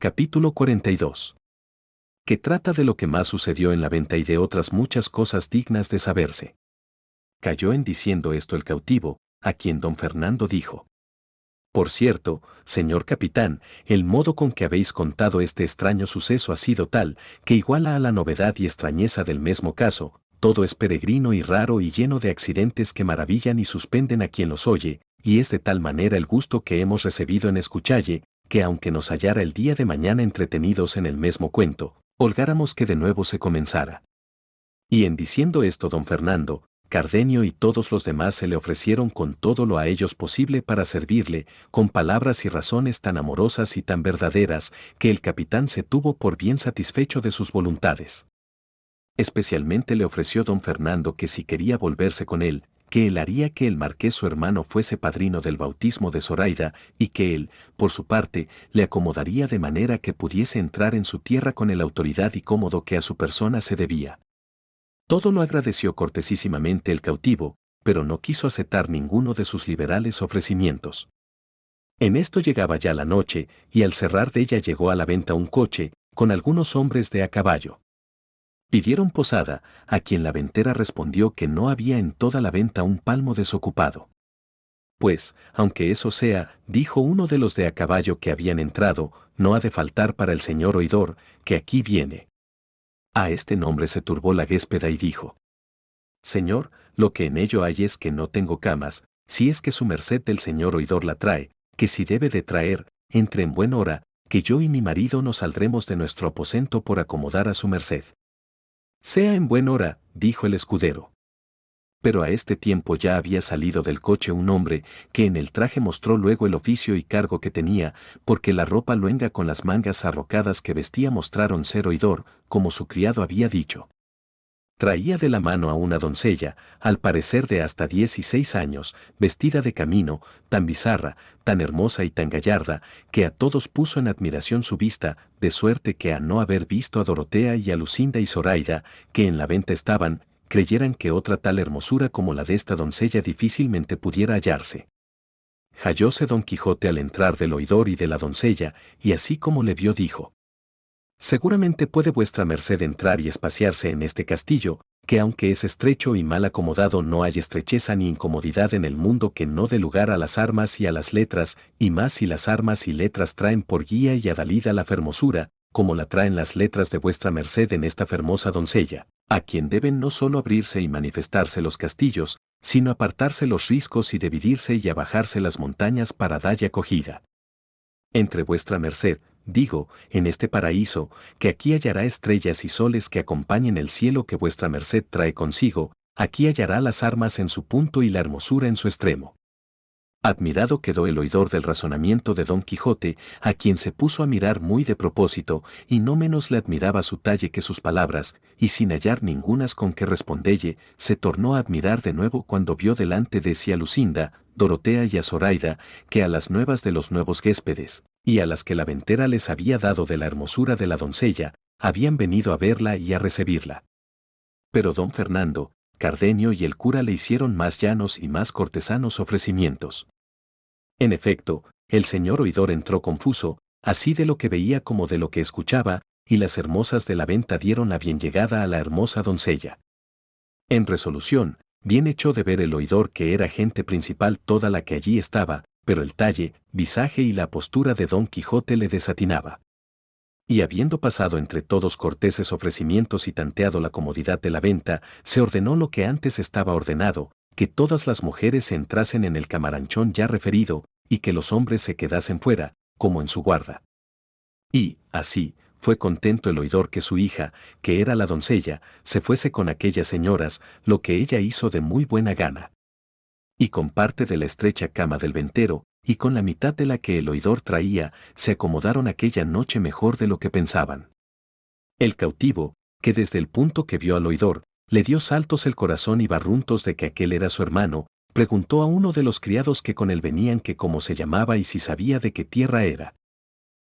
Capítulo 42. Que trata de lo que más sucedió en la venta y de otras muchas cosas dignas de saberse. Cayó en diciendo esto el cautivo, a quien don Fernando dijo: Por cierto, señor capitán, el modo con que habéis contado este extraño suceso ha sido tal, que iguala a la novedad y extrañeza del mismo caso. Todo es peregrino y raro y lleno de accidentes que maravillan y suspenden a quien los oye, y es de tal manera el gusto que hemos recibido en escuchalle, que aunque nos hallara el día de mañana entretenidos en el mismo cuento, holgáramos que de nuevo se comenzara. Y en diciendo esto don Fernando, Cardenio y todos los demás se le ofrecieron con todo lo a ellos posible para servirle, con palabras y razones tan amorosas y tan verdaderas, que el capitán se tuvo por bien satisfecho de sus voluntades. Especialmente le ofreció don Fernando que si quería volverse con él, que él haría que el marqués su hermano fuese padrino del bautismo de Zoraida, y que él, por su parte, le acomodaría de manera que pudiese entrar en su tierra con el autoridad y cómodo que a su persona se debía. Todo lo agradeció cortesísimamente el cautivo, pero no quiso aceptar ninguno de sus liberales ofrecimientos. En esto llegaba ya la noche, y al cerrar de ella llegó a la venta un coche, con algunos hombres de a caballo. Pidieron posada, a quien la ventera respondió que no había en toda la venta un palmo desocupado. Pues, aunque eso sea, dijo uno de los de a caballo que habían entrado, no ha de faltar para el señor oidor, que aquí viene. A este nombre se turbó la huéspeda y dijo: Señor, lo que en ello hay es que no tengo camas, si es que su merced del señor oidor la trae, que si debe de traer, entre en buen hora, que yo y mi marido nos saldremos de nuestro aposento por acomodar a su merced. Sea en buen hora, dijo el escudero. Pero a este tiempo ya había salido del coche un hombre, que en el traje mostró luego el oficio y cargo que tenía, porque la ropa luenga con las mangas arrocadas que vestía mostraron ser oidor, como su criado había dicho. Traía de la mano a una doncella, al parecer de hasta 16 años, vestida de camino, tan bizarra, tan hermosa y tan gallarda, que a todos puso en admiración su vista, de suerte que a no haber visto a Dorotea y a Lucinda y Zoraida, que en la venta estaban, creyeran que otra tal hermosura como la de esta doncella difícilmente pudiera hallarse. Hallóse don Quijote al entrar del oidor y de la doncella, y así como le vio dijo: Seguramente puede vuestra merced entrar y espaciarse en este castillo, que aunque es estrecho y mal acomodado no hay estrecheza ni incomodidad en el mundo que no dé lugar a las armas y a las letras, y más si las armas y letras traen por guía y adalida la fermosura, como la traen las letras de vuestra merced en esta fermosa doncella, a quien deben no solo abrirse y manifestarse los castillos, sino apartarse los riscos y dividirse y abajarse las montañas para dalle acogida. Entre vuestra merced, digo, en este paraíso, que aquí hallará estrellas y soles que acompañen el cielo que vuestra merced trae consigo, aquí hallará las armas en su punto y la hermosura en su extremo. Admirado quedó el oidor del razonamiento de don Quijote, a quien se puso a mirar muy de propósito, y no menos le admiraba su talle que sus palabras, y sin hallar ningunas con que respondelle, se tornó a admirar de nuevo cuando vio delante de sí a Lucinda, Dorotea y a Zoraida, que a las nuevas de los nuevos huéspedes, y a las que la ventera les había dado de la hermosura de la doncella, habían venido a verla y a recebirla. Pero don Fernando, Cardenio y el cura le hicieron más llanos y más cortesanos ofrecimientos. En efecto, el señor oidor entró confuso, así de lo que veía como de lo que escuchaba, y las hermosas de la venta dieron la bien llegada a la hermosa doncella. En resolución, bien echó de ver el oidor que era gente principal toda la que allí estaba, pero el talle, visaje y la postura de don Quijote le desatinaba. Y habiendo pasado entre todos corteses ofrecimientos y tanteado la comodidad de la venta, se ordenó lo que antes estaba ordenado, que todas las mujeres se entrasen en el camaranchón ya referido, y que los hombres se quedasen fuera, como en su guarda. Y, así, fue contento el oidor que su hija, que era la doncella, se fuese con aquellas señoras, lo que ella hizo de muy buena gana. Y con parte de la estrecha cama del ventero, y con la mitad de la que el oidor traía, se acomodaron aquella noche mejor de lo que pensaban. El cautivo, que desde el punto que vio al oidor, le dio saltos el corazón y barruntos de que aquel era su hermano, preguntó a uno de los criados que con él venían que cómo se llamaba y si sabía de qué tierra era.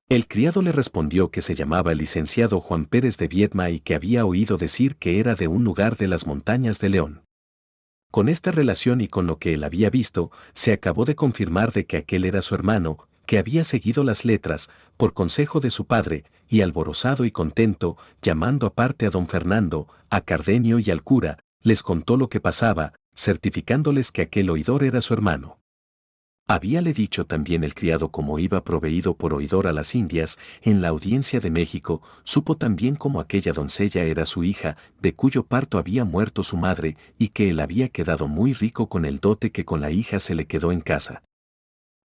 El criado le respondió que se llamaba el licenciado Juan Pérez de Viedma y que había oído decir que era de un lugar de las montañas de León. Con esta relación y con lo que él había visto, se acabó de confirmar de que aquel era su hermano, que había seguido las letras, por consejo de su padre, y alborozado y contento, llamando aparte a don Fernando, a Cardenio y al cura, les contó lo que pasaba, certificándoles que aquel oidor era su hermano. Habíale dicho también el criado cómo iba proveído por oidor a las Indias, en la audiencia de México, supo también cómo aquella doncella era su hija, de cuyo parto había muerto su madre, y que él había quedado muy rico con el dote que con la hija se le quedó en casa.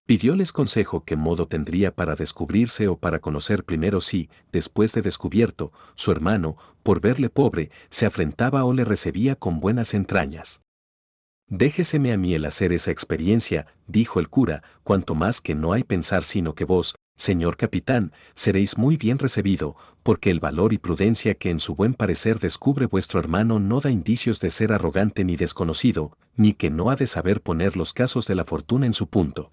Pidióles consejo qué modo tendría para descubrirse o para conocer primero si, después de descubierto, su hermano, por verle pobre, se afrentaba o le recibía con buenas entrañas. Déjeseme a mí el hacer esa experiencia, dijo el cura, cuanto más que no hay pensar sino que vos, señor capitán, seréis muy bien recibido, porque el valor y prudencia que en su buen parecer descubre vuestro hermano no da indicios de ser arrogante ni desconocido, ni que no ha de saber poner los casos de la fortuna en su punto.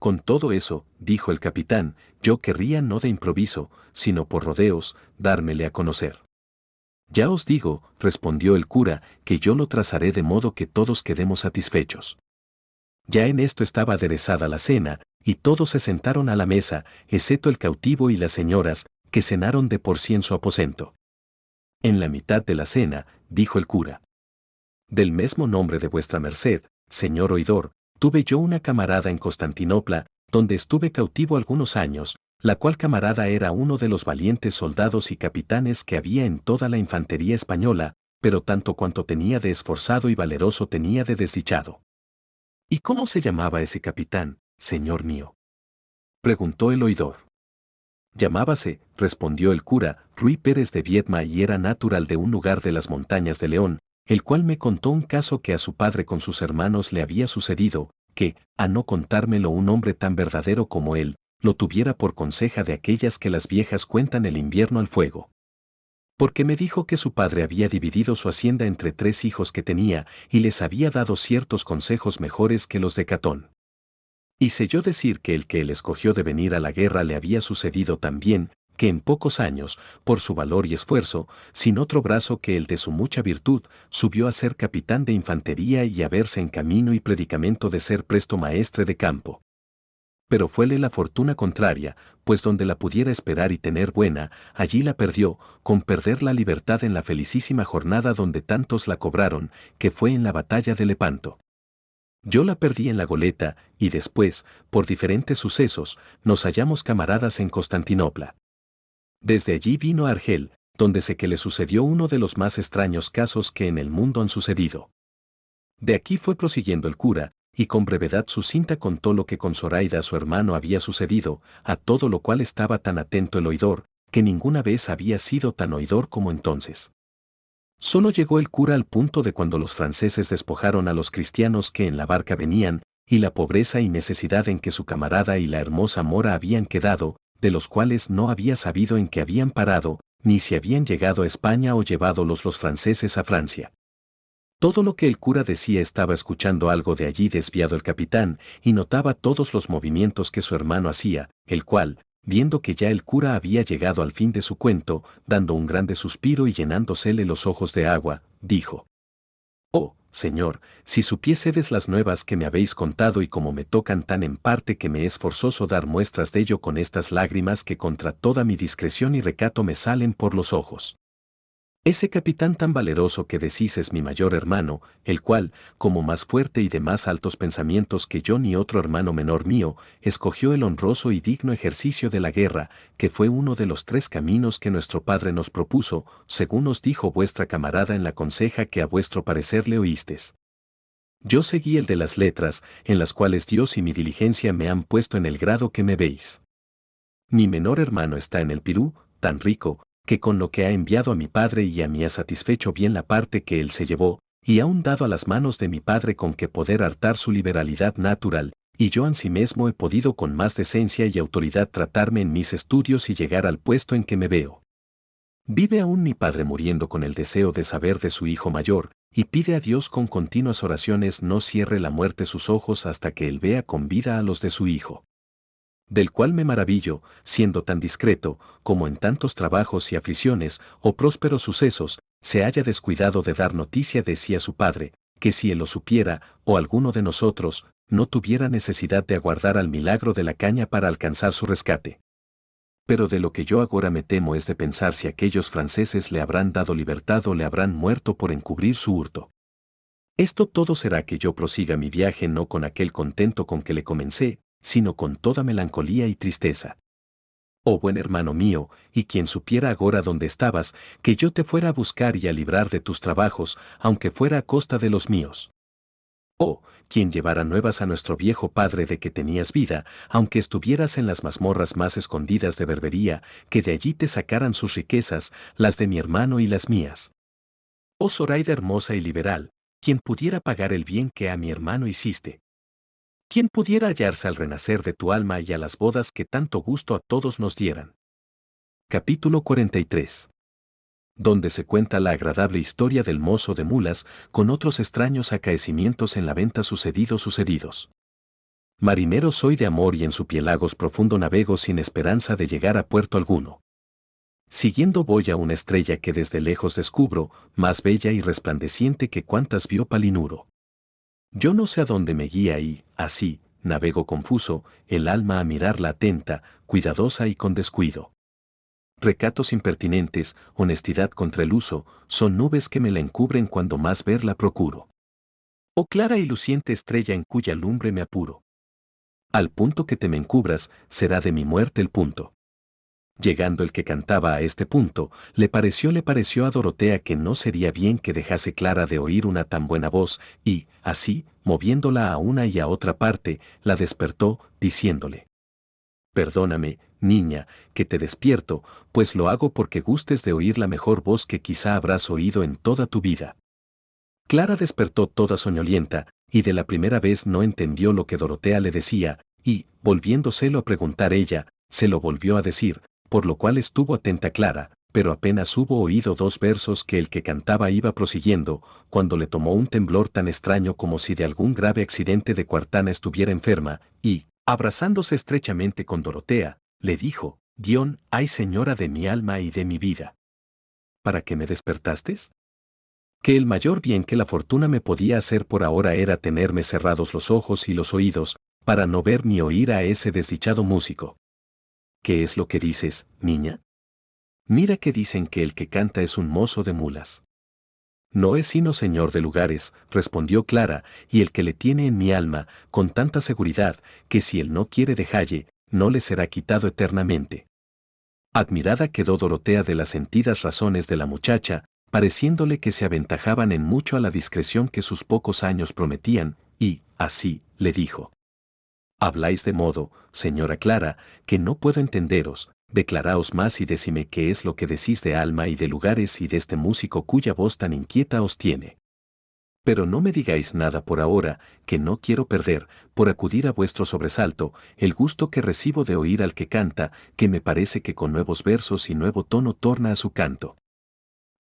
Con todo eso, dijo el capitán, yo querría no de improviso, sino por rodeos, dármele a conocer. Ya os digo, respondió el cura, que yo lo trazaré de modo que todos quedemos satisfechos. Ya en esto estaba aderezada la cena, y todos se sentaron a la mesa, excepto el cautivo y las señoras, que cenaron de por sí en su aposento. En la mitad de la cena, dijo el cura. Del mismo nombre de vuestra merced, señor oidor, tuve yo una camarada en Constantinopla, donde estuve cautivo algunos años, la cual camarada era uno de los valientes soldados y capitanes que había en toda la infantería española, pero tanto cuanto tenía de esforzado y valeroso tenía de desdichado. ¿Y cómo se llamaba ese capitán, señor mío? Preguntó el oidor. Llamábase, respondió el cura, Ruy Pérez de Viedma y era natural de un lugar de las montañas de León, el cual me contó un caso que a su padre con sus hermanos le había sucedido, que, a no contármelo un hombre tan verdadero como él, lo tuviera por conseja de aquellas que las viejas cuentan el invierno al fuego. Porque me dijo que su padre había dividido su hacienda entre 3 hijos que tenía, y les había dado ciertos consejos mejores que los de Catón. Hice yo decir que el que él escogió de venir a la guerra le había sucedido tan bien, que en pocos años, por su valor y esfuerzo, sin otro brazo que el de su mucha virtud, subió a ser capitán de infantería y a verse en camino y predicamento de ser presto maestre de campo. Pero fuele la fortuna contraria, pues donde la pudiera esperar y tener buena, allí la perdió, con perder la libertad en la felicísima jornada donde tantos la cobraron, que fue en la batalla de Lepanto. Yo la perdí en la goleta, y después, por diferentes sucesos, nos hallamos camaradas en Constantinopla. Desde allí vino a Argel, donde sé que le sucedió uno de los más extraños casos que en el mundo han sucedido. De aquí fue prosiguiendo el cura, y con brevedad sucinta contó lo que con Zoraida su hermano había sucedido, a todo lo cual estaba tan atento el oidor, que ninguna vez había sido tan oidor como entonces. Solo llegó el cura al punto de cuando los franceses despojaron a los cristianos que en la barca venían, y la pobreza y necesidad en que su camarada y la hermosa mora habían quedado, de los cuales no había sabido en qué habían parado, ni si habían llegado a España o llevádolos los franceses a Francia. Todo lo que el cura decía estaba escuchando algo de allí desviado el capitán, y notaba todos los movimientos que su hermano hacía, el cual, viendo que ya el cura había llegado al fin de su cuento, dando un grande suspiro y llenándosele los ojos de agua, dijo: «Oh, señor, si supiésedes las nuevas que me habéis contado y como me tocan tan en parte que me es forzoso dar muestras de ello con estas lágrimas que contra toda mi discreción y recato me salen por los ojos. Ese capitán tan valeroso que decís es mi mayor hermano, el cual, como más fuerte y de más altos pensamientos que yo ni otro hermano menor mío, escogió el honroso y digno ejercicio de la guerra, que fue uno de los 3 caminos que nuestro Padre nos propuso, según os dijo vuestra camarada en la conseja que a vuestro parecer le oístes. Yo seguí el de las letras, en las cuales Dios y mi diligencia me han puesto en el grado que me veis. Mi menor hermano está en el Pirú, tan rico, que con lo que ha enviado a mi padre y a mí ha satisfecho bien la parte que él se llevó, y aún dado a las manos de mi padre con que poder hartar su liberalidad natural, y yo ansimesmo he podido con más decencia y autoridad tratarme en mis estudios y llegar al puesto en que me veo. Vive aún mi padre muriendo con el deseo de saber de su hijo mayor, y pide a Dios con continuas oraciones no cierre la muerte sus ojos hasta que él vea con vida a los de su hijo. Del cual me maravillo, siendo tan discreto, como en tantos trabajos y aflicciones, o prósperos sucesos, se haya descuidado de dar noticia de sí a su padre, que si él lo supiera, o alguno de nosotros, no tuviera necesidad de aguardar al milagro de la caña para alcanzar su rescate. Pero de lo que yo agora me temo es de pensar si aquellos franceses le habrán dado libertad o le habrán muerto por encubrir su hurto. Esto todo será que yo prosiga mi viaje no con aquel contento con que le comencé, sino con toda melancolía y tristeza. Oh buen hermano mío, y quien supiera agora dónde estabas, que yo te fuera a buscar y a librar de tus trabajos, aunque fuera a costa de los míos. Oh, quien llevara nuevas a nuestro viejo padre de que tenías vida, aunque estuvieras en las mazmorras más escondidas de Berbería, que de allí te sacaran sus riquezas, las de mi hermano y las mías. Oh Zoraida hermosa y liberal, quien pudiera pagar el bien que a mi hermano hiciste. ¿Quién pudiera hallarse al renacer de tu alma y a las bodas que tanto gusto a todos nos dieran? Capítulo 43. Donde se cuenta la agradable historia del mozo de mulas, con otros extraños acaecimientos en la venta sucedidos. Marinero soy de amor y en su piélagos profundo navego sin esperanza de llegar a puerto alguno. Siguiendo voy a una estrella que desde lejos descubro, más bella y resplandeciente que cuantas vio Palinuro. Yo no sé a dónde me guía y, así, navego confuso, el alma a mirarla atenta, cuidadosa y con descuido. Recatos impertinentes, honestidad contra el uso, son nubes que me la encubren cuando más verla procuro. Oh clara y luciente estrella en cuya lumbre me apuro. Al punto que te me encubras, será de mi muerte el punto. Llegando el que cantaba a este punto, le pareció a Dorotea que no sería bien que dejase Clara de oír una tan buena voz, y, así, moviéndola a una y a otra parte, la despertó, diciéndole: Perdóname, niña, que te despierto, pues lo hago porque gustes de oír la mejor voz que quizá habrás oído en toda tu vida. Clara despertó toda soñolienta, y de la primera vez no entendió lo que Dorotea le decía, y, volviéndoselo a preguntar ella, se lo volvió a decir, por lo cual estuvo atenta Clara, pero apenas hubo oído 2 versos que el que cantaba iba prosiguiendo, cuando le tomó un temblor tan extraño como si de algún grave accidente de Cuartana estuviera enferma, y, abrazándose estrechamente con Dorotea, le dijo: «Ay señora de mi alma y de mi vida. ¿Para qué me despertaste? Que el mayor bien que la fortuna me podía hacer por ahora era tenerme cerrados los ojos y los oídos, para no ver ni oír a ese desdichado músico». «¿Qué es lo que dices, niña?» «Mira que dicen que el que canta es un mozo de mulas». «No es sino señor de lugares», respondió Clara, «y el que le tiene en mi alma, con tanta seguridad, que si él no quiere dejalle, no le será quitado eternamente». Admirada quedó Dorotea de las sentidas razones de la muchacha, pareciéndole que se aventajaban en mucho a la discreción que sus pocos años prometían, y, así, le dijo: «Habláis de modo, señora Clara, que no puedo entenderos. Declaraos más y decime qué es lo que decís de alma y de lugares y de este músico cuya voz tan inquieta os tiene. Pero no me digáis nada por ahora, que no quiero perder, por acudir a vuestro sobresalto, el gusto que recibo de oír al que canta, que me parece que con nuevos versos y nuevo tono torna a su canto».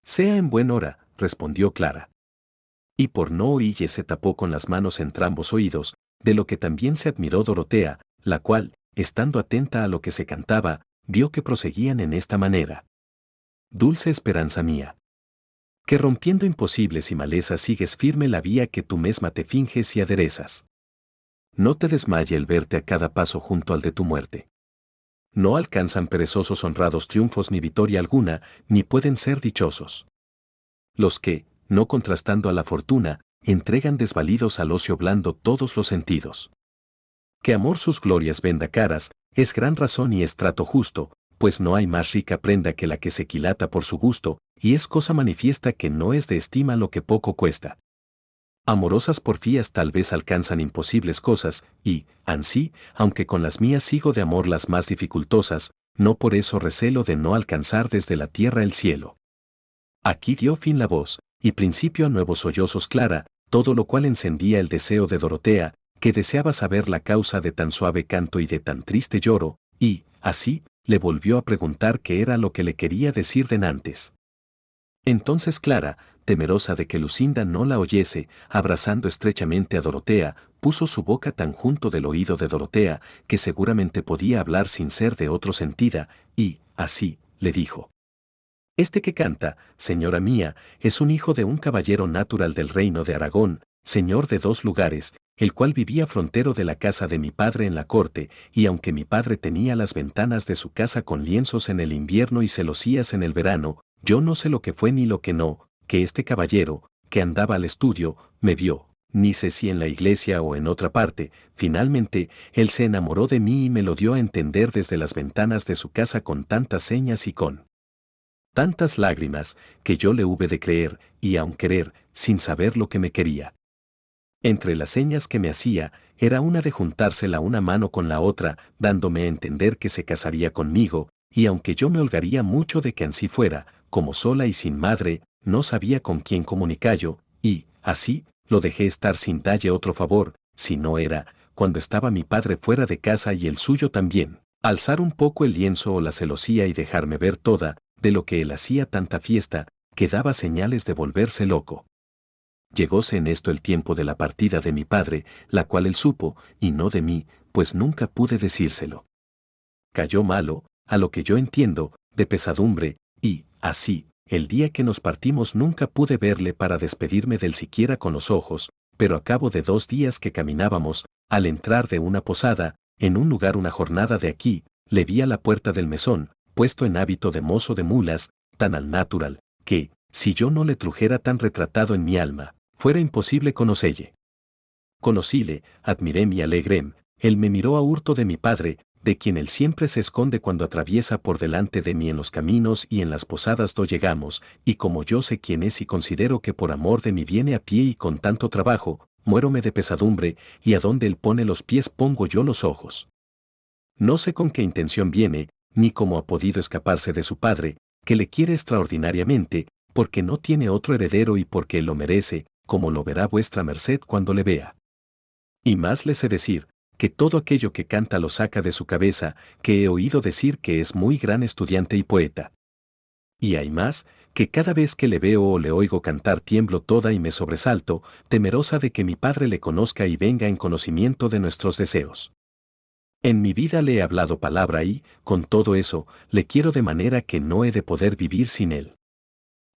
«Sea en buen hora», respondió Clara. Y por no oílle se tapó con las manos entrambos oídos, de lo que también se admiró Dorotea, la cual, estando atenta a lo que se cantaba, vio que proseguían en esta manera: «Dulce esperanza mía, que rompiendo imposibles y malezas sigues firme la vía que tú mesma te finges y aderezas. No te desmaye el verte a cada paso junto al de tu muerte. No alcanzan perezosos honrados triunfos ni victoria alguna, ni pueden ser dichosos los que, no contrastando a la fortuna, entregan desvalidos al ocio blando todos los sentidos. Que amor sus glorias venda caras, es gran razón y estrato justo, pues no hay más rica prenda que la que se quilata por su gusto, y es cosa manifiesta que no es de estima lo que poco cuesta. Amorosas porfías tal vez alcanzan imposibles cosas, y, ansí, aunque con las mías sigo de amor las más dificultosas, no por eso recelo de no alcanzar desde la tierra el cielo». Aquí dio fin la voz, y principio a nuevos sollozos Clara, todo lo cual encendía el deseo de Dorotea, que deseaba saber la causa de tan suave canto y de tan triste lloro, y, así, le volvió a preguntar qué era lo que le quería decir denantes. Entonces Clara, temerosa de que Lucinda no la oyese, abrazando estrechamente a Dorotea, puso su boca tan junto del oído de Dorotea, que seguramente podía hablar sin ser de otro sentida, y, así, le dijo: «Este que canta, señora mía, es un hijo de un caballero natural del reino de Aragón, señor de 2 lugares, el cual vivía frontero de la casa de mi padre en la corte, y aunque mi padre tenía las ventanas de su casa con lienzos en el invierno y celosías en el verano, yo no sé lo que fue ni lo que no, que este caballero, que andaba al estudio, me vio, ni sé si en la iglesia o en otra parte. Finalmente, él se enamoró de mí y me lo dio a entender desde las ventanas de su casa con tantas señas y con tantas lágrimas, que yo le hube de creer, y aun querer, sin saber lo que me quería. Entre las señas que me hacía, era una de juntársela una mano con la otra, dándome a entender que se casaría conmigo, y aunque yo me holgaría mucho de que ansí fuera, como sola y sin madre, no sabía con quién comunicarlo, y, así, lo dejé estar sin dalle otro favor, si no era, cuando estaba mi padre fuera de casa y el suyo también, alzar un poco el lienzo o la celosía y dejarme ver toda, de lo que él hacía tanta fiesta, que daba señales de volverse loco. Llegóse en esto el tiempo de la partida de mi padre, la cual él supo, y no de mí, pues nunca pude decírselo. Cayó malo, a lo que yo entiendo, de pesadumbre, y, así, el día que nos partimos nunca pude verle para despedirme del siquiera con los ojos, pero a cabo de 2 días que caminábamos, al entrar de una posada, en un lugar una jornada de aquí, le vi a la puerta del mesón, puesto en hábito de mozo de mulas, tan al natural, que, si yo no le trujera tan retratado en mi alma, fuera imposible conocelle. Conocíle, admiré mi alegrem, él me miró a hurto de mi padre, de quien él siempre se esconde cuando atraviesa por delante de mí en los caminos y en las posadas do llegamos, y como yo sé quién es y considero que por amor de mí viene a pie y con tanto trabajo, muérome de pesadumbre, y a donde él pone los pies pongo yo los ojos. No sé con qué intención viene, ni cómo ha podido escaparse de su padre, que le quiere extraordinariamente, porque no tiene otro heredero y porque él lo merece, como lo verá vuestra merced cuando le vea. Y más le sé decir, que todo aquello que canta lo saca de su cabeza, que he oído decir que es muy gran estudiante y poeta. Y hay más, que cada vez que le veo o le oigo cantar tiemblo toda y me sobresalto, temerosa de que mi padre le conozca y venga en conocimiento de nuestros deseos. En mi vida le he hablado palabra y, con todo eso, le quiero de manera que no he de poder vivir sin él.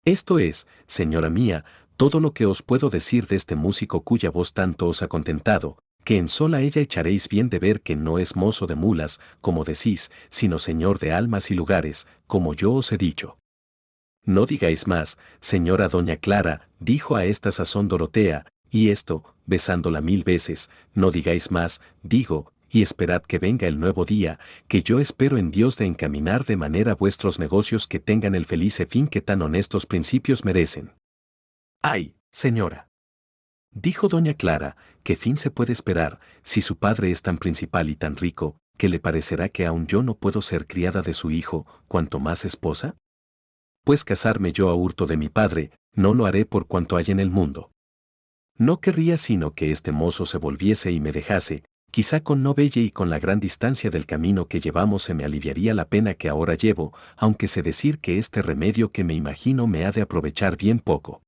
Esto es, señora mía, todo lo que os puedo decir de este músico cuya voz tanto os ha contentado, que en sola ella echaréis bien de ver que no es mozo de mulas, como decís, sino señor de almas y lugares, como yo os he dicho. No digáis más, señora doña Clara, dijo a esta sazón Dorotea, y esto, besándola 1000 veces, no digáis más, digo, y esperad que venga el nuevo día, que yo espero en Dios de encaminar de manera vuestros negocios que tengan el felice fin que tan honestos principios merecen. ¡Ay, señora! Dijo doña Clara, ¿qué fin se puede esperar, si su padre es tan principal y tan rico, que le parecerá que aún yo no puedo ser criada de su hijo, cuanto más esposa? Pues casarme yo a hurto de mi padre, no lo haré por cuanto hay en el mundo. No querría sino que este mozo se volviese y me dejase, quizá con no velle y con la gran distancia del camino que llevamos se me aliviaría la pena que ahora llevo, aunque sé decir que este remedio que me imagino me ha de aprovechar bien poco.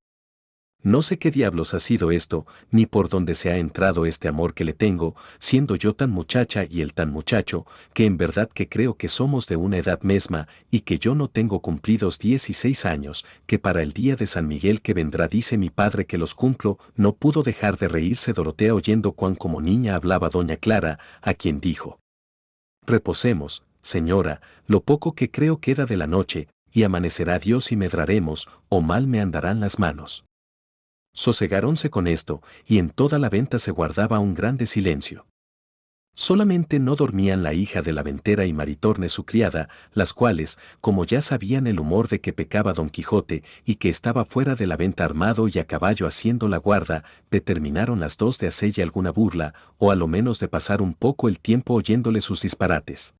No sé qué diablos ha sido esto, ni por dónde se ha entrado este amor que le tengo, siendo yo tan muchacha y él tan muchacho, que en verdad que creo que somos de una edad mesma, y que yo no tengo cumplidos 16 años, que para el día de San Miguel que vendrá dice mi padre que los cumplo. No pudo dejar de reírse Dorotea oyendo cuán como niña hablaba doña Clara, a quien dijo: reposemos, señora, lo poco que creo queda de la noche, y amanecerá Dios y medraremos, o mal me andarán las manos. Sosegáronse con esto, y en toda la venta se guardaba un grande silencio. Solamente no dormían la hija de la ventera y Maritorne su criada, las cuales, como ya sabían el humor de que pecaba don Quijote y que estaba fuera de la venta armado y a caballo haciendo la guarda, determinaron las dos de hacerle alguna burla, o a lo menos de pasar un poco el tiempo oyéndole sus disparates.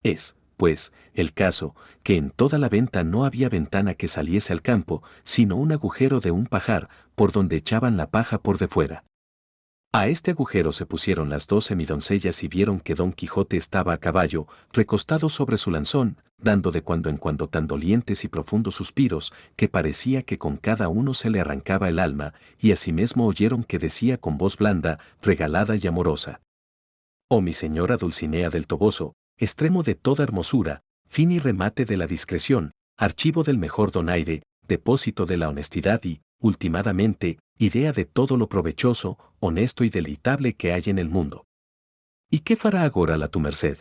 Es, pues, el caso, que en toda la venta no había ventana que saliese al campo, sino un agujero de un pajar, por donde echaban la paja por de fuera. A este agujero se pusieron las 2 semidoncellas y vieron que don Quijote estaba a caballo, recostado sobre su lanzón, dando de cuando en cuando tan dolientes y profundos suspiros, que parecía que con cada uno se le arrancaba el alma, y asimismo oyeron que decía con voz blanda, regalada y amorosa: oh mi señora Dulcinea del Toboso, extremo de toda hermosura, fin y remate de la discreción, archivo del mejor donaire, depósito de la honestidad y, últimamente, idea de todo lo provechoso, honesto y deleitable que hay en el mundo. ¿Y qué fará agora la tu merced?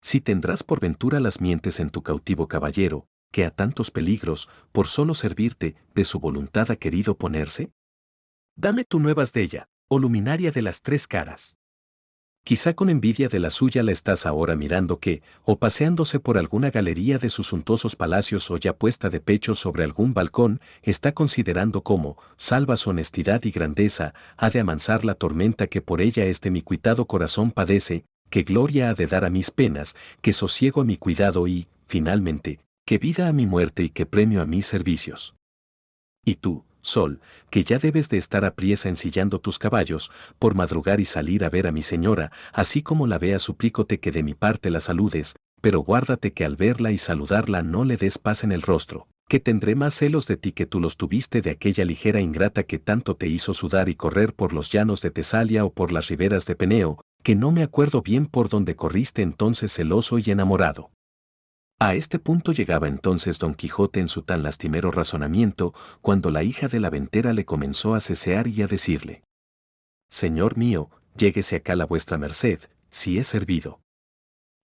Si tendrás por ventura las mientes en tu cautivo caballero, que a tantos peligros, por solo servirte, de su voluntad ha querido ponerse? Dame tú nuevas de ella, oh luminaria de las tres caras. Quizá con envidia de la suya la estás ahora mirando que, o paseándose por alguna galería de sus suntuosos palacios o ya puesta de pecho sobre algún balcón, está considerando cómo, salva su honestidad y grandeza, ha de amansar la tormenta que por ella este mi cuitado corazón padece, que gloria ha de dar a mis penas, que sosiego a mi cuidado y, finalmente, que vida a mi muerte y que premio a mis servicios. Y tú, Sol, que ya debes de estar apriesa ensillando tus caballos, por madrugar y salir a ver a mi señora, así como la vea suplícote que de mi parte la saludes, pero guárdate que al verla y saludarla no le des paz en el rostro, que tendré más celos de ti que tú los tuviste de aquella ligera ingrata que tanto te hizo sudar y correr por los llanos de Tesalia o por las riberas de Peneo, que no me acuerdo bien por donde corriste entonces celoso y enamorado. A este punto llegaba entonces Don Quijote en su tan lastimero razonamiento, cuando la hija de la ventera le comenzó a cesear y a decirle: Señor mío, lléguese acá la vuestra merced, si es servido.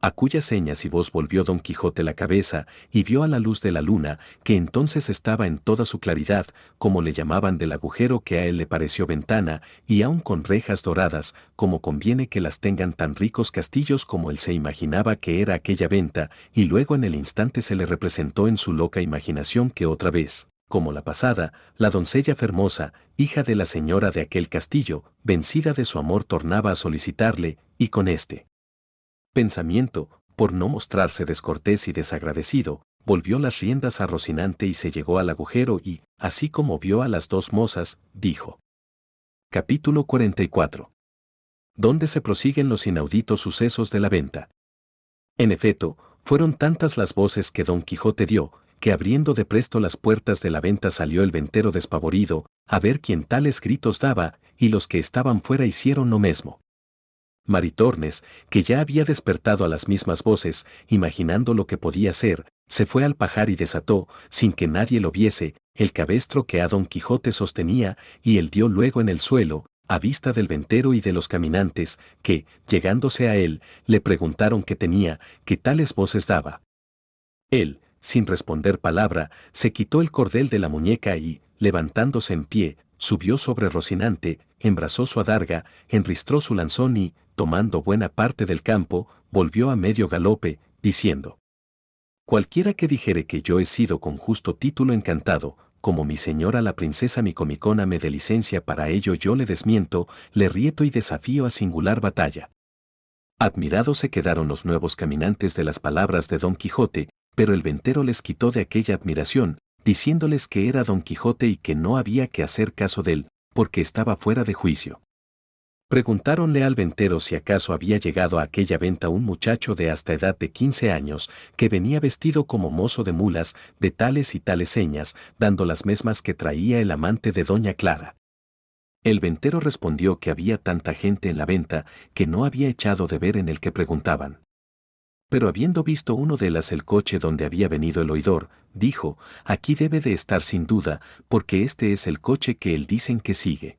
A cuyas señas y voz volvió Don Quijote la cabeza, y vio a la luz de la luna, que entonces estaba en toda su claridad, como le llamaban del agujero que a él le pareció ventana, y aun con rejas doradas, como conviene que las tengan tan ricos castillos como él se imaginaba que era aquella venta, y luego en el instante se le representó en su loca imaginación que otra vez, como la pasada, la doncella Fermosa, hija de la señora de aquel castillo, vencida de su amor tornaba a solicitarle, y con este pensamiento, por no mostrarse descortés y desagradecido, volvió las riendas a Rocinante y se llegó al agujero y, así como vio a las dos mozas, dijo. Capítulo 44. Donde se prosiguen los inauditos sucesos de la venta. En efecto, fueron tantas las voces que Don Quijote dio, que abriendo de presto las puertas de la venta salió el ventero despavorido, a ver quién tales gritos daba, y los que estaban fuera hicieron lo mesmo. Maritornes, que ya había despertado a las mismas voces, imaginando lo que podía ser, se fue al pajar y desató, sin que nadie lo viese, el cabestro que a Don Quijote sostenía, y él dio luego en el suelo, a vista del ventero y de los caminantes, que, llegándose a él, le preguntaron qué tenía, qué tales voces daba. Él, sin responder palabra, se quitó el cordel de la muñeca y, levantándose en pie, subió sobre Rocinante, embrazó su adarga, enristró su lanzón y, tomando buena parte del campo, volvió a medio galope, diciendo: Cualquiera que dijere que yo he sido con justo título encantado, como mi señora la princesa Micomicona me dé licencia para ello yo le desmiento, le rieto y desafío a singular batalla. Admirados se quedaron los nuevos caminantes de las palabras de Don Quijote, pero el ventero les quitó de aquella admiración, diciéndoles que era Don Quijote y que no había que hacer caso de él, porque estaba fuera de juicio. Preguntáronle al ventero si acaso había llegado a aquella venta un muchacho de hasta edad de 15 años, que venía vestido como mozo de mulas, de tales y tales señas, dando las mismas que traía el amante de doña Clara. El ventero respondió que había tanta gente en la venta, que no había echado de ver en el que preguntaban. Pero habiendo visto uno de ellas el coche donde había venido el oidor, dijo: Aquí debe de estar sin duda, porque este es el coche que él dicen que sigue.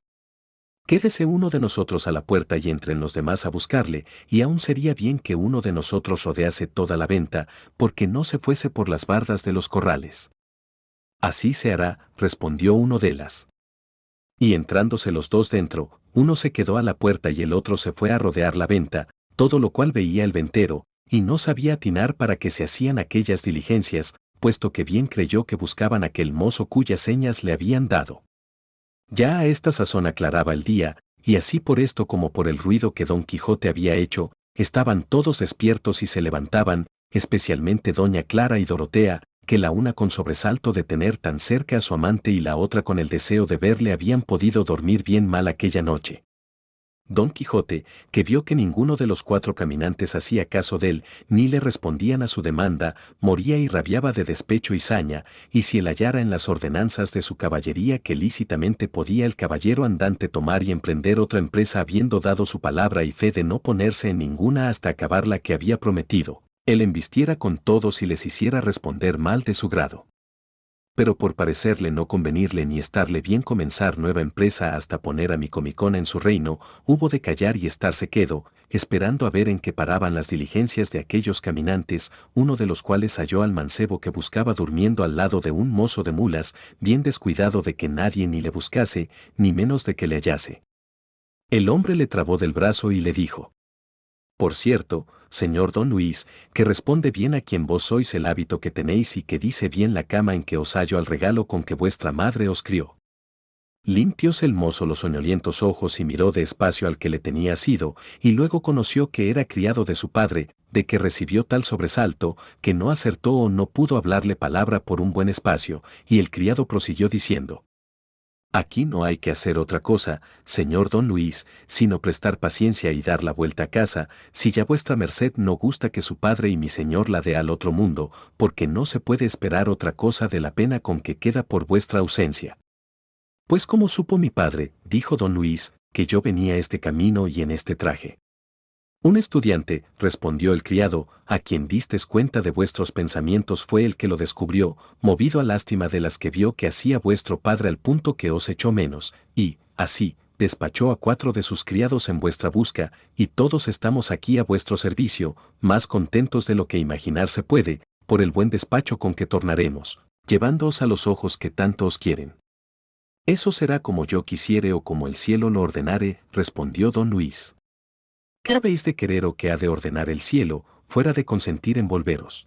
Quédese uno de nosotros a la puerta y entren los demás a buscarle, y aún sería bien que uno de nosotros rodease toda la venta, porque no se fuese por las bardas de los corrales. Así se hará, respondió uno de ellas. Y entrándose los dos dentro, uno se quedó a la puerta y el otro se fue a rodear la venta, todo lo cual veía el ventero, y no sabía atinar para qué se hacían aquellas diligencias, puesto que bien creyó que buscaban aquel mozo cuyas señas le habían dado. Ya a esta sazón aclaraba el día, y así por esto como por el ruido que Don Quijote había hecho, estaban todos despiertos y se levantaban, especialmente doña Clara y Dorotea, que la una con sobresalto de tener tan cerca a su amante y la otra con el deseo de verle habían podido dormir bien mal aquella noche. Don Quijote, que vio que ninguno de los cuatro caminantes hacía caso de él, ni le respondían a su demanda, moría y rabiaba de despecho y saña, y si él hallara en las ordenanzas de su caballería que lícitamente podía el caballero andante tomar y emprender otra empresa habiendo dado su palabra y fe de no ponerse en ninguna hasta acabar la que había prometido, él embistiera con todos y les hiciera responder mal de su grado. pero por parecerle no convenirle ni estarle bien comenzar nueva empresa hasta poner a Micomicona en su reino, hubo de callar y estarse quedo, esperando a ver en qué paraban las diligencias de aquellos caminantes, uno de los cuales halló al mancebo que buscaba durmiendo al lado de un mozo de mulas, bien descuidado de que nadie ni le buscase, ni menos de que le hallase. El hombre le trabó del brazo y le dijo: por cierto, señor don Luis, que responde bien a quien vos sois el hábito que tenéis y que dice bien la cama en que os hallo al regalo con que vuestra madre os crió. Limpióse el mozo los soñolientos ojos y miró despacio al que le tenía asido, y luego conoció que era criado de su padre, de que recibió tal sobresalto, que no acertó o no pudo hablarle palabra por un buen espacio, y el criado prosiguió diciendo: aquí no hay que hacer otra cosa, señor don Luis, sino prestar paciencia y dar la vuelta a casa, si ya vuestra merced no gusta que su padre y mi señor la dé al otro mundo, porque no se puede esperar otra cosa de la pena con que queda por vuestra ausencia. Pues como supo mi padre, dijo don Luis, que yo venía este camino y en este traje. Un estudiante, respondió el criado, a quien distes cuenta de vuestros pensamientos fue el que lo descubrió, movido a lástima de las que vio que hacía vuestro padre al punto que os echó menos, y, así, despachó a 4 de sus criados en vuestra busca, y todos estamos aquí a vuestro servicio, más contentos de lo que imaginar se puede, por el buen despacho con que tornaremos, llevándoos a los ojos que tanto os quieren. Eso será como yo quisiere o como el cielo lo ordenare, respondió don Luis. ¿Qué habéis de querer o qué ha de ordenar el cielo, fuera de consentir en volveros?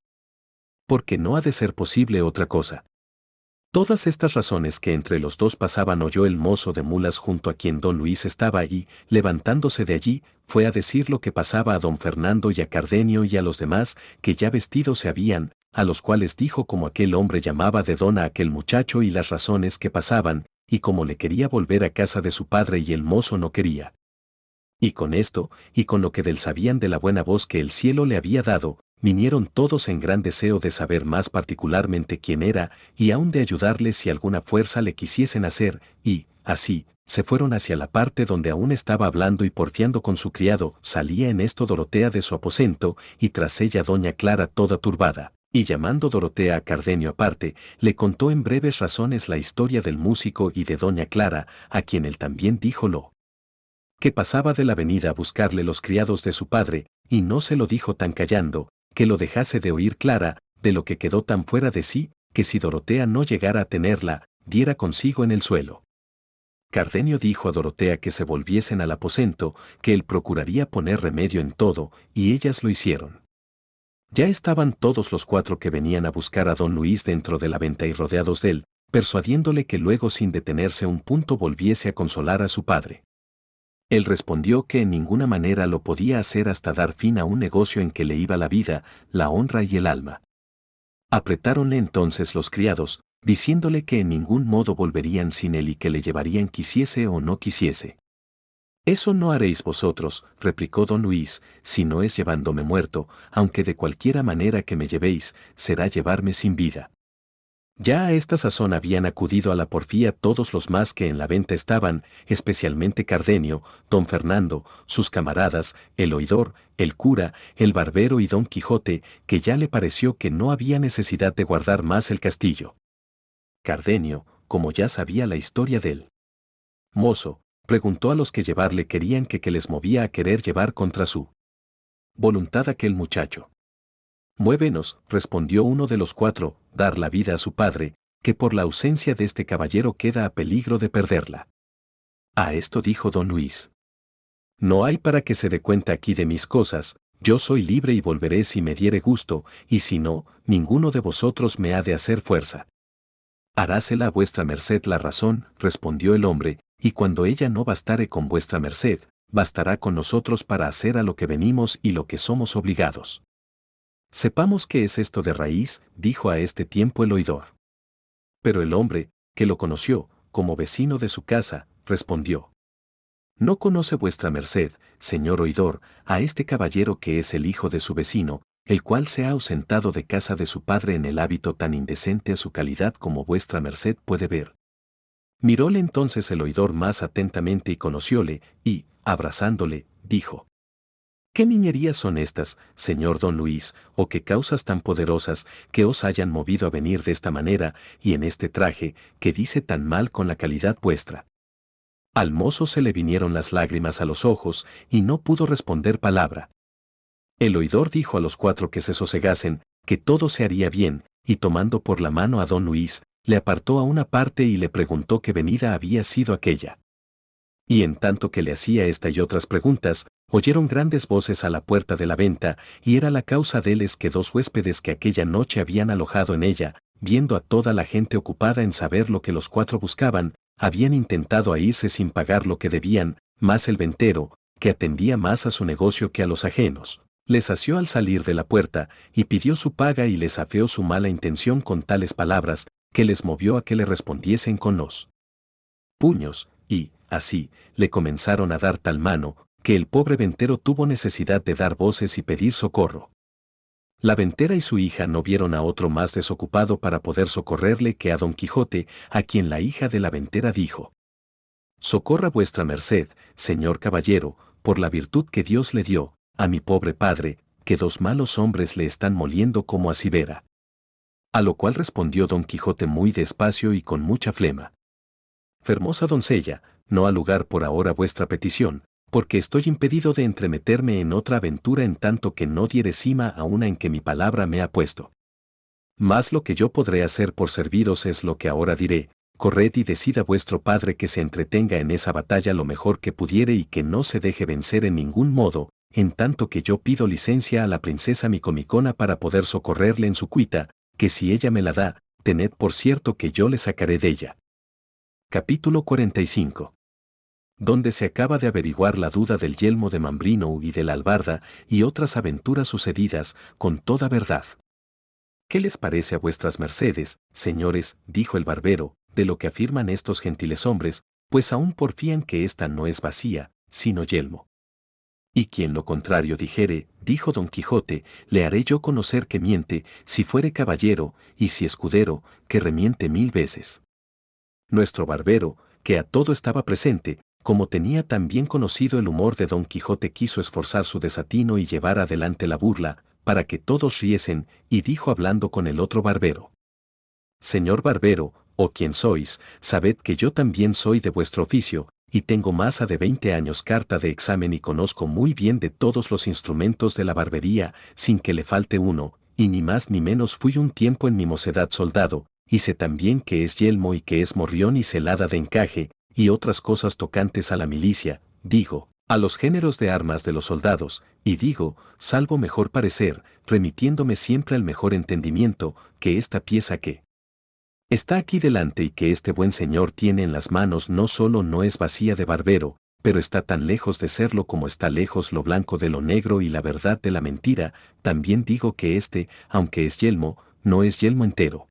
Porque no ha de ser posible otra cosa. Todas estas razones que entre los dos pasaban oyó el mozo de mulas junto a quien don Luis estaba y, levantándose de allí, fue a decir lo que pasaba a don Fernando y a Cardenio y a los demás, que ya vestidos se habían, a los cuales dijo como aquel hombre llamaba de don a aquel muchacho y las razones que pasaban, y como le quería volver a casa de su padre y el mozo no quería. Y con esto, y con lo que del sabían de la buena voz que el cielo le había dado, vinieron todos en gran deseo de saber más particularmente quién era, y aun de ayudarle si alguna fuerza le quisiesen hacer, y, así, se fueron hacia la parte donde aún estaba hablando y porfiando con su criado. Salía en esto Dorotea de su aposento, y tras ella doña Clara toda turbada. Y llamando Dorotea a Cardenio aparte, le contó en breves razones la historia del músico y de doña Clara, a quien él también dijo lo que pasaba de la avenida a buscarle los criados de su padre, y no se lo dijo tan callando, que lo dejase de oír Clara, de lo que quedó tan fuera de sí, que si Dorotea no llegara a tenerla, diera consigo en el suelo. Cardenio dijo a Dorotea que se volviesen al aposento, que él procuraría poner remedio en todo, y ellas lo hicieron. Ya estaban todos los 4 que venían a buscar a don Luis dentro de la venta y rodeados de él, persuadiéndole que luego sin detenerse un punto volviese a consolar a su padre. Él respondió que en ninguna manera lo podía hacer hasta dar fin a un negocio en que le iba la vida, la honra y el alma. Apretáronle entonces los criados, diciéndole que en ningún modo volverían sin él y que le llevarían quisiese o no quisiese. Eso no haréis vosotros, replicó don Luis, si no es llevándome muerto, aunque de cualquiera manera que me llevéis, será llevarme sin vida. Ya a esta sazón habían acudido a la porfía todos los más que en la venta estaban, especialmente Cardenio, don Fernando, sus camaradas, el oidor, el cura, el barbero y don Quijote, que ya le pareció que no había necesidad de guardar más el castillo. Cardenio, como ya sabía la historia del mozo, preguntó a los que llevarle querían que les movía a querer llevar contra su voluntad aquel muchacho. Muévenos, respondió uno de los 4, dar la vida a su padre, que por la ausencia de este caballero queda a peligro de perderla. A esto dijo don Luis: no hay para que se dé cuenta aquí de mis cosas, yo soy libre y volveré si me diere gusto, y si no, ninguno de vosotros me ha de hacer fuerza. Harásela vuestra merced la razón, respondió el hombre, y cuando ella no bastare con vuestra merced, bastará con nosotros para hacer a lo que venimos y lo que somos obligados. Sepamos qué es esto de raíz, dijo a este tiempo el oidor. Pero el hombre, que lo conoció, como vecino de su casa, respondió: ¿no conoce vuestra merced, señor oidor, a este caballero que es el hijo de su vecino, el cual se ha ausentado de casa de su padre en el hábito tan indecente a su calidad como vuestra merced puede ver? Miróle entonces el oidor más atentamente y conocióle, y, abrazándole, dijo: ¿Qué niñerías son estas, señor don Luis, o qué causas tan poderosas que os hayan movido a venir de esta manera y en este traje que dice tan mal con la calidad vuestra? Al mozo se le vinieron las lágrimas a los ojos y no pudo responder palabra. El oidor dijo a los cuatro que se sosegasen, que todo se haría bien, y tomando por la mano a don Luis, le apartó a una parte y le preguntó qué venida había sido aquella. Y en tanto que le hacía esta y otras preguntas, oyeron grandes voces a la puerta de la venta, y era la causa deles que dos huéspedes que aquella noche habían alojado en ella, viendo a toda la gente ocupada en saber lo que los cuatro buscaban, habían intentado a irse sin pagar lo que debían, mas el ventero, que atendía más a su negocio que a los ajenos, les asió al salir de la puerta, y pidió su paga y les afeó su mala intención con tales palabras, que les movió a que le respondiesen con los puños, y, así, le comenzaron a dar tal mano, que el pobre ventero tuvo necesidad de dar voces y pedir socorro. La ventera y su hija no vieron a otro más desocupado para poder socorrerle que a don Quijote, a quien la hija de la ventera dijo: Socorra vuestra merced, señor caballero, por la virtud que Dios le dio, a mi pobre padre, que dos malos hombres le están moliendo como a cibera. A lo cual respondió don Quijote muy despacio y con mucha flema: Fermosa doncella, no ha lugar por ahora vuestra petición, porque estoy impedido de entremeterme en otra aventura en tanto que no diere cima a una en que mi palabra me ha puesto. Mas lo que yo podré hacer por serviros es lo que ahora diré: corred y decida vuestro padre que se entretenga en esa batalla lo mejor que pudiere y que no se deje vencer en ningún modo, en tanto que yo pido licencia a la princesa Micomicona para poder socorrerle en su cuita, que si ella me la da, tened por cierto que yo le sacaré de ella. Capítulo 45. Donde se acaba de averiguar la duda del yelmo de Mambrino y de la albarda, y otras aventuras sucedidas, con toda verdad. ¿Qué les parece a vuestras mercedes, señores, dijo el barbero, de lo que afirman estos gentiles hombres, pues aún porfían que ésta no es bacía, sino yelmo? Y quien lo contrario dijere, dijo don Quijote, le haré yo conocer que miente, si fuere caballero, y si escudero, que remiente 1000 veces. Nuestro barbero, que a todo estaba presente, como tenía tan bien conocido el humor de don Quijote, quiso esforzar su desatino y llevar adelante la burla, para que todos riesen, y dijo hablando con el otro barbero: Señor barbero, o quien sois, sabed que yo también soy de vuestro oficio, y tengo más de 20 años carta de examen y conozco muy bien de todos los instrumentos de la barbería, sin que le falte uno, y ni más ni menos fui un tiempo en mi mocedad soldado, y sé también que es yelmo y que es morrión y celada de encaje, y otras cosas tocantes a la milicia, digo, a los géneros de armas de los soldados, y digo, salvo mejor parecer, remitiéndome siempre al mejor entendimiento, que esta pieza que está aquí delante y que este buen señor tiene en las manos no solo no es vacía de barbero, pero está tan lejos de serlo como está lejos lo blanco de lo negro y la verdad de la mentira, también digo que aunque es yelmo, no es yelmo entero.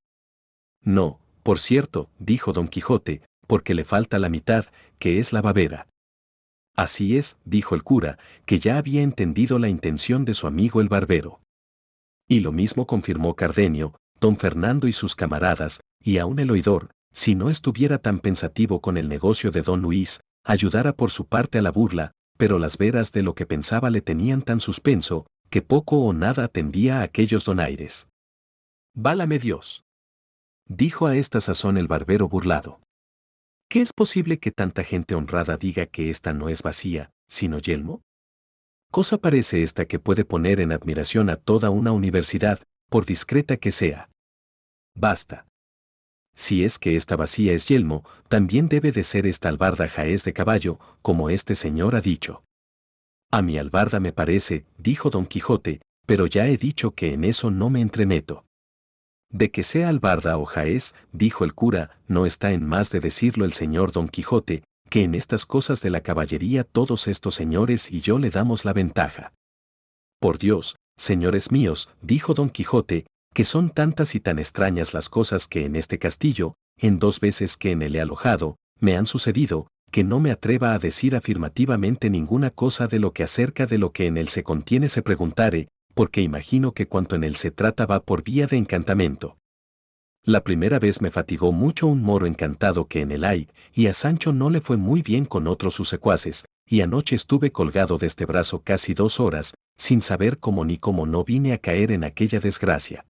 No, por cierto, dijo don Quijote, porque le falta la mitad, que es la babera. Así es, dijo el cura, que ya había entendido la intención de su amigo el barbero. Y lo mismo confirmó Cardenio, don Fernando y sus camaradas, y aun el oidor, si no estuviera tan pensativo con el negocio de don Luis, ayudara por su parte a la burla, pero las veras de lo que pensaba le tenían tan suspenso, que poco o nada atendía a aquellos donaires. Válame Dios, dijo a esta sazón el barbero burlado. ¿Qué es posible que tanta gente honrada diga que esta no es vacía, sino yelmo? Cosa parece esta que puede poner en admiración a toda una universidad, por discreta que sea. Basta. Si es que esta vacía es yelmo, también debe de ser esta albarda jaez de caballo, como este señor ha dicho. A mi albarda me parece, dijo don Quijote, pero ya he dicho que en eso no me entremeto. De que sea albarda o jaez, dijo el cura, no está en más de decirlo el señor don Quijote, que en estas cosas de la caballería todos estos señores y yo le damos la ventaja. Por Dios, señores míos, dijo don Quijote, que son tantas y tan extrañas las cosas que en este castillo, en 2 veces que en él he alojado, me han sucedido, que no me atreva a decir afirmativamente ninguna cosa de lo que acerca de lo que en él se contiene se preguntare, porque imagino que cuanto en él se trata va por vía de encantamento. La primera vez me fatigó mucho un moro encantado que en él hay, y a Sancho no le fue muy bien con otros sus secuaces, y anoche estuve colgado de este brazo casi 2 horas, sin saber cómo ni cómo no vine a caer en aquella desgracia.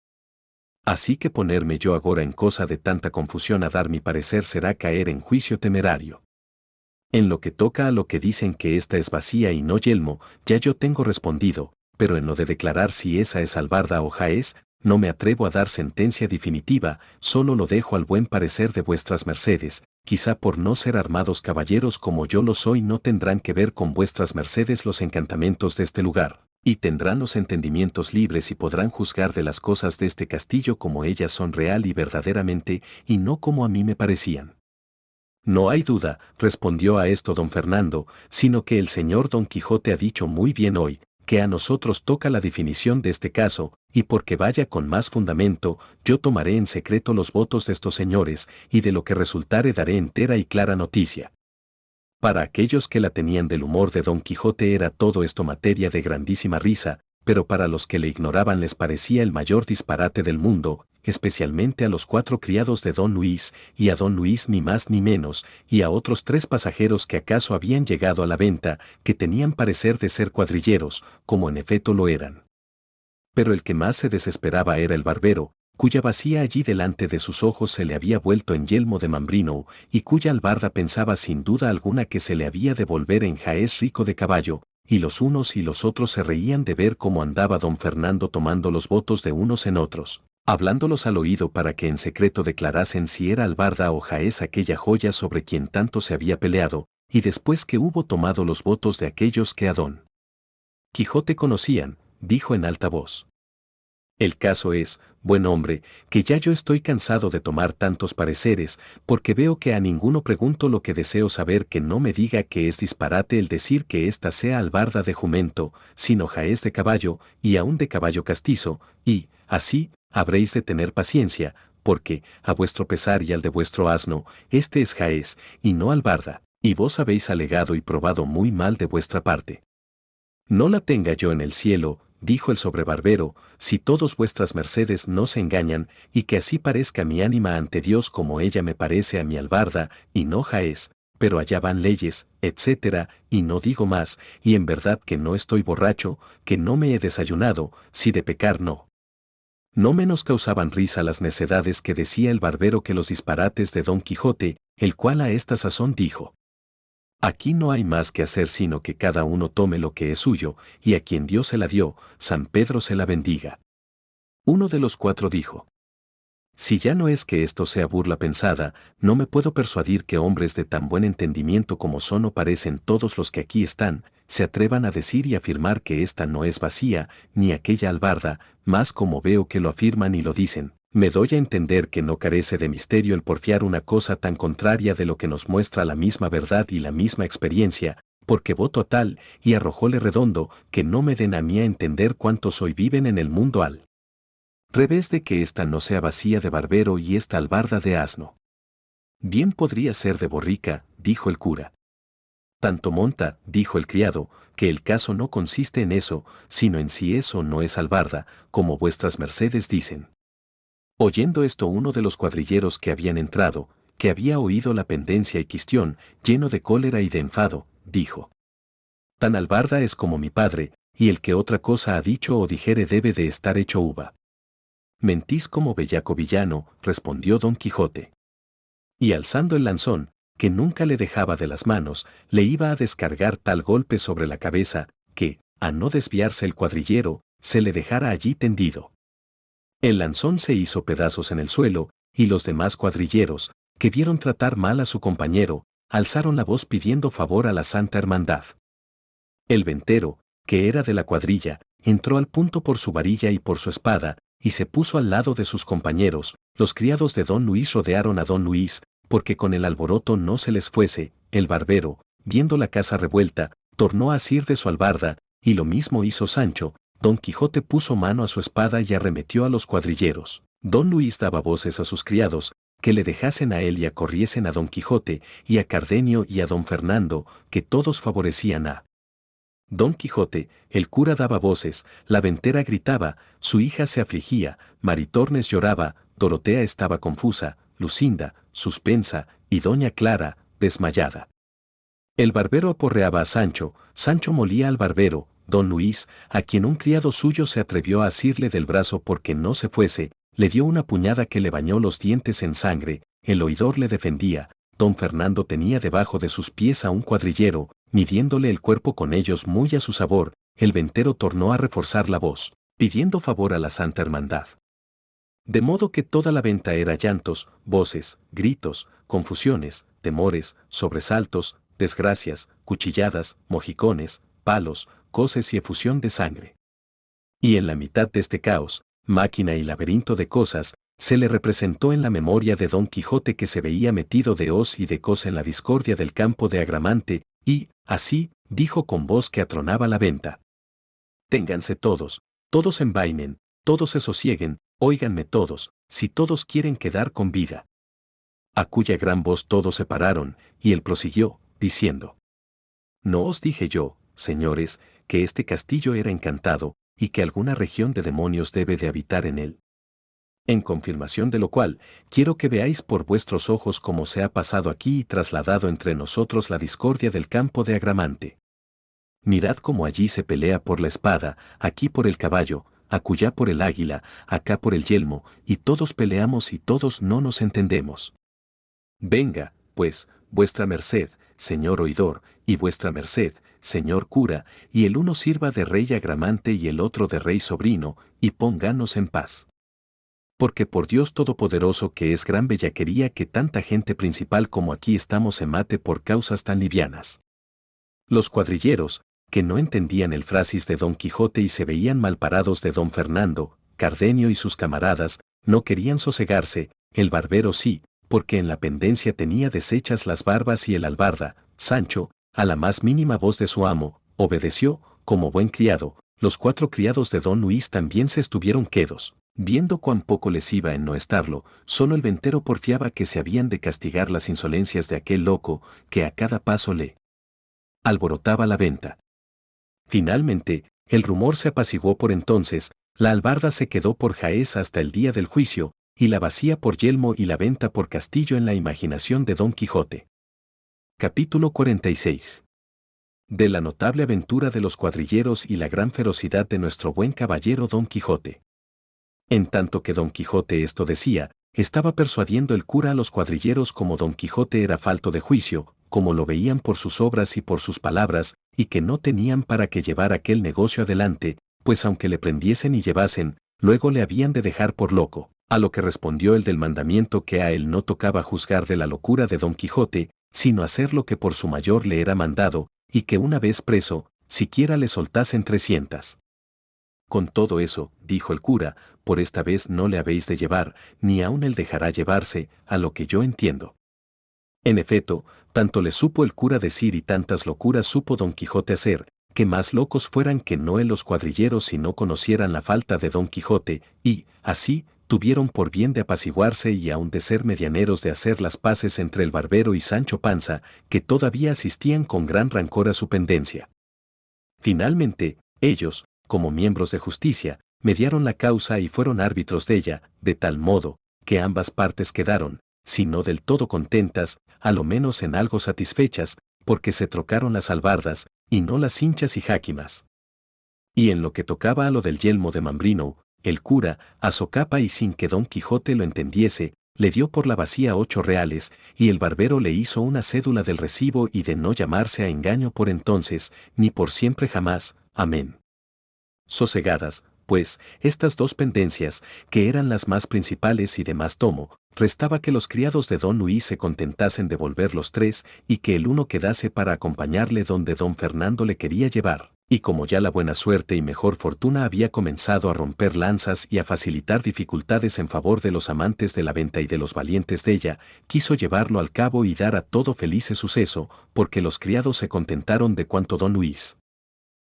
Así que ponerme yo agora en cosa de tanta confusión a dar mi parecer será caer en juicio temerario. En lo que toca a lo que dicen que esta es vacía y no yelmo, ya yo tengo respondido, pero en lo de declarar si esa es albarda o jaez, no me atrevo a dar sentencia definitiva, solo lo dejo al buen parecer de vuestras mercedes, quizá por no ser armados caballeros como yo lo soy no tendrán que ver con vuestras mercedes los encantamentos de este lugar, y tendrán los entendimientos libres y podrán juzgar de las cosas de este castillo como ellas son real y verdaderamente, y no como a mí me parecían. No hay duda, respondió a esto don Fernando, sino que el señor Don Quijote ha dicho muy bien hoy, que a nosotros toca la definición de este caso, y porque vaya con más fundamento, yo tomaré en secreto los votos de estos señores, y de lo que resultare daré entera y clara noticia. Para aquellos que la tenían del humor de Don Quijote era todo esto materia de grandísima risa, pero para los que le ignoraban les parecía el mayor disparate del mundo, especialmente a los 4 criados de Don Luis, y a Don Luis ni más ni menos, y a otros 3 pasajeros que acaso habían llegado a la venta, que tenían parecer de ser cuadrilleros, como en efecto lo eran. Pero el que más se desesperaba era el barbero, cuya bacía allí delante de sus ojos se le había vuelto en yelmo de mambrino, y cuya albarda pensaba sin duda alguna que se le había de volver en jaez rico de caballo, y los unos y los otros se reían de ver cómo andaba don Fernando tomando los votos de unos en otros, hablándolos al oído para que en secreto declarasen si era albarda o jaez aquella joya sobre quien tanto se había peleado, y después que hubo tomado los votos de aquellos que a don Quijote conocían, dijo en alta voz: el caso es, buen hombre, que ya yo estoy cansado de tomar tantos pareceres, porque veo que a ninguno pregunto lo que deseo saber, que no me diga que es disparate el decir que ésta sea albarda de jumento, sino jaez de caballo, y aun de caballo castizo, y, así, habréis de tener paciencia, porque, a vuestro pesar y al de vuestro asno, este es jaez, y no albarda, y vos habéis alegado y probado muy mal de vuestra parte. No la tenga yo en el cielo, dijo el sobrebarbero, si todos vuestras mercedes no se engañan, y que así parezca mi ánima ante Dios como ella me parece a mi albarda, y no jaez, pero allá van leyes, etcétera, y no digo más, y en verdad que no estoy borracho, que no me he desayunado, si de pecar no. No menos causaban risa las necedades que decía el barbero que los disparates de Don Quijote, el cual a esta sazón dijo: aquí no hay más que hacer sino que cada uno tome lo que es suyo, y a quien Dios se la dio, San Pedro se la bendiga. Uno de los 4 dijo: si ya no es que esto sea burla pensada, no me puedo persuadir que hombres de tan buen entendimiento como son o parecen todos los que aquí están, se atrevan a decir y afirmar que esta no es vacía, ni aquella albarda, mas como veo que lo afirman y lo dicen, me doy a entender que no carece de misterio el porfiar una cosa tan contraria de lo que nos muestra la misma verdad y la misma experiencia, porque voto a tal, y arrojóle redondo, que no me den a mí a entender cuántos hoy viven en el mundo al revés de que esta no sea vacía de barbero y esta albarda de asno. Bien podría ser de borrica, dijo el cura. Tanto monta, dijo el criado, que el caso no consiste en eso, sino en si eso no es albarda, como vuestras mercedes dicen. Oyendo esto uno de los cuadrilleros que habían entrado, que había oído la pendencia y quistión, lleno de cólera y de enfado, dijo: tan albarda es como mi padre, y el que otra cosa ha dicho o dijere debe de estar hecho uva. Mentís como bellaco villano, respondió Don Quijote. Y alzando el lanzón, que nunca le dejaba de las manos, le iba a descargar tal golpe sobre la cabeza, que, a no desviarse el cuadrillero, se le dejara allí tendido. El lanzón se hizo pedazos en el suelo, y los demás cuadrilleros, que vieron tratar mal a su compañero, alzaron la voz pidiendo favor a la Santa Hermandad. El ventero, que era de la cuadrilla, entró al punto por su varilla y por su espada, y se puso al lado de sus compañeros. Los criados de Don Luis rodearon a Don Luis, porque con el alboroto no se les fuese. El barbero, viendo la casa revuelta, tornó a asir de su albarda, y lo mismo hizo Sancho. Don Quijote puso mano a su espada y arremetió a los cuadrilleros. Don Luis daba voces a sus criados, que le dejasen a él y acorriesen a Don Quijote, y a Cardenio y a Don Fernando, que todos favorecían a Don Quijote. El cura daba voces, la ventera gritaba, su hija se afligía, Maritornes lloraba, Dorotea estaba confusa, Lucinda, suspensa, y doña Clara, desmayada. El barbero aporreaba a Sancho, Sancho molía al barbero, don Luis, a quien un criado suyo se atrevió a asirle del brazo porque no se fuese, le dio una puñada que le bañó los dientes en sangre, el oidor le defendía, don Fernando tenía debajo de sus pies a un cuadrillero, midiéndole el cuerpo con ellos muy a su sabor, el ventero tornó a reforzar la voz, pidiendo favor a la Santa Hermandad. De modo que toda la venta era llantos, voces, gritos, confusiones, temores, sobresaltos, desgracias, cuchilladas, mojicones, palos, coces y efusión de sangre. Y en la mitad de este caos, máquina y laberinto de cosas, se le representó en la memoria de Don Quijote que se veía metido de hoz y de cos en la discordia del campo de Agramante, y, así, dijo con voz que atronaba la venta. Ténganse todos, todos envainen, todos se sosieguen, óiganme todos, si todos quieren quedar con vida. A cuya gran voz todos se pararon, y él prosiguió, diciendo: ¿No os dije yo, señores, que este castillo era encantado, y que alguna región de demonios debe de habitar en él? En confirmación de lo cual, quiero que veáis por vuestros ojos cómo se ha pasado aquí y trasladado entre nosotros la discordia del campo de Agramante. Mirad cómo allí se pelea por la espada, aquí por el caballo, acullá por el águila, acá por el yelmo, y todos peleamos y todos no nos entendemos. Venga, pues, vuestra merced, señor oidor, y vuestra merced, señor cura, y el uno sirva de rey Agramante y el otro de rey sobrino, y pónganos en paz. Porque por Dios Todopoderoso que es gran bellaquería que tanta gente principal como aquí estamos se mate por causas tan livianas. Los cuadrilleros, que no entendían el frasis de Don Quijote y se veían malparados de Don Fernando, Cardenio y sus camaradas, no querían sosegarse, el barbero sí, porque en la pendencia tenía deshechas las barbas y el albarda, Sancho, a la más mínima voz de su amo, obedeció, como buen criado, los 4 criados de Don Luis también se estuvieron quedos, viendo cuán poco les iba en no estarlo, solo el ventero porfiaba que se habían de castigar las insolencias de aquel loco, que a cada paso le alborotaba la venta. Finalmente, el rumor se apaciguó por entonces, la albarda se quedó por jaez hasta el día del juicio, y la bacía por yelmo y la venta por castillo en la imaginación de Don Quijote. Capítulo 46. De la notable aventura de los cuadrilleros y la gran ferocidad de nuestro buen caballero Don Quijote. En tanto que Don Quijote esto decía, estaba persuadiendo el cura a los cuadrilleros como Don Quijote era falto de juicio, como lo veían por sus obras y por sus palabras, y que no tenían para qué llevar aquel negocio adelante, pues aunque le prendiesen y llevasen, luego le habían de dejar por loco. A lo que respondió el del mandamiento que a él no tocaba juzgar de la locura de Don Quijote, sino hacer lo que por su mayor le era mandado, y que una vez preso, siquiera le soltasen 300. Con todo eso, dijo el cura, por esta vez no le habéis de llevar, ni aun él dejará llevarse, a lo que yo entiendo. En efecto, tanto le supo el cura decir y tantas locuras supo Don Quijote hacer, que más locos fueran que no él los cuadrilleros si no conocieran la falta de Don Quijote, y, así, tuvieron por bien de apaciguarse y aun de ser medianeros de hacer las paces entre el barbero y Sancho Panza, que todavía asistían con gran rancor a su pendencia. Finalmente, ellos, como miembros de justicia, mediaron la causa y fueron árbitros de ella, de tal modo, que ambas partes quedaron, si no del todo contentas, a lo menos en algo satisfechas, porque se trocaron las albardas, y no las hinchas y jáquimas. Y en lo que tocaba a lo del yelmo de Mambrino, el cura, a socapa y sin que Don Quijote lo entendiese, le dio por la bacía 8 reales, y el barbero le hizo una cédula del recibo y de no llamarse a engaño por entonces, ni por siempre jamás, amén. Sosegadas, pues, estas 2 pendencias, que eran las más principales y de más tomo, restaba que los criados de Don Luis se contentasen de volver los 3, y que el uno quedase para acompañarle donde Don Fernando le quería llevar. Y como ya la buena suerte y mejor fortuna había comenzado a romper lanzas y a facilitar dificultades en favor de los amantes de la venta y de los valientes de ella, quiso llevarlo al cabo y dar a todo felice suceso, porque los criados se contentaron de cuanto Don Luis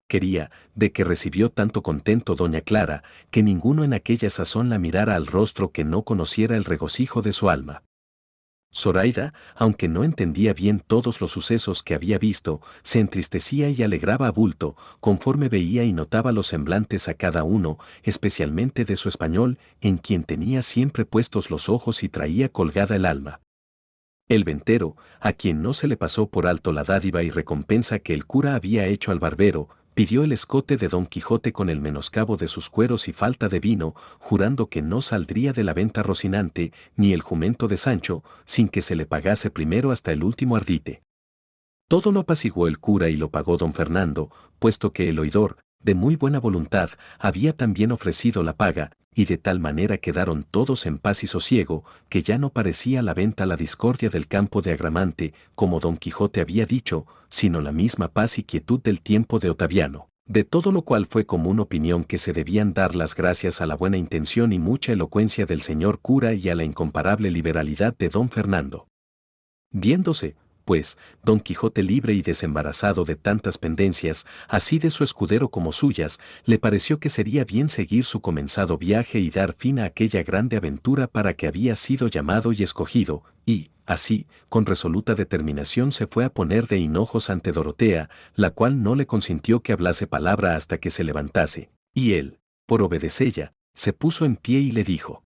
quería, de que recibió tanto contento doña Clara, que ninguno en aquella sazón la mirara al rostro que no conociera el regocijo de su alma. Zoraida, aunque no entendía bien todos los sucesos que había visto, se entristecía y alegraba a bulto, conforme veía y notaba los semblantes a cada uno, especialmente de su español, en quien tenía siempre puestos los ojos y traía colgada el alma. El ventero, a quien no se le pasó por alto la dádiva y recompensa que el cura había hecho al barbero, pidió el escote de Don Quijote con el menoscabo de sus cueros y falta de vino, jurando que no saldría de la venta Rocinante, ni el jumento de Sancho, sin que se le pagase primero hasta el último ardite. Todo lo apaciguó el cura y lo pagó don Fernando, puesto que el oidor, de muy buena voluntad, había también ofrecido la paga, y de tal manera quedaron todos en paz y sosiego, que ya no parecía la venta la discordia del campo de Agramante, como don Quijote había dicho, sino la misma paz y quietud del tiempo de Otaviano. De todo lo cual fue común opinión que se debían dar las gracias a la buena intención y mucha elocuencia del señor cura y a la incomparable liberalidad de don Fernando. Viéndose, pues, don Quijote libre y desembarazado de tantas pendencias, así de su escudero como suyas, le pareció que sería bien seguir su comenzado viaje y dar fin a aquella grande aventura para que había sido llamado y escogido, y, así, con resoluta determinación se fue a poner de hinojos ante Dorotea, la cual no le consintió que hablase palabra hasta que se levantase, y él, por obedecella, se puso en pie y le dijo: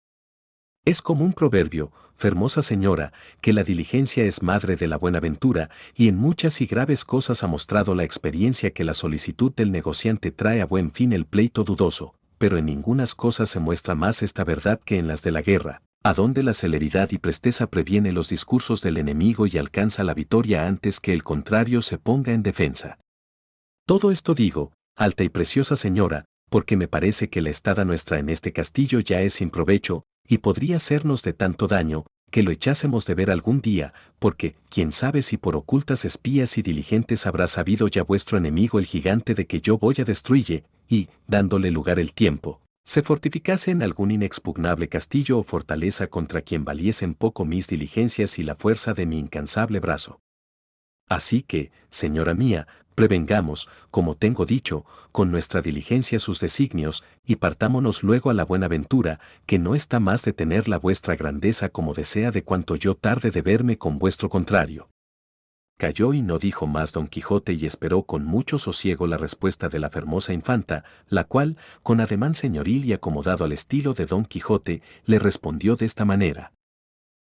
es como un proverbio, fermosa señora, que la diligencia es madre de la buena ventura, y en muchas y graves cosas ha mostrado la experiencia que la solicitud del negociante trae a buen fin el pleito dudoso, pero en ningunas cosas se muestra más esta verdad que en las de la guerra, a donde la celeridad y presteza previene los discursos del enemigo y alcanza la victoria antes que el contrario se ponga en defensa. Todo esto digo, alta y preciosa señora, porque me parece que la estada nuestra en este castillo ya es sin provecho, y podría sernos de tanto daño, que lo echásemos de ver algún día, porque, quién sabe si por ocultas espías y diligentes habrá sabido ya vuestro enemigo el gigante de que yo voy a destruye, y, dándole lugar el tiempo, se fortificase en algún inexpugnable castillo o fortaleza contra quien valiesen poco mis diligencias y la fuerza de mi incansable brazo. Así que, señora mía, prevengamos, como tengo dicho, con nuestra diligencia sus designios, y partámonos luego a la buena ventura, que no está más de tener la vuestra grandeza como desea de cuanto yo tarde de verme con vuestro contrario. Calló y no dijo más don Quijote y esperó con mucho sosiego la respuesta de la fermosa infanta, la cual, con ademán señoril y acomodado al estilo de don Quijote, le respondió de esta manera: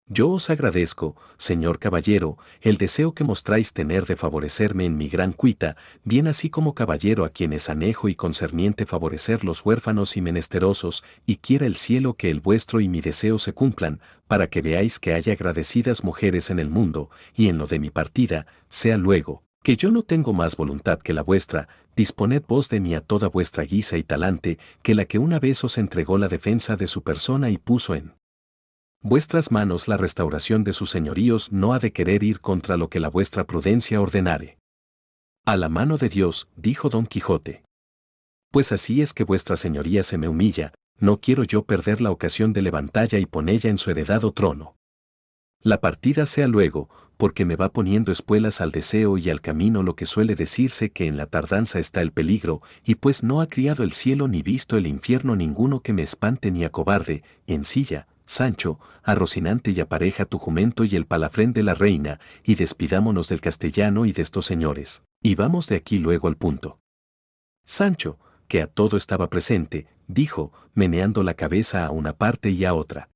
yo os agradezco, señor caballero, el deseo que mostráis tener de favorecerme en mi gran cuita, bien así como caballero a quienes anejo y concerniente favorecer los huérfanos y menesterosos, y quiera el cielo que el vuestro y mi deseo se cumplan, para que veáis que haya agradecidas mujeres en el mundo, y en lo de mi partida, sea luego, que yo no tengo más voluntad que la vuestra, disponed vos de mí a toda vuestra guisa y talante, que la que una vez os entregó la defensa de su persona y puso en vuestras manos la restauración de sus señoríos no ha de querer ir contra lo que la vuestra prudencia ordenare. A la mano de Dios, dijo don Quijote. Pues así es que vuestra señoría se me humilla, no quiero yo perder la ocasión de levantalla y ponella en su heredado trono. La partida sea luego, porque me va poniendo espuelas al deseo y al camino lo que suele decirse que en la tardanza está el peligro, y pues no ha criado el cielo ni visto el infierno ninguno que me espante ni acobarde, ensilla, Sancho, a Rocinante y apareja tu jumento y el palafrén de la reina, y despidámonos del castellano y de estos señores, y vamos de aquí luego al punto. Sancho, que a todo estaba presente, dijo, meneando la cabeza a una parte y a otra: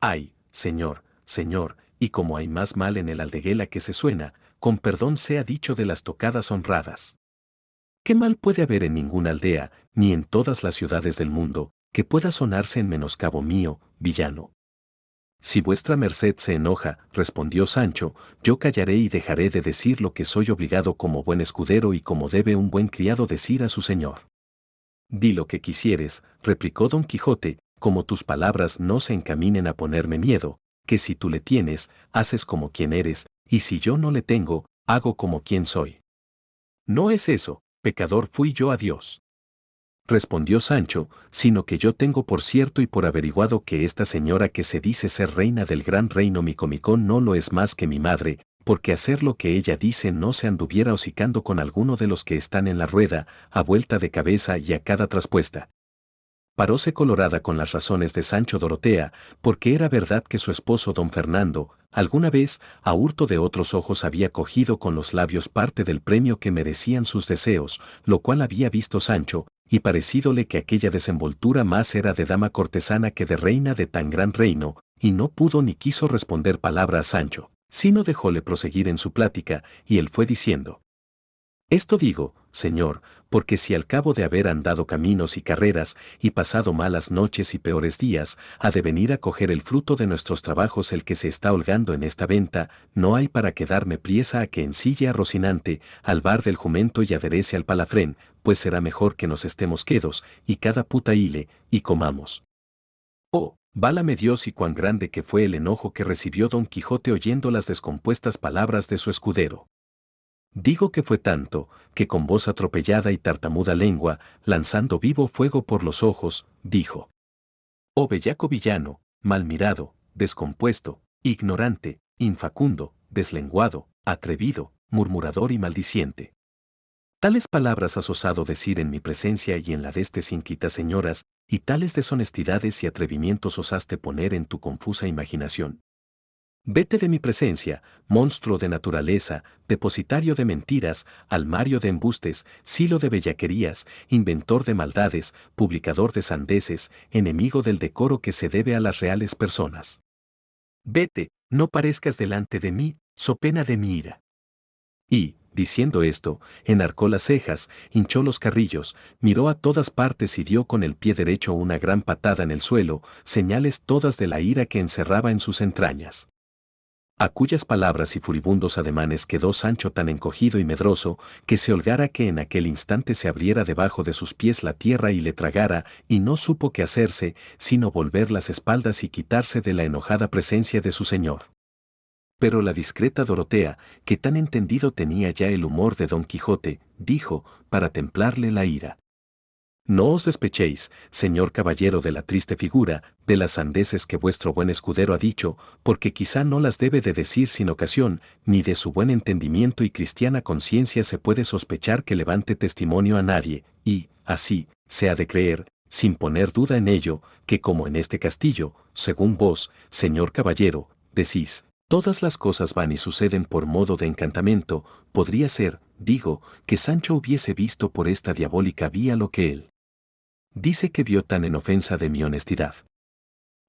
ay, señor, señor, y como hay más mal en el aldeguela que se suena, con perdón sea dicho de las tocadas honradas. ¿Qué mal puede haber en ninguna aldea, ni en todas las ciudades del mundo, que pueda sonarse en menoscabo mío, villano? Si vuestra merced se enoja, respondió Sancho, yo callaré y dejaré de decir lo que soy obligado como buen escudero y como debe un buen criado decir a su señor. Di lo que quisieres, replicó don Quijote, como tus palabras no se encaminen a ponerme miedo, que si tú le tienes, haces como quien eres, y si yo no le tengo, hago como quien soy. No es eso, pecador fui yo a Dios. Respondió Sancho, sino que yo tengo por cierto y por averiguado que esta señora que se dice ser reina del gran reino Micomicón no lo es más que mi madre, porque hacer lo que ella dice no se anduviera hocicando con alguno de los que están en la rueda, a vuelta de cabeza y a cada traspuesta. Paróse colorada con las razones de Sancho Dorotea, porque era verdad que su esposo don Fernando, alguna vez, a hurto de otros ojos había cogido con los labios parte del premio que merecían sus deseos, lo cual había visto Sancho, y parecídole que aquella desenvoltura más era de dama cortesana que de reina de tan gran reino, y no pudo ni quiso responder palabra a Sancho, sino dejóle proseguir en su plática, y él fue diciendo: esto digo, Señor, porque si al cabo de haber andado caminos y carreras, y pasado malas noches y peores días, ha de venir a coger el fruto de nuestros trabajos el que se está holgando en esta venta, no hay para que darme priesa a que ensille a Rocinante, al bar del jumento y aderece al palafrén, pues será mejor que nos estemos quedos, y cada puta hile, y comamos. Oh, válame Dios, y cuán grande que fue el enojo que recibió Don Quijote oyendo las descompuestas palabras de su escudero. Digo que fue tanto, que con voz atropellada y tartamuda lengua, lanzando vivo fuego por los ojos, dijo: oh bellaco villano, mal mirado, descompuesto, ignorante, infacundo, deslenguado, atrevido, murmurador y maldiciente. Tales palabras has osado decir en mi presencia y en la destes inquitas señoras, y tales deshonestidades y atrevimientos osaste poner en tu confusa imaginación. Vete de mi presencia, monstruo de naturaleza, depositario de mentiras, almario de embustes, silo de bellaquerías, inventor de maldades, publicador de sandeces, enemigo del decoro que se debe a las reales personas. Vete, no parezcas delante de mí, so pena de mi ira. Y, diciendo esto, enarcó las cejas, hinchó los carrillos, miró a todas partes y dio con el pie derecho una gran patada en el suelo, señales todas de la ira que encerraba en sus entrañas. A cuyas palabras y furibundos ademanes quedó Sancho tan encogido y medroso, que se holgara que en aquel instante se abriera debajo de sus pies la tierra y le tragara, y no supo qué hacerse, sino volver las espaldas y quitarse de la enojada presencia de su señor. Pero la discreta Dorotea, que tan entendido tenía ya el humor de Don Quijote, dijo, para templarle la ira: no os despechéis, señor caballero de la triste figura, de las sandeces que vuestro buen escudero ha dicho, porque quizá no las debe de decir sin ocasión, ni de su buen entendimiento y cristiana conciencia se puede sospechar que levante testimonio a nadie, y, así, se ha de creer, sin poner duda en ello, que como en este castillo, según vos, señor caballero, decís, todas las cosas van y suceden por modo de encantamiento, podría ser, digo, que Sancho hubiese visto por esta diabólica vía lo que él dice que vio tan en ofensa de mi honestidad.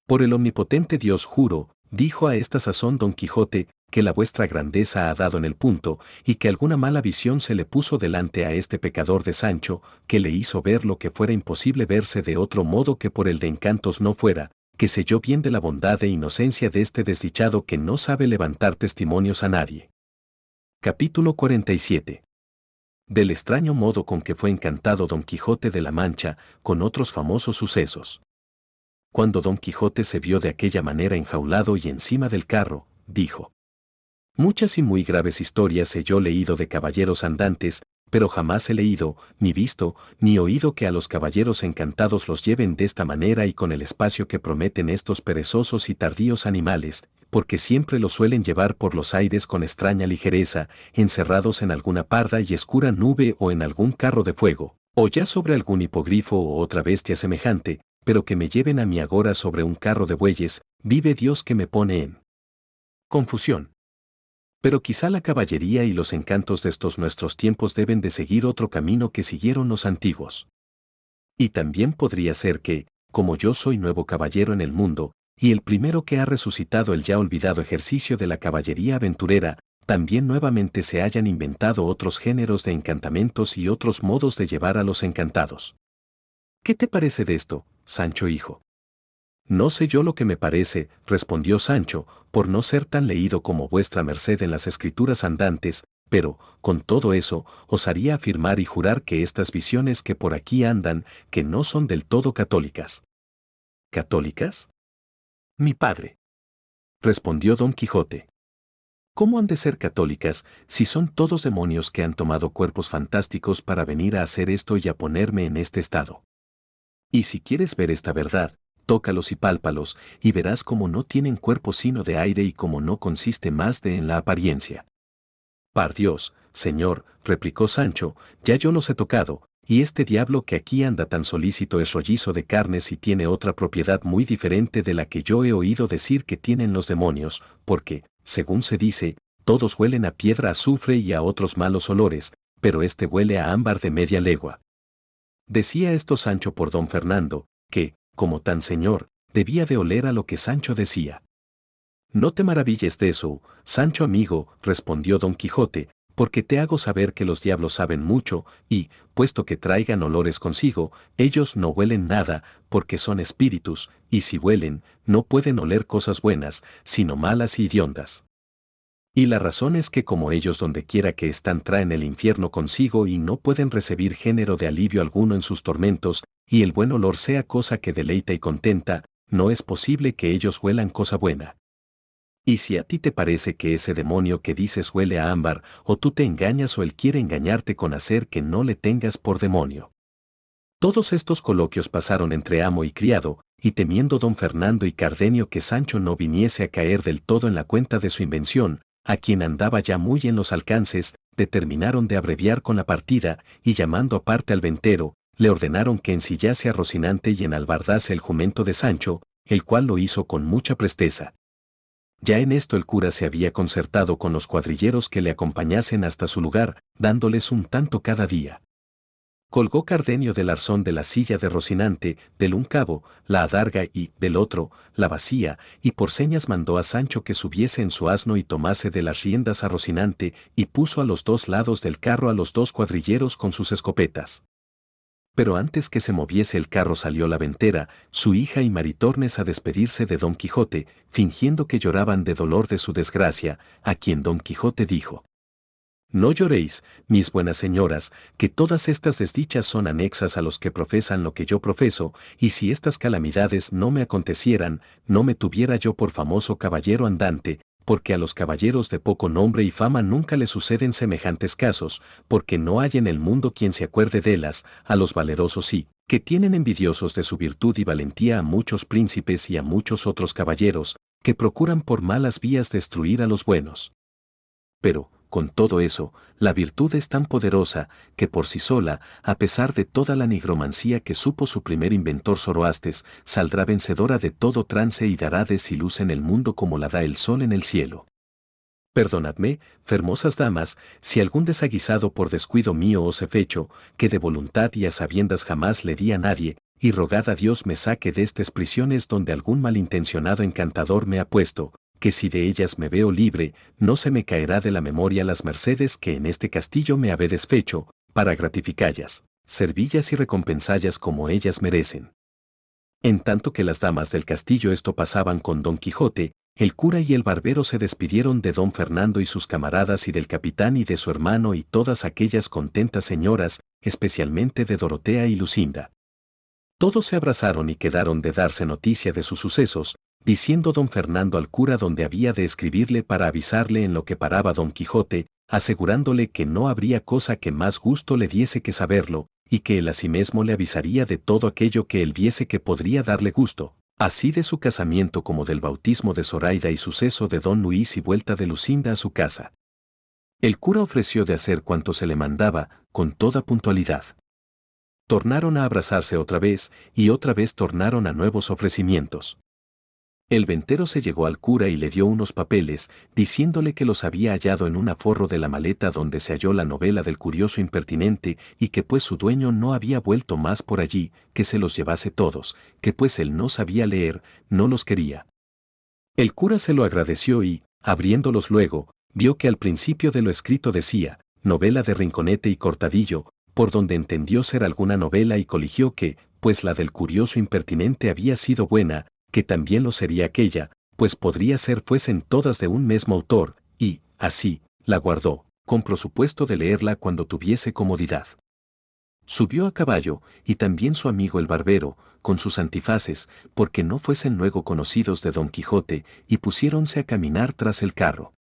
Por el omnipotente Dios juro, dijo a esta sazón Don Quijote, que la vuestra grandeza ha dado en el punto, y que alguna mala visión se le puso delante a este pecador de Sancho, que le hizo ver lo que fuera imposible verse de otro modo que por el de encantos no fuera, que sé yo bien de la bondad e inocencia de este desdichado que no sabe levantar testimonios a nadie. Capítulo 47. Del extraño modo con que fue encantado Don Quijote de la Mancha, con otros famosos sucesos. Cuando Don Quijote se vio de aquella manera enjaulado y encima del carro, dijo: muchas y muy graves historias he yo leído de caballeros andantes, pero jamás he leído, ni visto, ni oído que a los caballeros encantados los lleven de esta manera y con el espacio que prometen estos perezosos y tardíos animales, porque siempre los suelen llevar por los aires con extraña ligereza, encerrados en alguna parda y escura nube o en algún carro de fuego, o ya sobre algún hipogrifo o otra bestia semejante, pero que me lleven a mí agora sobre un carro de bueyes, vive Dios que me pone en confusión. Pero quizá la caballería y los encantos de estos nuestros tiempos deben de seguir otro camino que siguieron los antiguos. Y también podría ser que, como yo soy nuevo caballero en el mundo, y el primero que ha resucitado el ya olvidado ejercicio de la caballería aventurera, también nuevamente se hayan inventado otros géneros de encantamentos y otros modos de llevar a los encantados. ¿Qué te parece de esto, Sancho hijo? No sé yo lo que me parece, respondió Sancho, por no ser tan leído como vuestra merced en las escrituras andantes, pero, con todo eso, osaría afirmar y jurar que estas visiones que por aquí andan, que no son del todo católicas. ¿Católicas? Mi padre, respondió Don Quijote. ¿Cómo han de ser católicas, si son todos demonios que han tomado cuerpos fantásticos para venir a hacer esto y a ponerme en este estado? Y si quieres ver esta verdad, tócalos y pálpalos, y verás cómo no tienen cuerpo sino de aire y cómo no consiste más de en la apariencia. Par Dios, señor, replicó Sancho, ya yo los he tocado, y este diablo que aquí anda tan solícito es rollizo de carnes y tiene otra propiedad muy diferente de la que yo he oído decir que tienen los demonios, porque, según se dice, todos huelen a piedra azufre y a otros malos olores, pero este huele a ámbar de media legua. Decía esto Sancho por don Fernando, que, como tan señor, debía de oler a lo que Sancho decía. No te maravilles de eso, Sancho amigo, respondió Don Quijote, porque te hago saber que los diablos saben mucho, y, puesto que traigan olores consigo, ellos no huelen nada, porque son espíritus, y si huelen, no pueden oler cosas buenas, sino malas y hediondas. Y la razón es que como ellos donde quiera que están traen el infierno consigo y no pueden recibir género de alivio alguno en sus tormentos, y el buen olor sea cosa que deleita y contenta, no es posible que ellos huelan cosa buena. Y si a ti te parece que ese demonio que dices huele a ámbar, o tú te engañas o él quiere engañarte con hacer que no le tengas por demonio. Todos estos coloquios pasaron entre amo y criado, y temiendo don Fernando y Cardenio que Sancho no viniese a caer del todo en la cuenta de su invención, a quien andaba ya muy en los alcances, determinaron de abreviar con la partida, y llamando aparte al ventero, le ordenaron que ensillase a Rocinante y enalbardase el jumento de Sancho, el cual lo hizo con mucha presteza. Ya en esto el cura se había concertado con los cuadrilleros que le acompañasen hasta su lugar, dándoles un tanto cada día. Colgó Cardenio del arzón de la silla de Rocinante, del un cabo, la adarga y, del otro, la bacía, y por señas mandó a Sancho que subiese en su asno y tomase de las riendas a Rocinante, y puso a los dos lados del carro a los dos cuadrilleros con sus escopetas. Pero antes que se moviese el carro salió la ventera, su hija y Maritornes a despedirse de Don Quijote, fingiendo que lloraban de dolor de su desgracia, a quien Don Quijote dijo: No lloréis, mis buenas señoras, que todas estas desdichas son anexas a los que profesan lo que yo profeso, y si estas calamidades no me acontecieran, no me tuviera yo por famoso caballero andante, porque a los caballeros de poco nombre y fama nunca les suceden semejantes casos, porque no hay en el mundo quien se acuerde delas, a los valerosos sí, que tienen envidiosos de su virtud y valentía a muchos príncipes y a muchos otros caballeros, que procuran por malas vías destruir a los buenos. Pero, con todo eso, la virtud es tan poderosa, que por sí sola, a pesar de toda la nigromancía que supo su primer inventor Zoroastes, saldrá vencedora de todo trance y dará desiluz en el mundo como la da el sol en el cielo. Perdonadme, fermosas damas, si algún desaguisado por descuido mío os he fecho, que de voluntad y a sabiendas jamás le di a nadie, y rogad a Dios me saque de estas prisiones donde algún malintencionado encantador me ha puesto, que si de ellas me veo libre, no se me caerá de la memoria las mercedes que en este castillo me habedes fecho, para gratificallas, servillas y recompensallas como ellas merecen. En tanto que las damas del castillo esto pasaban con Don Quijote, el cura y el barbero se despidieron de don Fernando y sus camaradas y del capitán y de su hermano y todas aquellas contentas señoras, especialmente de Dorotea y Lucinda. Todos se abrazaron y quedaron de darse noticia de sus sucesos, diciendo don Fernando al cura donde había de escribirle para avisarle en lo que paraba don Quijote, asegurándole que no habría cosa que más gusto le diese que saberlo, y que él asimesmo le avisaría de todo aquello que él viese que podría darle gusto, así de su casamiento como del bautismo de Zoraida y suceso de don Luis y vuelta de Lucinda a su casa. El cura ofreció de hacer cuanto se le mandaba, con toda puntualidad. Tornaron a abrazarse otra vez, y otra vez tornaron a nuevos ofrecimientos. El ventero se llegó al cura y le dio unos papeles, diciéndole que los había hallado en un aforro de la maleta donde se halló la novela del curioso impertinente, y que pues su dueño no había vuelto más por allí, que se los llevase todos, que pues él no sabía leer, no los quería. El cura se lo agradeció y, abriéndolos luego, vio que al principio de lo escrito decía, novela de Rinconete y Cortadillo, por donde entendió ser alguna novela y coligió que, pues la del curioso impertinente había sido buena, que también lo sería aquella, pues podría ser fuesen todas de un mismo autor, y, así, la guardó, con prosupuesto de leerla cuando tuviese comodidad. Subió a caballo, y también su amigo el barbero, con sus antifaces, porque no fuesen luego conocidos de Don Quijote, y pusiéronse a caminar tras el carro.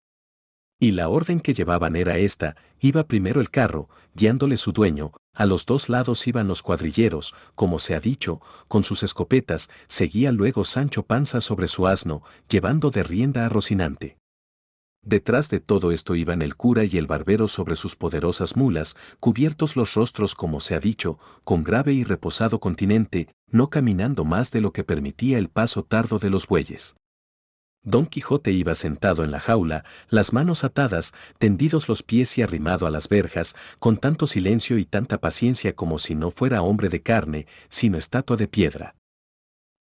Y la orden que llevaban era esta: iba primero el carro, guiándole su dueño, a los dos lados iban los cuadrilleros, como se ha dicho, con sus escopetas, seguía luego Sancho Panza sobre su asno, llevando de rienda a Rocinante. Detrás de todo esto iban el cura y el barbero sobre sus poderosas mulas, cubiertos los rostros como se ha dicho, con grave y reposado continente, no caminando más de lo que permitía el paso tardo de los bueyes. Don Quijote iba sentado en la jaula, las manos atadas, tendidos los pies y arrimado a las verjas, con tanto silencio y tanta paciencia como si no fuera hombre de carne, sino estatua de piedra.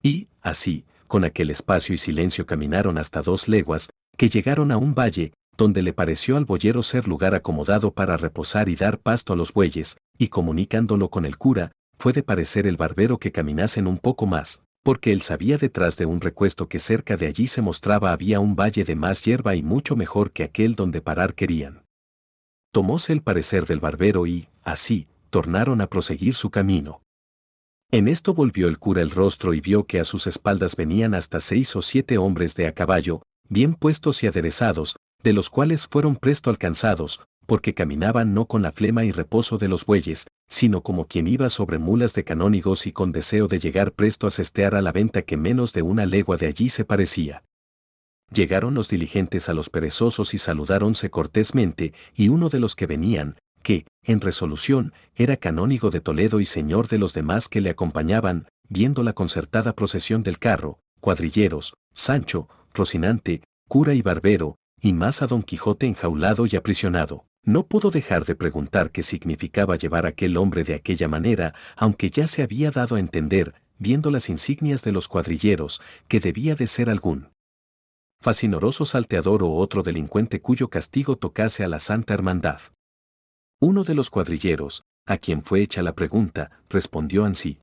Y, así, con aquel espacio y silencio caminaron hasta 2 leguas, que llegaron a un valle, donde le pareció al boyero ser lugar acomodado para reposar y dar pasto a los bueyes, y comunicándolo con el cura, fue de parecer el barbero que caminasen un poco más, porque él sabía detrás de un recuesto que cerca de allí se mostraba había un valle de más hierba y mucho mejor que aquel donde parar querían. Tomóse el parecer del barbero y, así, tornaron a proseguir su camino. En esto volvió el cura el rostro y vio que a sus espaldas venían hasta 6 o 7 hombres de a caballo, bien puestos y aderezados, de los cuales fueron presto alcanzados, porque caminaban no con la flema y reposo de los bueyes, sino como quien iba sobre mulas de canónigos y con deseo de llegar presto a sestear a la venta que menos de 1 legua de allí se parecía. Llegaron los diligentes a los perezosos y saludáronse cortésmente, y uno de los que venían, que, en resolución, era canónigo de Toledo y señor de los demás que le acompañaban, viendo la concertada procesión del carro, cuadrilleros, Sancho, Rocinante, cura y barbero, y más a Don Quijote enjaulado y aprisionado, no pudo dejar de preguntar qué significaba llevar aquel hombre de aquella manera, aunque ya se había dado a entender, viendo las insignias de los cuadrilleros, que debía de ser algún facinoroso salteador o otro delincuente cuyo castigo tocase a la Santa Hermandad. Uno de los cuadrilleros, a quien fue hecha la pregunta, respondió ansí: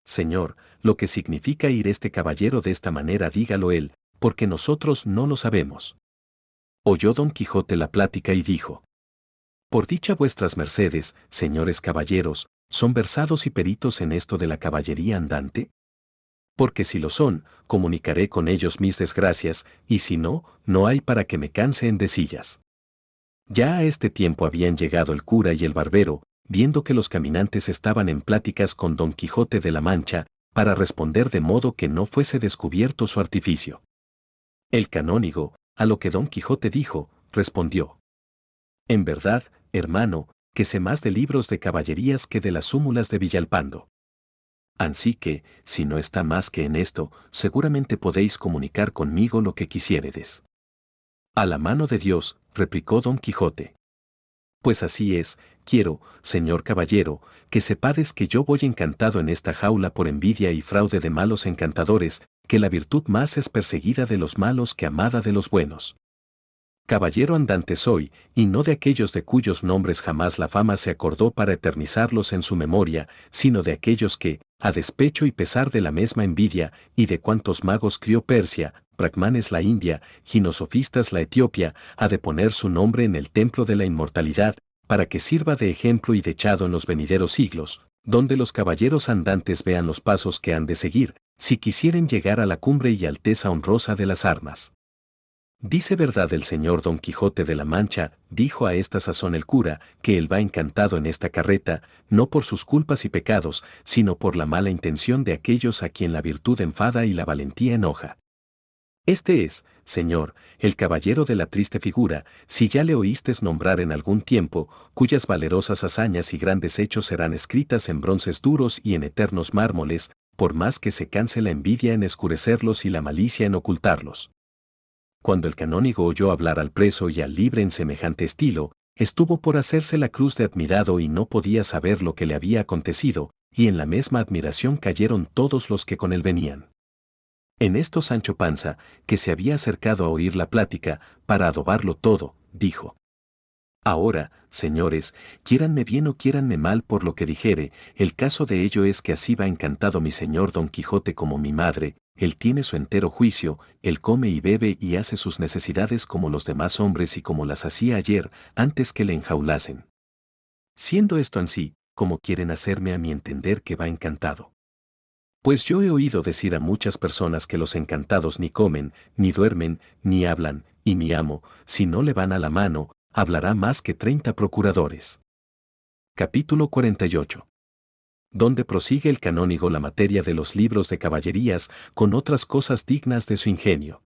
Señor, lo que significa ir este caballero de esta manera dígalo él, porque nosotros no lo sabemos. Oyó Don Quijote la plática y dijo: Por dicha vuestras mercedes, señores caballeros, ¿son versados y peritos en esto de la caballería andante? Porque si lo son, comunicaré con ellos mis desgracias, y si no, no hay para que me canse en decillas. Ya a este tiempo habían llegado el cura y el barbero, viendo que los caminantes estaban en pláticas con Don Quijote de la Mancha, para responder de modo que no fuese descubierto su artificio. El canónigo, a lo que Don Quijote dijo, respondió: En verdad, hermano, que sé más de libros de caballerías que de las súmulas de Villalpando. Ansí que, si no está más que en esto, seguramente podéis comunicar conmigo lo que quisiéredes. A la mano de Dios, replicó Don Quijote. Pues así es, quiero, señor caballero, que sepades que yo voy encantado en esta jaula por envidia y fraude de malos encantadores, que la virtud más es perseguida de los malos que amada de los buenos. Caballero andante soy, y no de aquellos de cuyos nombres jamás la fama se acordó para eternizarlos en su memoria, sino de aquellos que, a despecho y pesar de la misma envidia, y de cuantos magos crió Persia, brahmanes la India, ginosofistas la Etiopía, ha de poner su nombre en el templo de la inmortalidad, para que sirva de ejemplo y dechado en los venideros siglos, donde los caballeros andantes vean los pasos que han de seguir, si quisieren llegar a la cumbre y alteza honrosa de las armas. Dice verdad el señor Don Quijote de la Mancha, dijo a esta sazón el cura, que él va encantado en esta carreta, no por sus culpas y pecados, sino por la mala intención de aquellos a quien la virtud enfada y la valentía enoja. Este es, señor, el caballero de la triste figura, si ya le oístes nombrar en algún tiempo, cuyas valerosas hazañas y grandes hechos serán escritas en bronces duros y en eternos mármoles, por más que se canse la envidia en escurecerlos y la malicia en ocultarlos. Cuando el canónigo oyó hablar al preso y al libre en semejante estilo, estuvo por hacerse la cruz de admirado y no podía saber lo que le había acontecido, y en la misma admiración cayeron todos los que con él venían. En esto Sancho Panza, que se había acercado a oír la plática, para adobarlo todo, dijo: Ahora, señores, quiéranme bien o quiéranme mal por lo que dijere, el caso de ello es que así va encantado mi señor Don Quijote como mi madre, él tiene su entero juicio, él come y bebe y hace sus necesidades como los demás hombres y como las hacía ayer, antes que le enjaulasen. Siendo esto ansí, como quieren hacerme a mi entender que va encantado. Pues yo he oído decir a muchas personas que los encantados ni comen, ni duermen, ni hablan, y mi amo, si no le van a la mano, hablará más que 30 procuradores. Capítulo 48. Donde prosigue el canónigo la materia de los libros de caballerías, con otras cosas dignas de su ingenio.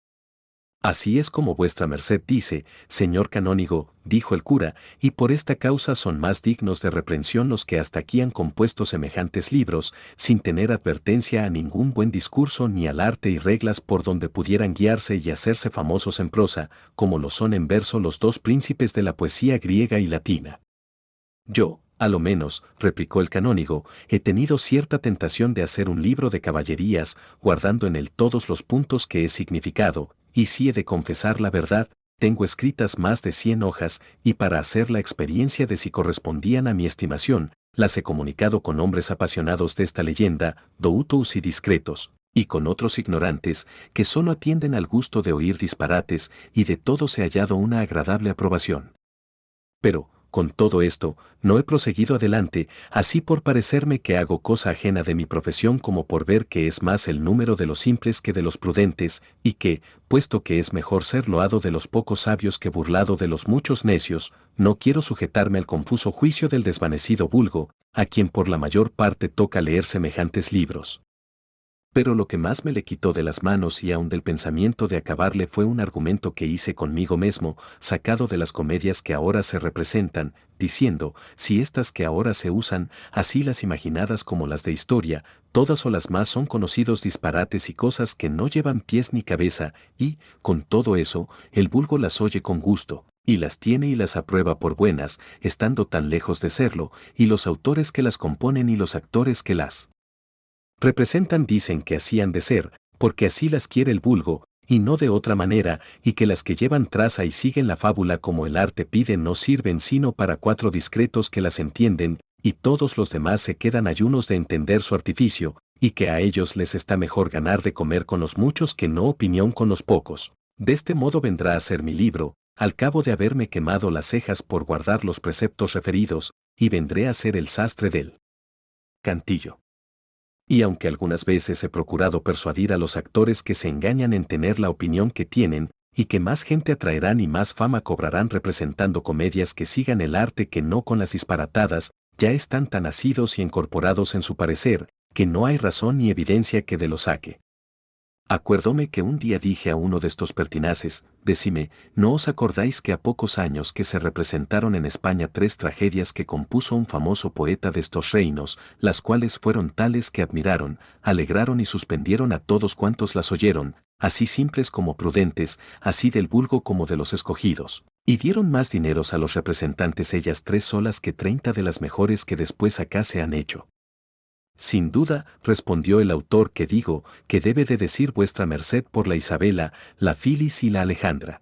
Así es como vuestra merced dice, señor canónigo, dijo el cura, y por esta causa son más dignos de reprensión los que hasta aquí han compuesto semejantes libros, sin tener advertencia a ningún buen discurso ni al arte y reglas por donde pudieran guiarse y hacerse famosos en prosa, como lo son en verso los 2 príncipes de la poesía griega y latina. Yo, A lo menos, replicó el canónigo, he tenido cierta tentación de hacer un libro de caballerías, guardando en él todos los puntos que he significado, y si he de confesar la verdad, tengo escritas más de 100 hojas, y para hacer la experiencia de si correspondían a mi estimación, las he comunicado con hombres apasionados de esta leyenda, doutos y discretos, y con otros ignorantes, que solo atienden al gusto de oír disparates, y de todos he hallado una agradable aprobación. Pero, con todo esto, no he proseguido adelante, así por parecerme que hago cosa ajena de mi profesión como por ver que es más el número de los simples que de los prudentes, y que, puesto que es mejor ser loado de los pocos sabios que burlado de los muchos necios, no quiero sujetarme al confuso juicio del desvanecido vulgo, a quien por la mayor parte toca leer semejantes libros. Pero lo que más me le quitó de las manos y aun del pensamiento de acabarle fue un argumento que hice conmigo mismo, sacado de las comedias que ahora se representan, diciendo, si estas que ahora se usan, así las imaginadas como las de historia, todas o las más son conocidos disparates y cosas que no llevan pies ni cabeza, y, con todo eso, el vulgo las oye con gusto, y las tiene y las aprueba por buenas, estando tan lejos de serlo, y los autores que las componen y los actores que las representan dicen que así han de ser, porque así las quiere el vulgo, y no de otra manera, y que las que llevan traza y siguen la fábula como el arte pide no sirven sino para 4 discretos que las entienden, y todos los demás se quedan ayunos de entender su artificio, y que a ellos les está mejor ganar de comer con los muchos que no opinión con los pocos. De este modo vendrá a ser mi libro, al cabo de haberme quemado las cejas por guardar los preceptos referidos, y vendré a ser el sastre del cantillo. Y aunque algunas veces he procurado persuadir a los actores que se engañan en tener la opinión que tienen, y que más gente atraerán y más fama cobrarán representando comedias que sigan el arte que no con las disparatadas, ya están tan asidos y incorporados en su parecer, que no hay razón ni evidencia que de lo saque. Acuerdóme que un día dije a uno de estos pertinaces, decime, ¿no os acordáis que a pocos años que se representaron en España 3 tragedias que compuso un famoso poeta de estos reinos, las cuales fueron tales que admiraron, alegraron y suspendieron a todos cuantos las oyeron, así simples como prudentes, así del vulgo como de los escogidos, y dieron más dineros a los representantes ellas 3 solas que 30 de las mejores que después acá se han hecho? Sin duda, respondió el autor que digo, que debe de decir vuestra merced por la Isabela, la Filis y la Alejandra.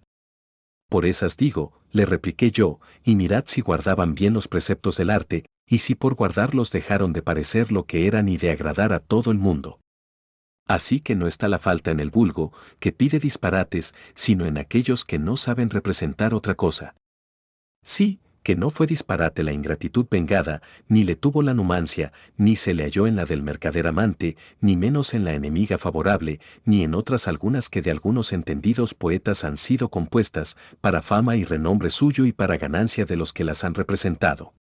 Por esas digo, le repliqué yo, y mirad si guardaban bien los preceptos del arte, y si por guardarlos dejaron de parecer lo que eran y de agradar a todo el mundo. Así que no está la falta en el vulgo, que pide disparates, sino en aquellos que no saben representar otra cosa. Sí, que no fue disparate la ingratitud vengada, ni le tuvo la numancia, ni se le halló en la del mercader amante, ni menos en la enemiga favorable, ni en otras algunas que de algunos entendidos poetas han sido compuestas, para fama y renombre suyo y para ganancia de los que las han representado.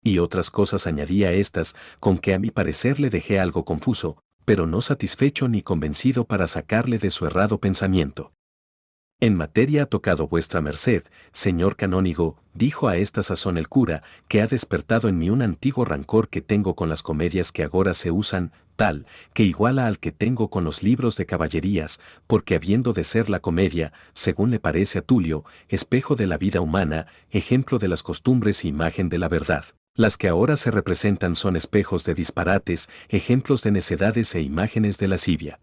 Y otras cosas añadí a estas, con que a mi parecer le dejé algo confuso, pero no satisfecho ni convencido para sacarle de su errado pensamiento. En materia ha tocado vuestra merced, señor canónigo, dijo a esta sazón el cura, que ha despertado en mí un antiguo rancor que tengo con las comedias que ahora se usan, tal, que iguala al que tengo con los libros de caballerías, porque habiendo de ser la comedia, según le parece a Tulio, espejo de la vida humana, ejemplo de las costumbres e imagen de la verdad. Las que ahora se representan son espejos de disparates, ejemplos de necedades e imágenes de lascivia.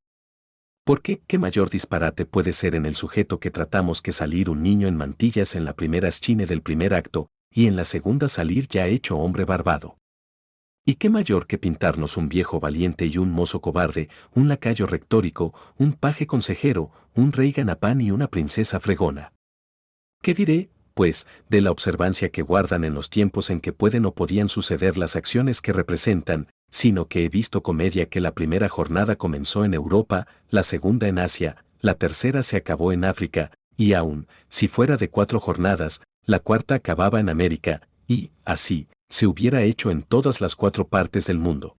¿Por qué? ¿Qué mayor disparate puede ser en el sujeto que tratamos que salir un niño en mantillas en la primera escene del primer acto, y en la segunda salir ya hecho hombre barbado? ¿Y qué mayor que pintarnos un viejo valiente y un mozo cobarde, un lacayo rectórico, un paje consejero, un rey ganapán y una princesa fregona? ¿Qué diré, pues, de la observancia que guardan en los tiempos en que pueden o podían suceder las acciones que representan, sino que he visto comedia que la primera jornada comenzó en Europa, la segunda en Asia, la tercera se acabó en África, y aún, si fuera de 4 jornadas, la cuarta acababa en América, y, así, se hubiera hecho en todas las 4 partes del mundo?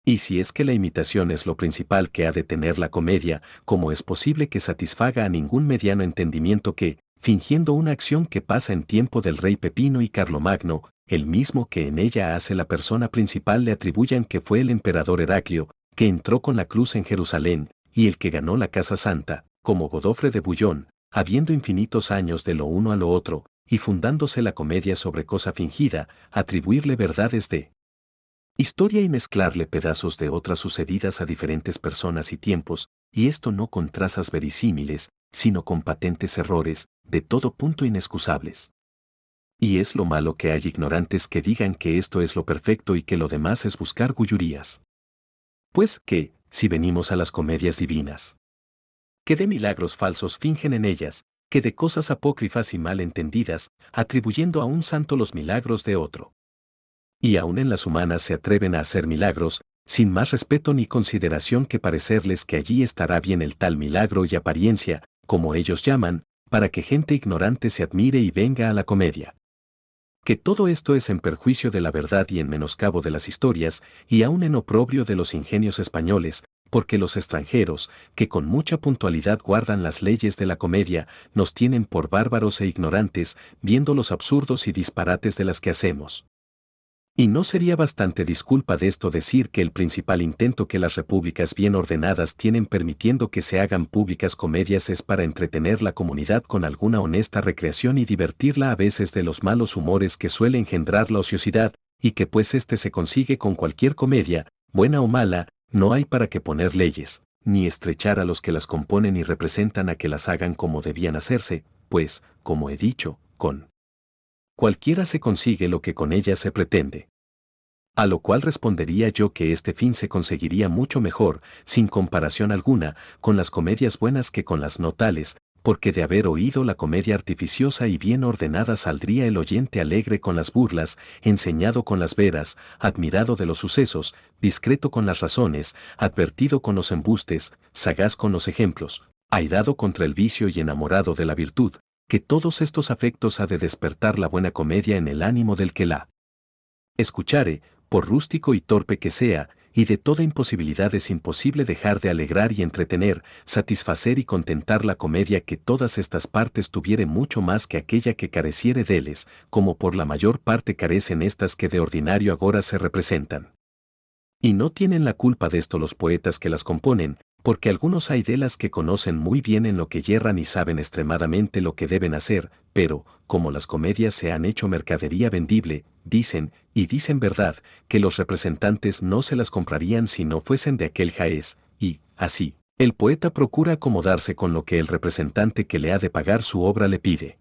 Y si es que la imitación es lo principal que ha de tener la comedia, ¿cómo es posible que satisfaga a ningún mediano entendimiento que, fingiendo una acción que pasa en tiempo del rey Pepino y Carlomagno, el mismo que en ella hace la persona principal le atribuyan que fue el emperador Heraclio, que entró con la cruz en Jerusalén, y el que ganó la Casa Santa, como Godofre de Bullón, habiendo infinitos años de lo uno a lo otro, y fundándose la comedia sobre cosa fingida, atribuirle verdades de historia y mezclarle pedazos de otras sucedidas a diferentes personas y tiempos, y esto no con trazas verisímiles, sino con patentes errores, de todo punto inexcusables. Y es lo malo que hay ignorantes que digan que esto es lo perfecto y que lo demás es buscar gullurías. Pues que, si venimos a las comedias divinas, que de milagros falsos fingen en ellas, que de cosas apócrifas y mal entendidas, atribuyendo a un santo los milagros de otro. Y aún en las humanas se atreven a hacer milagros, sin más respeto ni consideración que parecerles que allí estará bien el tal milagro y apariencia, como ellos llaman, para que gente ignorante se admire y venga a la comedia. Que todo esto es en perjuicio de la verdad y en menoscabo de las historias, y aún en oprobio de los ingenios españoles, porque los extranjeros, que con mucha puntualidad guardan las leyes de la comedia, nos tienen por bárbaros e ignorantes, viendo los absurdos y disparates de las que hacemos. Y no sería bastante disculpa de esto decir que el principal intento que las repúblicas bien ordenadas tienen permitiendo que se hagan públicas comedias es para entretener la comunidad con alguna honesta recreación y divertirla a veces de los malos humores que suele engendrar la ociosidad, y que pues éste se consigue con cualquier comedia, buena o mala, no hay para qué poner leyes, ni estrechar a los que las componen y representan a que las hagan como debían hacerse, pues, como he dicho, con cualquiera se consigue lo que con ella se pretende. A lo cual respondería yo que este fin se conseguiría mucho mejor, sin comparación alguna, con las comedias buenas que con las no tales, porque de haber oído la comedia artificiosa y bien ordenada saldría el oyente alegre con las burlas, enseñado con las veras, admirado de los sucesos, discreto con las razones, advertido con los embustes, sagaz con los ejemplos, airado contra el vicio y enamorado de la virtud, que todos estos afectos ha de despertar la buena comedia en el ánimo del que la escuchare, por rústico y torpe que sea, y de toda imposibilidad es imposible dejar de alegrar y entretener, satisfacer y contentar la comedia que todas estas partes tuviere mucho más que aquella que careciere deles, como por la mayor parte carecen estas que de ordinario agora se representan. Y no tienen la culpa de esto los poetas que las componen, porque algunos hay de las que conocen muy bien en lo que yerran y saben extremadamente lo que deben hacer, pero, como las comedias se han hecho mercadería vendible, dicen, y dicen verdad, que los representantes no se las comprarían si no fuesen de aquel jaez, y, así, el poeta procura acomodarse con lo que el representante que le ha de pagar su obra le pide.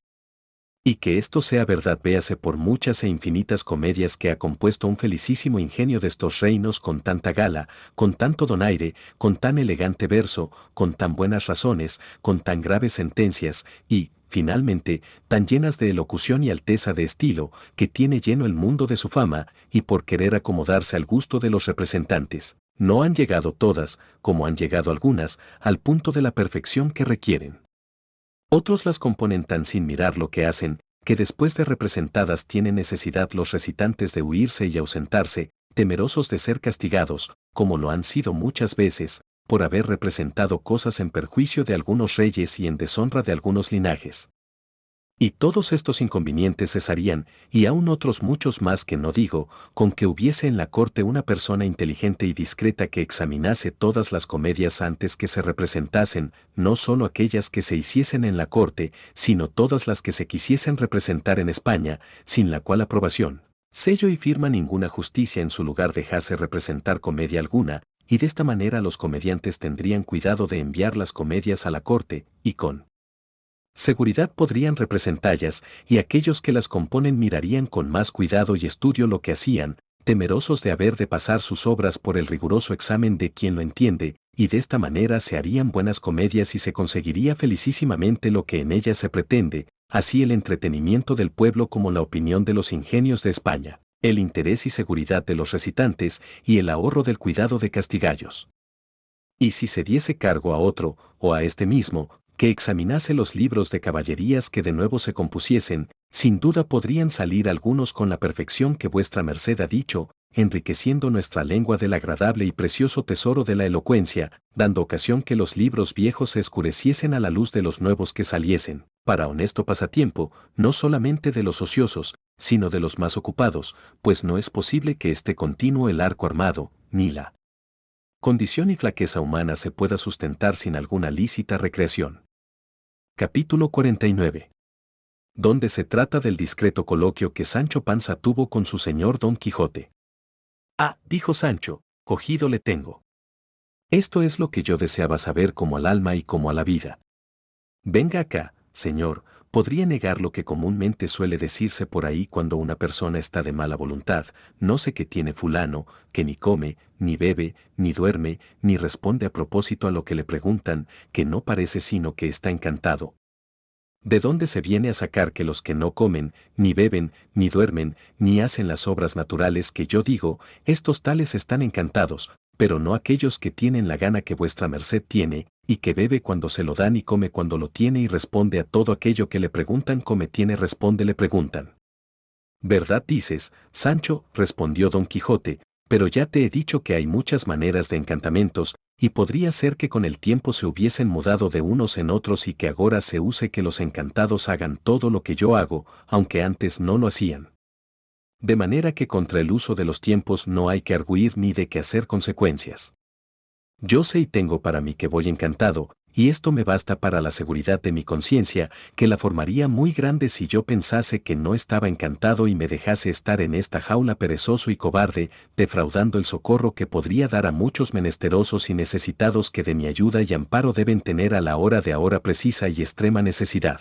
Y que esto sea verdad véase por muchas e infinitas comedias que ha compuesto un felicísimo ingenio de estos reinos con tanta gala, con tanto donaire, con tan elegante verso, con tan buenas razones, con tan graves sentencias, y, finalmente, tan llenas de elocución y alteza de estilo, que tiene lleno el mundo de su fama, y por querer acomodarse al gusto de los representantes, no han llegado todas, como han llegado algunas, al punto de la perfección que requieren. Otros las componen tan sin mirar lo que hacen, que después de representadas tienen necesidad los recitantes de huirse y ausentarse, temerosos de ser castigados, como lo han sido muchas veces, por haber representado cosas en perjuicio de algunos reyes y en deshonra de algunos linajes. Y todos estos inconvenientes cesarían, y aún otros muchos más que no digo, con que hubiese en la corte una persona inteligente y discreta que examinase todas las comedias antes que se representasen, no solo aquellas que se hiciesen en la corte, sino todas las que se quisiesen representar en España, sin la cual aprobación, sello y firma ninguna justicia en su lugar dejase representar comedia alguna, y de esta manera los comediantes tendrían cuidado de enviar las comedias a la corte, y con seguridad podrían representallas, y aquellos que las componen mirarían con más cuidado y estudio lo que hacían, temerosos de haber de pasar sus obras por el riguroso examen de quien lo entiende, y de esta manera se harían buenas comedias y se conseguiría felicísimamente lo que en ellas se pretende, así el entretenimiento del pueblo como la opinión de los ingenios de España, el interés y seguridad de los recitantes, y el ahorro del cuidado de Castigallos. Y si se diese cargo a otro, o a este mismo, que examinase los libros de caballerías que de nuevo se compusiesen, sin duda podrían salir algunos con la perfección que vuestra merced ha dicho, enriqueciendo nuestra lengua del agradable y precioso tesoro de la elocuencia, dando ocasión que los libros viejos se escureciesen a la luz de los nuevos que saliesen, para honesto pasatiempo, no solamente de los ociosos, sino de los más ocupados, pues no es posible que esté continuo el arco armado, ni la condición y flaqueza humana se pueda sustentar sin alguna lícita recreación. Capítulo 49. donde se trata del discreto coloquio que Sancho Panza tuvo con su señor Don Quijote. Ah, dijo Sancho, cogido le tengo. Esto es lo que yo deseaba saber como al alma y como a la vida. Venga acá, señor, podría negar lo que comúnmente suele decirse por ahí cuando una persona está de mala voluntad, no sé qué tiene fulano, que ni come, ni bebe, ni duerme, ni responde a propósito a lo que le preguntan, que no parece sino que está encantado. ¿De dónde se viene a sacar que los que no comen, ni beben, ni duermen, ni hacen las obras naturales que yo digo, estos tales están encantados, pero no aquellos que tienen la gana que vuestra merced tiene, y que bebe cuando se lo dan y come cuando lo tiene y responde a todo aquello que le preguntan, come tiene, responde le preguntan? ¿Verdad dices, Sancho? Respondió Don Quijote, pero ya te he dicho que hay muchas maneras de encantamentos, y podría ser que con el tiempo se hubiesen mudado de unos en otros y que agora se use que los encantados hagan todo lo que yo hago, aunque antes no lo hacían. De manera que contra el uso de los tiempos no hay que arguir ni de qué hacer consecuencias. Yo sé y tengo para mí que voy encantado, y esto me basta para la seguridad de mi conciencia, que la formaría muy grande si yo pensase que no estaba encantado y me dejase estar en esta jaula perezoso y cobarde, defraudando el socorro que podría dar a muchos menesterosos y necesitados que de mi ayuda y amparo deben tener a la hora de ahora precisa y extrema necesidad.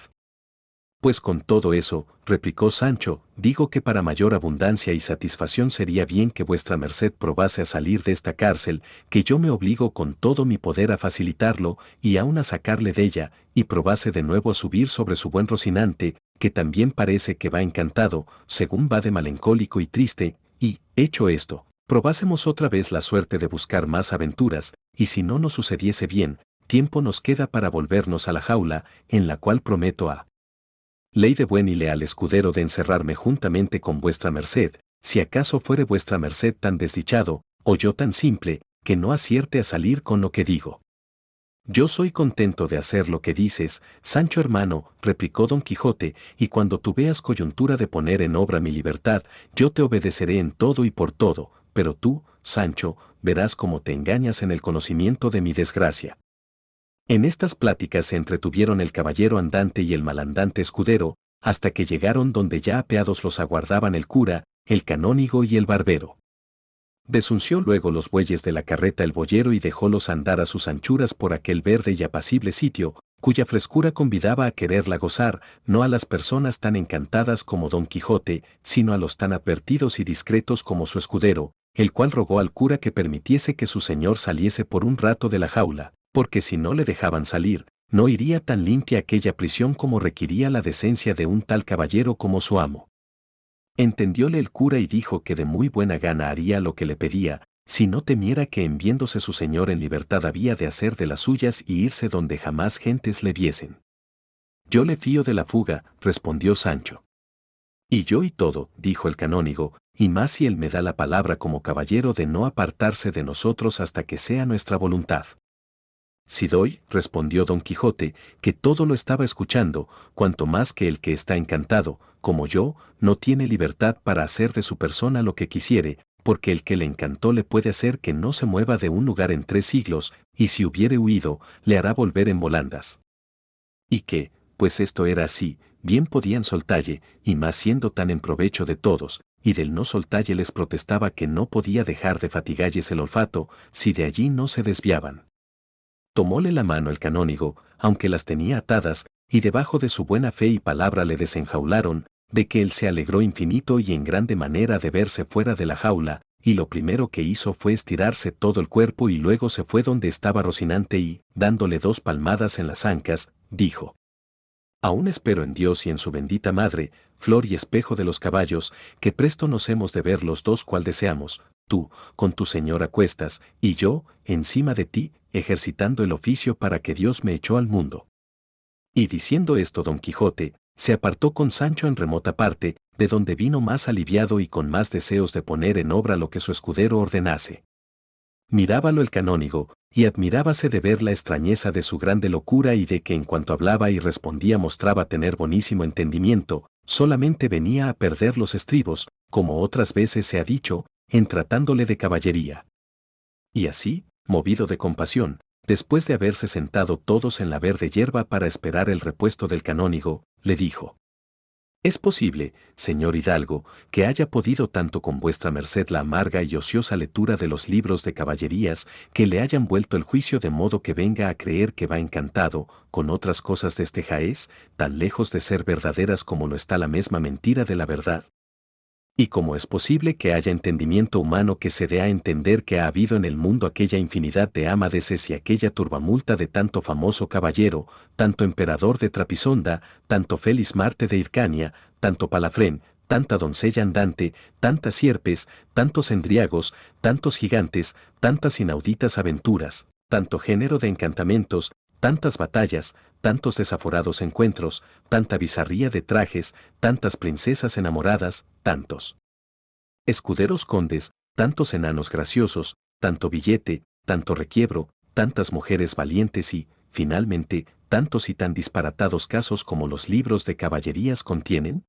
Pues con todo eso, replicó Sancho, digo que para mayor abundancia y satisfacción sería bien que vuestra merced probase a salir de esta cárcel, que yo me obligo con todo mi poder a facilitarlo, y aun a sacarle de ella, y probase de nuevo a subir sobre su buen Rocinante, que también parece que va encantado, según va de melancólico y triste, y, hecho esto, probásemos otra vez la suerte de buscar más aventuras, y si no nos sucediese bien, tiempo nos queda para volvernos a la jaula, en la cual prometo a ley de buen y leal escudero de encerrarme juntamente con vuestra merced, si acaso fuere vuestra merced tan desdichado, o yo tan simple, que no acierte a salir con lo que digo. Yo soy contento de hacer lo que dices, Sancho hermano, replicó Don Quijote, y cuando tú veas coyuntura de poner en obra mi libertad, yo te obedeceré en todo y por todo, pero tú, Sancho, verás cómo te engañas en el conocimiento de mi desgracia. En estas pláticas se entretuvieron el caballero andante y el malandante escudero, hasta que llegaron donde ya apeados los aguardaban el cura, el canónigo y el barbero. Desunció luego los bueyes de la carreta el boyero y dejólos andar a sus anchuras por aquel verde y apacible sitio, cuya frescura convidaba a quererla gozar, no a las personas tan encantadas como Don Quijote, sino a los tan advertidos y discretos como su escudero, el cual rogó al cura que permitiese que su señor saliese por un rato de la jaula, porque si no le dejaban salir, no iría tan limpia aquella prisión como requiría la decencia de un tal caballero como su amo. Entendióle el cura y dijo que de muy buena gana haría lo que le pedía, si no temiera que en viéndose su señor en libertad había de hacer de las suyas y irse donde jamás gentes le viesen. Yo le fío de la fuga, respondió Sancho. Y yo y todo, dijo el canónigo, y más si él me da la palabra como caballero de no apartarse de nosotros hasta que sea nuestra voluntad. Si doy, respondió Don Quijote, que todo lo estaba escuchando, cuanto más que el que está encantado, como yo, no tiene libertad para hacer de su persona lo que quisiere, porque el que le encantó le puede hacer que no se mueva de un lugar en 3 siglos, y si hubiere huido, le hará volver en volandas. Y que, pues esto era así, bien podían soltalle, y más siendo tan en provecho de todos, y del no soltalle les protestaba que no podía dejar de fatigalles el olfato, si de allí no se desviaban. Tomóle la mano el canónigo, aunque las tenía atadas, y debajo de su buena fe y palabra le desenjaularon, de que él se alegró infinito y en grande manera de verse fuera de la jaula, y lo primero que hizo fue estirarse todo el cuerpo y luego se fue donde estaba Rocinante y, dándole 2 palmadas en las ancas, dijo: Aún espero en Dios y en su bendita madre, flor y espejo de los caballos, que presto nos hemos de ver los dos cual deseamos, tú, con tu señor a cuestas, y yo, encima de ti, ejercitando el oficio para que Dios me echó al mundo. Y diciendo esto Don Quijote, se apartó con Sancho en remota parte, de donde vino más aliviado y con más deseos de poner en obra lo que su escudero ordenase. Mirábalo el canónigo, y admirábase de ver la extrañeza de su grande locura y de que en cuanto hablaba y respondía mostraba tener bonísimo entendimiento, solamente venía a perder los estribos, como otras veces se ha dicho, en tratándole de caballería. Y así, movido de compasión, después de haberse sentado todos en la verde hierba para esperar el repuesto del canónigo, le dijo: Es posible, señor Hidalgo, que haya podido tanto con vuestra merced la amarga y ociosa lectura de los libros de caballerías, que le hayan vuelto el juicio de modo que venga a creer que va encantado con otras cosas de este jaez, tan lejos de ser verdaderas como lo está la misma mentira de la verdad. Y como es posible que haya entendimiento humano que se dé a entender que ha habido en el mundo aquella infinidad de amadeces y aquella turbamulta de tanto famoso caballero, tanto emperador de Trapisonda, tanto Félix Marte de Hircania, tanto Palafrén, tanta doncella andante, tantas sierpes, tantos endriagos, tantos gigantes, tantas inauditas aventuras, tanto género de encantamentos, tantas batallas, tantos desaforados encuentros, tanta bizarría de trajes, tantas princesas enamoradas, tantos escuderos condes, tantos enanos graciosos, tanto billete, tanto requiebro, tantas mujeres valientes y, finalmente, tantos y tan disparatados casos como los libros de caballerías contienen?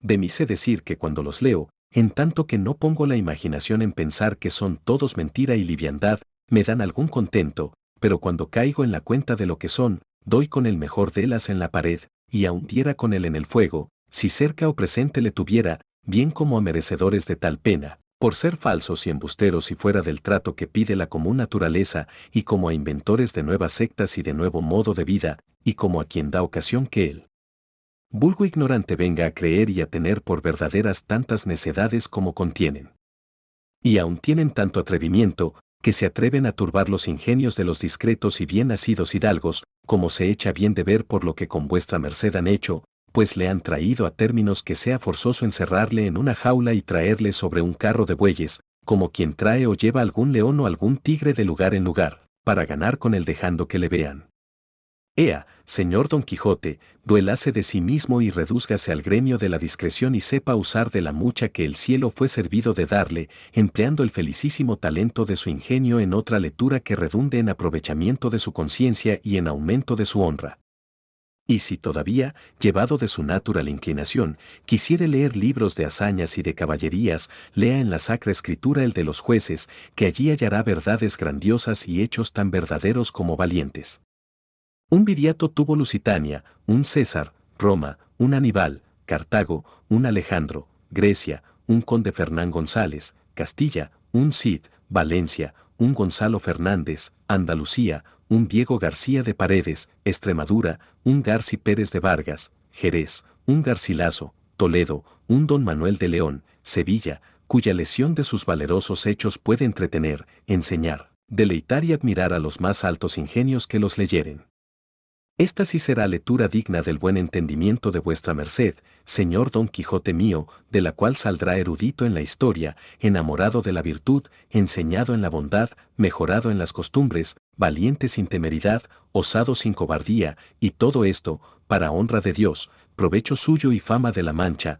De mí sé decir que cuando los leo, en tanto que no pongo la imaginación en pensar que son todos mentira y liviandad, me dan algún contento, pero cuando caigo en la cuenta de lo que son, doy con el mejor de las en la pared, y aun diera con él en el fuego, si cerca o presente le tuviera, bien como a merecedores de tal pena, por ser falsos y embusteros y fuera del trato que pide la común naturaleza, y como a inventores de nuevas sectas y de nuevo modo de vida, y como a quien da ocasión que él vulgo ignorante venga a creer y a tener por verdaderas tantas necedades como contienen. Y aún tienen tanto atrevimiento, que se atreven a turbar los ingenios de los discretos y bien nacidos hidalgos, como se echa bien de ver por lo que con vuestra merced han hecho, pues le han traído a términos que sea forzoso encerrarle en una jaula y traerle sobre un carro de bueyes, como quien trae o lleva algún león o algún tigre de lugar en lugar, para ganar con él dejando que le vean. Ea, señor Don Quijote, duélase de sí mismo y redúzgase al gremio de la discreción y sepa usar de la mucha que el cielo fue servido de darle, empleando el felicísimo talento de su ingenio en otra lectura que redunde en aprovechamiento de su conciencia y en aumento de su honra. Y si todavía, llevado de su natural inclinación, quisiere leer libros de hazañas y de caballerías, lea en la Sacra Escritura el de los jueces, que allí hallará verdades grandiosas y hechos tan verdaderos como valientes. Un Viriato tuvo Lusitania, un César, Roma, un Aníbal, Cartago, un Alejandro, Grecia, un conde Fernán González, Castilla, un Cid, Valencia, un Gonzalo Fernández, Andalucía, un Diego García de Paredes, Extremadura, un Garci Pérez de Vargas, Jerez, un Garcilaso, Toledo, un Don Manuel de León, Sevilla, cuya lesión de sus valerosos hechos puede entretener, enseñar, deleitar y admirar a los más altos ingenios que los leyeren. Esta sí será lectura digna del buen entendimiento de vuestra merced, señor Don Quijote mío, de la cual saldrá erudito en la historia, enamorado de la virtud, enseñado en la bondad, mejorado en las costumbres, valiente sin temeridad, osado sin cobardía, y todo esto, para honra de Dios, provecho suyo y fama de la Mancha,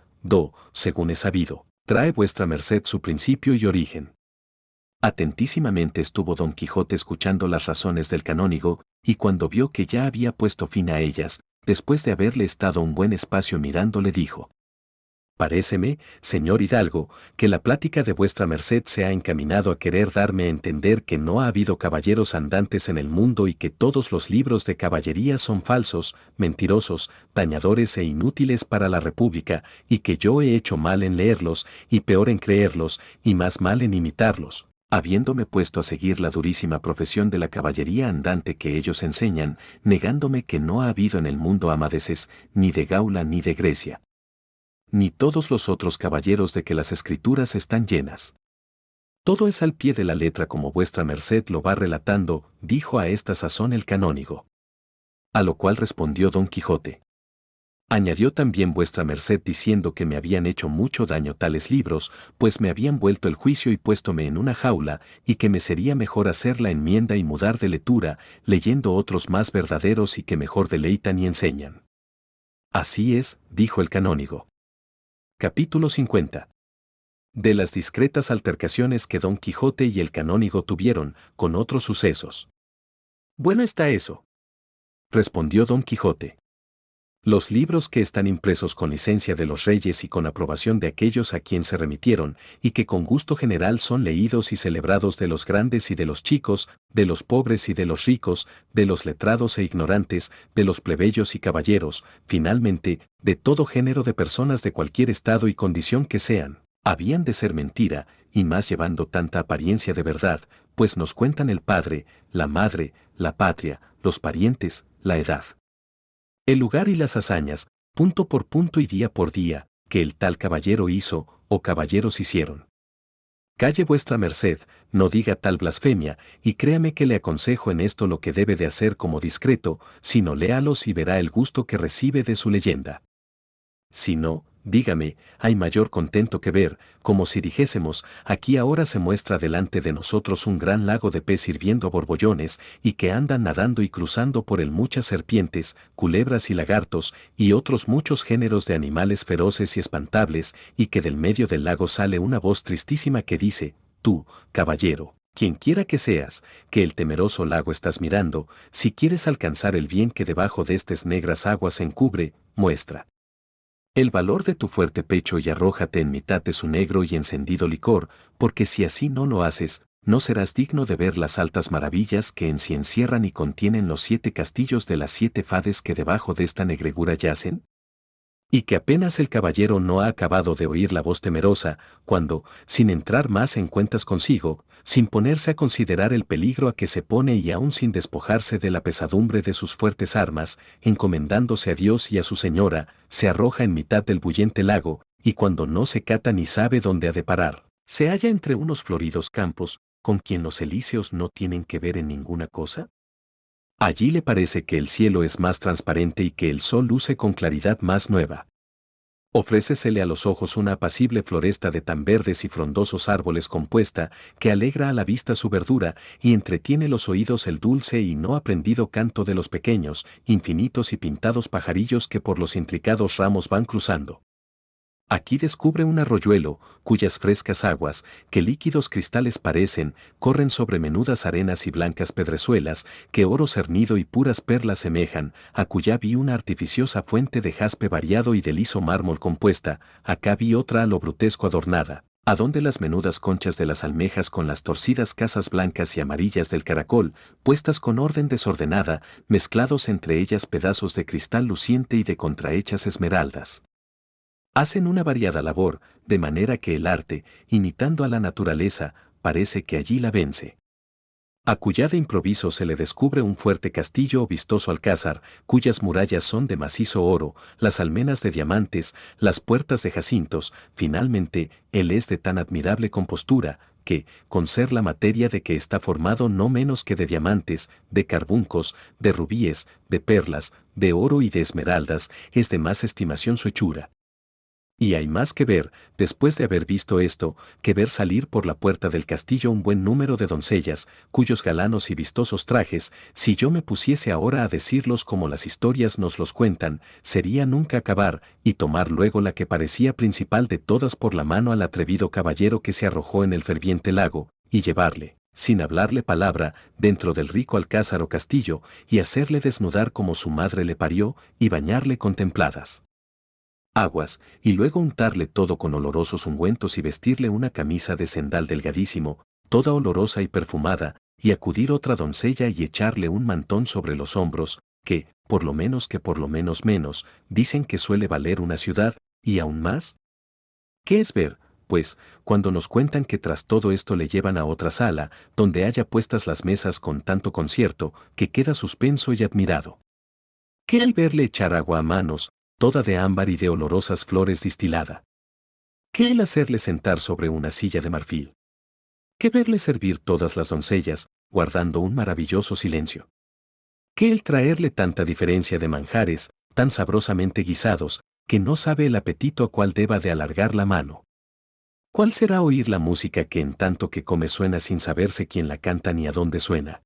según es sabido, trae vuestra merced su principio y origen. Atentísimamente estuvo Don Quijote escuchando las razones del canónigo, y cuando vio que ya había puesto fin a ellas, después de haberle estado un buen espacio mirando, le dijo: Paréceme, señor Hidalgo, que la plática de vuestra merced se ha encaminado a querer darme a entender que no ha habido caballeros andantes en el mundo y que todos los libros de caballería son falsos, mentirosos, dañadores e inútiles para la república, y que yo he hecho mal en leerlos, y peor en creerlos, y más mal en imitarlos, habiéndome puesto a seguir la durísima profesión de la caballería andante que ellos enseñan, negándome que no ha habido en el mundo amadeces, ni de Gaula ni de Grecia, ni todos los otros caballeros de que las escrituras están llenas. Todo es al pie de la letra como vuestra merced lo va relatando, dijo a esta sazón el canónigo. A lo cual respondió Don Quijote: Añadió también vuestra merced diciendo que me habían hecho mucho daño tales libros, pues me habían vuelto el juicio y puéstome en una jaula, y que me sería mejor hacer la enmienda y mudar de lectura, leyendo otros más verdaderos y que mejor deleitan y enseñan. Así es, dijo el canónigo. Capítulo 50. De las discretas altercaciones que Don Quijote y el canónigo tuvieron, con otros sucesos. Bueno está eso, respondió Don Quijote. Los libros que están impresos con licencia de los reyes y con aprobación de aquellos a quien se remitieron, y que con gusto general son leídos y celebrados de los grandes y de los chicos, de los pobres y de los ricos, de los letrados e ignorantes, de los plebeyos y caballeros, finalmente, de todo género de personas de cualquier estado y condición que sean, habían de ser mentira, y más llevando tanta apariencia de verdad, pues nos cuentan el padre, la madre, la patria, los parientes, la edad, el lugar y las hazañas, punto por punto y día por día, que el tal caballero hizo, o caballeros hicieron. Calle vuestra merced, no diga tal blasfemia, y créame que le aconsejo en esto lo que debe de hacer como discreto, sino léalos y verá el gusto que recibe de su leyenda. Si no, dígame, hay mayor contento que ver, como si dijésemos, aquí ahora se muestra delante de nosotros un gran lago de pez hirviendo borbollones, y que andan nadando y cruzando por él muchas serpientes, culebras y lagartos, y otros muchos géneros de animales feroces y espantables, y que del medio del lago sale una voz tristísima que dice, tú, caballero, quien quiera que seas, que el temeroso lago estás mirando, si quieres alcanzar el bien que debajo de estas negras aguas se encubre, muestra el valor de tu fuerte pecho y arrójate en mitad de su negro y encendido licor, porque si así no lo haces, no serás digno de ver las altas maravillas que en sí encierran y contienen los 7 castillos de las 7 fades que debajo de esta negregura yacen. Y que apenas el caballero no ha acabado de oír la voz temerosa, cuando, sin entrar más en cuentas consigo, sin ponerse a considerar el peligro a que se pone y aún sin despojarse de la pesadumbre de sus fuertes armas, encomendándose a Dios y a su señora, se arroja en mitad del bullente lago, y cuando no se cata ni sabe dónde ha de parar, se halla entre unos floridos campos, con quien los elíseos no tienen que ver en ninguna cosa. Allí le parece que el cielo es más transparente y que el sol luce con claridad más nueva. Ofrécesele a los ojos una apacible floresta de tan verdes y frondosos árboles compuesta, que alegra a la vista su verdura, y entretiene los oídos el dulce y no aprendido canto de los pequeños, infinitos y pintados pajarillos que por los intricados ramos van cruzando. Aquí descubre un arroyuelo, cuyas frescas aguas, que líquidos cristales parecen, corren sobre menudas arenas y blancas pedrezuelas, que oro cernido y puras perlas semejan, a cuya vi una artificiosa fuente de jaspe variado y de liso mármol compuesta, acá vi otra a lo brutesco adornada, a donde las menudas conchas de las almejas con las torcidas casas blancas y amarillas del caracol, puestas con orden desordenada, mezclados entre ellas pedazos de cristal luciente y de contrahechas esmeraldas. Hacen una variada labor, de manera que el arte, imitando a la naturaleza, parece que allí la vence. Acullá de improviso se le descubre un fuerte castillo o vistoso alcázar, cuyas murallas son de macizo oro, las almenas de diamantes, las puertas de jacintos, finalmente, él es de tan admirable compostura, que, con ser la materia de que está formado no menos que de diamantes, de carbuncos, de rubíes, de perlas, de oro y de esmeraldas, es de más estimación su hechura. Y hay más que ver, después de haber visto esto, que ver salir por la puerta del castillo un buen número de doncellas, cuyos galanos y vistosos trajes, si yo me pusiese ahora a decirlos como las historias nos los cuentan, sería nunca acabar, y tomar luego la que parecía principal de todas por la mano al atrevido caballero que se arrojó en el ferviente lago, y llevarle, sin hablarle palabra, dentro del rico alcázar o castillo, y hacerle desnudar como su madre le parió, y bañarle con templadas aguas, y luego untarle todo con olorosos ungüentos y vestirle una camisa de cendal delgadísimo, toda olorosa y perfumada, y acudir otra doncella y echarle un mantón sobre los hombros, que, por lo menos menos, dicen que suele valer una ciudad, y aún más. ¿Qué es ver, pues, cuando nos cuentan que tras todo esto le llevan a otra sala, donde haya puestas las mesas con tanto concierto, que queda suspenso y admirado? ¿Qué el verle echar agua a manos, toda de ámbar y de olorosas flores distilada? ¿Qué el hacerle sentar sobre una silla de marfil? ¿Qué verle servir todas las doncellas, guardando un maravilloso silencio? ¿Qué el traerle tanta diferencia de manjares, tan sabrosamente guisados, que no sabe el apetito a cuál deba de alargar la mano? ¿Cuál será oír la música que en tanto que come suena sin saberse quién la canta ni a dónde suena?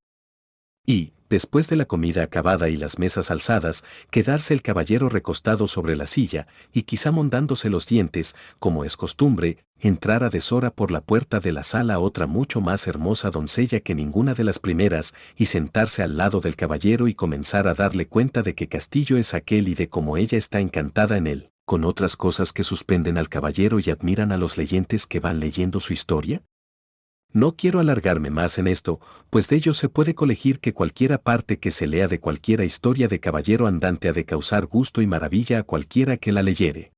Y, después de la comida acabada y las mesas alzadas, quedarse el caballero recostado sobre la silla, y quizá mondándose los dientes, como es costumbre, entrar a deshora por la puerta de la sala otra mucho más hermosa doncella que ninguna de las primeras, y sentarse al lado del caballero y comenzar a darle cuenta de qué castillo es aquel y de cómo ella está encantada en él, con otras cosas que suspenden al caballero y admiran a los leyentes que van leyendo su historia? No quiero alargarme más en esto, pues de ello se puede colegir que cualquiera parte que se lea de cualquiera historia de caballero andante ha de causar gusto y maravilla a cualquiera que la leyere.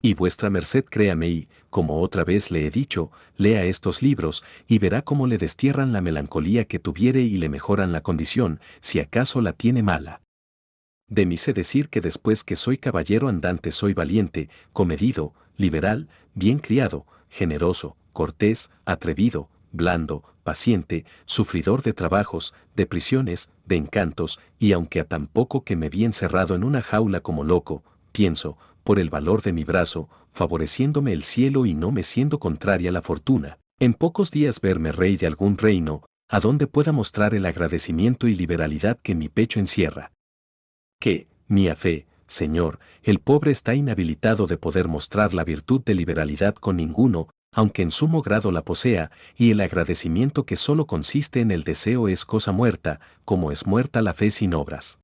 Y vuestra merced créame y, como otra vez le he dicho, lea estos libros, y verá cómo le destierran la melancolía que tuviere y le mejoran la condición, si acaso la tiene mala. De mí sé decir que después que soy caballero andante soy valiente, comedido, liberal, bien criado, generoso, cortés, atrevido, blando, paciente, sufridor de trabajos, de prisiones, de encantos, y aunque a tan poco que me vi encerrado en una jaula como loco, pienso, por el valor de mi brazo, favoreciéndome el cielo y no me siendo contraria la fortuna, en pocos días verme rey de algún reino, a donde pueda mostrar el agradecimiento y liberalidad que mi pecho encierra. Que, mía fe, Señor, el pobre está inhabilitado de poder mostrar la virtud de liberalidad con ninguno, aunque en sumo grado la posea, y el agradecimiento que solo consiste en el deseo es cosa muerta, como es muerta la fe sin obras.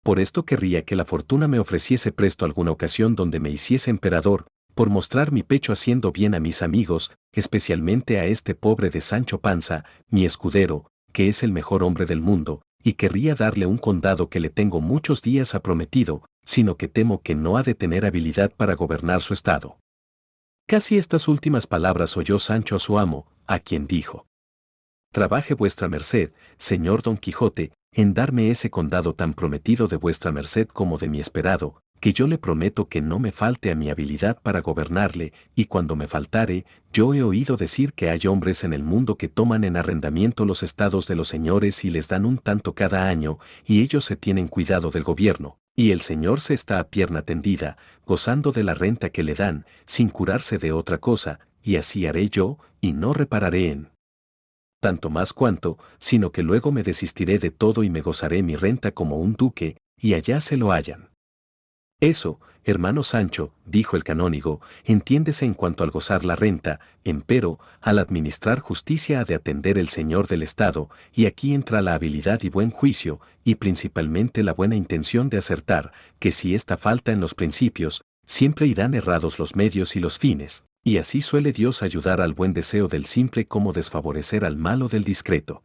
Por esto querría que la fortuna me ofreciese presto alguna ocasión donde me hiciese emperador, por mostrar mi pecho haciendo bien a mis amigos, especialmente a este pobre de Sancho Panza, mi escudero, que es el mejor hombre del mundo, y querría darle un condado que le tengo muchos días ha prometido, sino que temo que no ha de tener habilidad para gobernar su estado. Casi estas últimas palabras oyó Sancho a su amo, a quien dijo: Trabaje vuestra merced, señor Don Quijote, en darme ese condado tan prometido de vuestra merced como de mi esperado, que yo le prometo que no me falte a mi habilidad para gobernarle, y cuando me faltare, yo he oído decir que hay hombres en el mundo que toman en arrendamiento los estados de los señores y les dan un tanto cada año, y ellos se tienen cuidado del gobierno, y el señor se está a pierna tendida, gozando de la renta que le dan, sin curarse de otra cosa, y así haré yo, y no repararé en tanto más cuanto, sino que luego me desistiré de todo y me gozaré mi renta como un duque, y allá se lo hallan. Eso, hermano Sancho, dijo el canónigo, entiéndese en cuanto al gozar la renta, empero, al administrar justicia ha de atender el señor del Estado, y aquí entra la habilidad y buen juicio, y principalmente la buena intención de acertar, que si esta falta en los principios, siempre irán errados los medios y los fines, y así suele Dios ayudar al buen deseo del simple como desfavorecer al malo del discreto.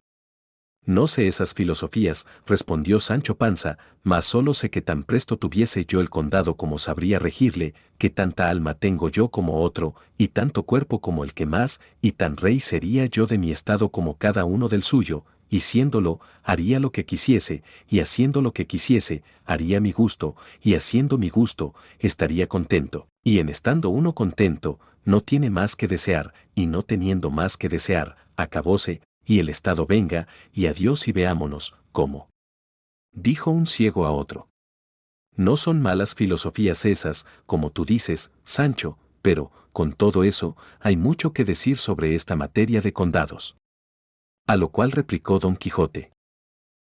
No sé esas filosofías, respondió Sancho Panza, mas solo sé que tan presto tuviese yo el condado como sabría regirle, que tanta alma tengo yo como otro, y tanto cuerpo como el que más, y tan rey sería yo de mi estado como cada uno del suyo, y siéndolo, haría lo que quisiese, y haciendo lo que quisiese, haría mi gusto, y haciendo mi gusto, estaría contento, y en estando uno contento, no tiene más que desear, y no teniendo más que desear, acabóse, y el estado venga, y adiós y veámonos, cómo. Dijo un ciego a otro. No son malas filosofías esas, como tú dices, Sancho, pero, con todo eso, hay mucho que decir sobre esta materia de condados. A lo cual replicó Don Quijote: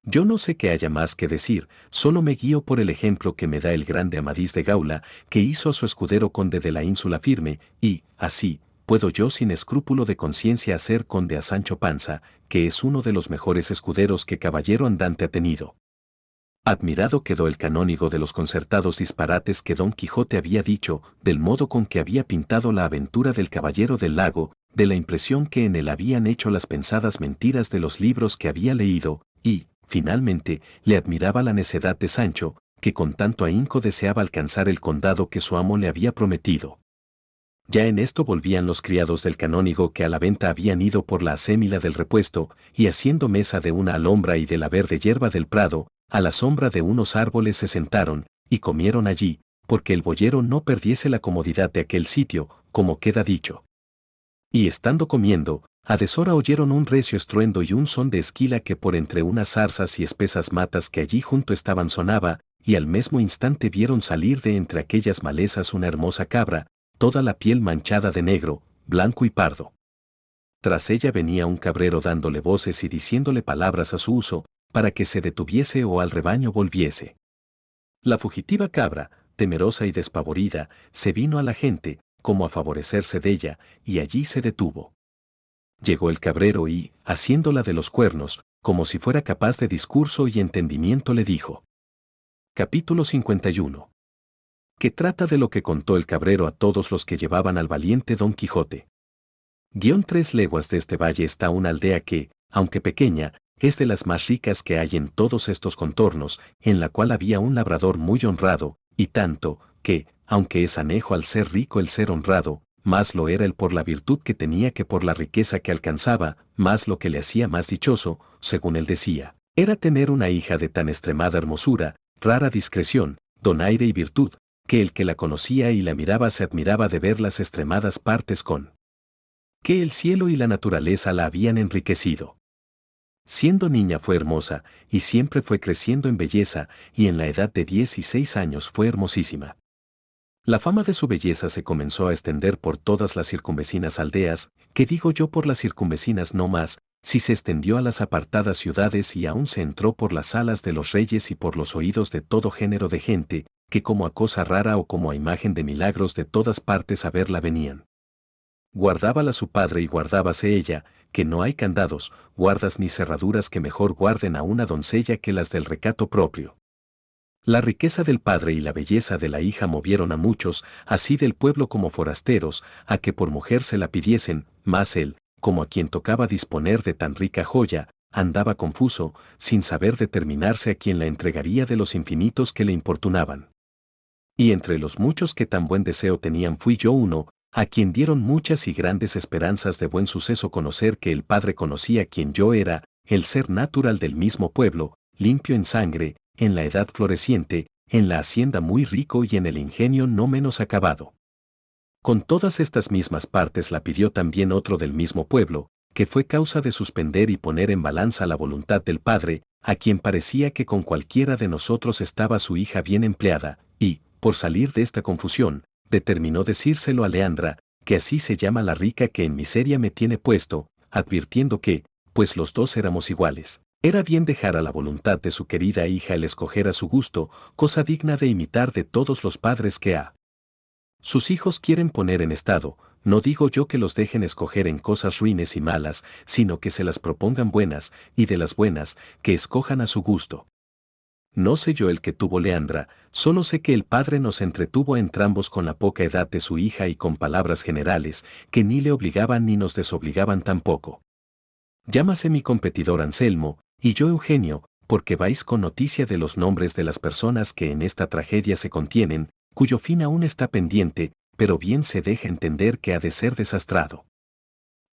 Yo no sé que haya más que decir, solo me guío por el ejemplo que me da el grande Amadís de Gaula, que hizo a su escudero conde de la ínsula Firme, y, así, puedo yo sin escrúpulo de conciencia hacer conde a Sancho Panza, que es uno de los mejores escuderos que caballero andante ha tenido. Admirado quedó el canónigo de los concertados disparates que Don Quijote había dicho, del modo con que había pintado la aventura del caballero del lago, de la impresión que en él habían hecho las pensadas mentiras de los libros que había leído, y, finalmente, le admiraba la necedad de Sancho, que con tanto ahínco deseaba alcanzar el condado que su amo le había prometido. Ya en esto volvían los criados del canónigo que a la venta habían ido por la acémila del repuesto, y haciendo mesa de una alhombra y de la verde hierba del prado, a la sombra de unos árboles se sentaron, y comieron allí, porque el boyero no perdiese la comodidad de aquel sitio, como queda dicho. Y estando comiendo, a deshora oyeron un recio estruendo y un son de esquila que por entre unas zarzas y espesas matas que allí junto estaban sonaba, y al mismo instante vieron salir de entre aquellas malezas una hermosa cabra, toda la piel manchada de negro, blanco y pardo. Tras ella venía un cabrero dándole voces y diciéndole palabras a su uso, para que se detuviese o al rebaño volviese. La fugitiva cabra, temerosa y despavorida, se vino a la gente, como a favorecerse de ella, y allí se detuvo. Llegó el cabrero y, haciéndola de los cuernos, como si fuera capaz de discurso y entendimiento, le dijo. Capítulo 51. Que trata de lo que contó el cabrero a todos los que llevaban al valiente Don Quijote. 3 leguas de este valle está una aldea que, aunque pequeña, es de las más ricas que hay en todos estos contornos, en la cual había un labrador muy honrado, y tanto, que, aunque es anejo al ser rico el ser honrado, más lo era él por la virtud que tenía que por la riqueza que alcanzaba, más lo que le hacía más dichoso, según él decía, era tener una hija de tan extremada hermosura, rara discreción, donaire y virtud, que el que la conocía y la miraba se admiraba de ver las extremadas partes con que el cielo y la naturaleza la habían enriquecido. Siendo niña fue hermosa, y siempre fue creciendo en belleza, y en la edad de 16 años fue hermosísima. La fama de su belleza se comenzó a extender por todas las circunvecinas aldeas, que digo yo por las circunvecinas no más, si se extendió a las apartadas ciudades y aún se entró por las salas de los reyes y por los oídos de todo género de gente, que como a cosa rara o como a imagen de milagros de todas partes a verla venían. Guardábala su padre y guardábase ella, que no hay candados, guardas ni cerraduras que mejor guarden a una doncella que las del recato propio. La riqueza del padre y la belleza de la hija movieron a muchos, así del pueblo como forasteros, a que por mujer se la pidiesen, mas él, como a quien tocaba disponer de tan rica joya, andaba confuso, sin saber determinarse a quien la entregaría de los infinitos que le importunaban. Y entre los muchos que tan buen deseo tenían fui yo uno, a quien dieron muchas y grandes esperanzas de buen suceso conocer que el Padre conocía quien yo era, el ser natural del mismo pueblo, limpio en sangre, en la edad floreciente, en la hacienda muy rico y en el ingenio no menos acabado. Con todas estas mismas partes la pidió también otro del mismo pueblo, que fue causa de suspender y poner en balanza la voluntad del Padre, a quien parecía que con cualquiera de nosotros estaba su hija bien empleada, y, por salir de esta confusión, determinó decírselo a Leandra, que así se llama la rica que en miseria me tiene puesto, advirtiendo que, pues los dos éramos iguales, era bien dejar a la voluntad de su querida hija el escoger a su gusto, cosa digna de imitar de todos los padres que a sus hijos quieren poner en estado. No digo yo que los dejen escoger en cosas ruines y malas, sino que se las propongan buenas, y de las buenas, que escojan a su gusto. No sé yo el que tuvo Leandra, solo sé que el padre nos entretuvo a entrambos con la poca edad de su hija y con palabras generales, que ni le obligaban ni nos desobligaban tampoco. Llámase mi competidor Anselmo, y yo Eugenio, porque vais con noticia de los nombres de las personas que en esta tragedia se contienen, cuyo fin aún está pendiente, pero bien se deja entender que ha de ser desastrado.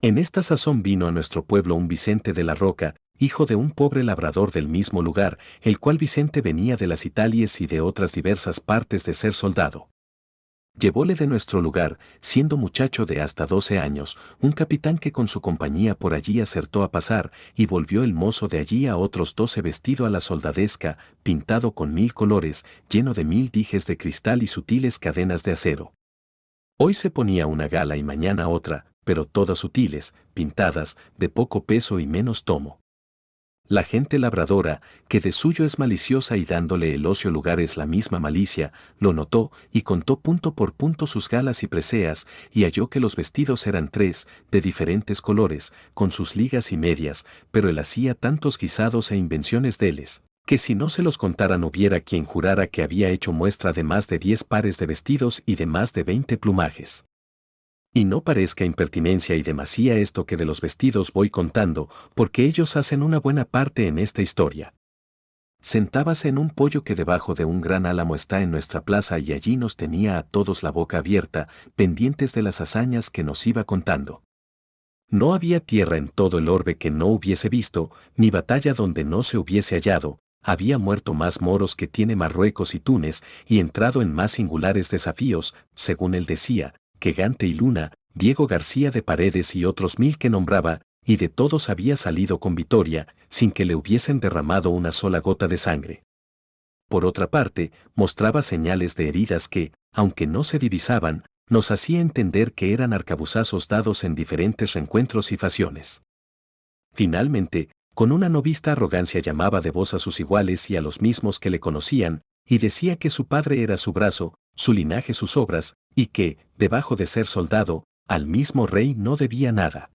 En esta sazón vino a nuestro pueblo un Vicente de la Roca, hijo de un pobre labrador del mismo lugar, el cual Vicente venía de las Italias y de otras diversas partes de ser soldado. Llevóle de nuestro lugar, siendo muchacho de hasta 12 años, un capitán que con su compañía por allí acertó a pasar, y volvió el mozo de allí a otros 12 vestido a la soldadesca, pintado con 1000 colores, lleno de 1000 dijes de cristal y sutiles cadenas de acero. Hoy se ponía una gala y mañana otra, pero todas sutiles, pintadas, de poco peso y menos tomo. La gente labradora, que de suyo es maliciosa y dándole el ocio lugar es la misma malicia, lo notó y contó punto por punto sus galas y preseas, y halló que los vestidos eran 3, de diferentes colores, con sus ligas y medias, pero él hacía tantos guisados e invenciones deles, que si no se los contaran hubiera quien jurara que había hecho muestra de más de 10 pares de vestidos y de más de 20 plumajes. Y no parezca impertinencia y demasía esto que de los vestidos voy contando, porque ellos hacen una buena parte en esta historia. Sentábase en un poyo que debajo de un gran álamo está en nuestra plaza y allí nos tenía a todos la boca abierta, pendientes de las hazañas que nos iba contando. No había tierra en todo el orbe que no hubiese visto, ni batalla donde no se hubiese hallado, había muerto más moros que tiene Marruecos y Túnez, y entrado en más singulares desafíos, según él decía, que Gante y Luna, Diego García de Paredes y otros 1000 que nombraba, y de todos había salido con victoria, sin que le hubiesen derramado una sola gota de sangre. Por otra parte, mostraba señales de heridas que, aunque no se divisaban, nos hacía entender que eran arcabuzazos dados en diferentes reencuentros y faciones. Finalmente, Con una no vista arrogancia llamaba de voz a sus iguales y a los mismos que le conocían, y decía que su padre era su brazo, su linaje sus obras, y que, debajo de ser soldado, al mismo rey no debía nada.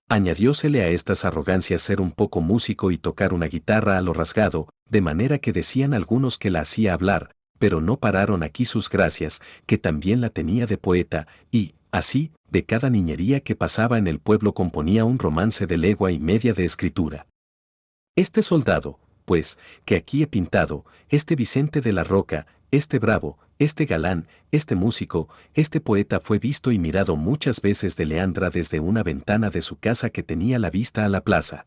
Añadiósele a estas arrogancias ser un poco músico y tocar una guitarra a lo rasgado, de manera que decían algunos que la hacía hablar, pero no pararon aquí sus gracias, que también la tenía de poeta, y, así, de cada niñería que pasaba en el pueblo componía un romance de legua y media de escritura. Este soldado, pues, que aquí he pintado, este Vicente de la Roca, este bravo, este galán, este músico, este poeta fue visto y mirado muchas veces de Leandra desde una ventana de su casa que tenía la vista a la plaza.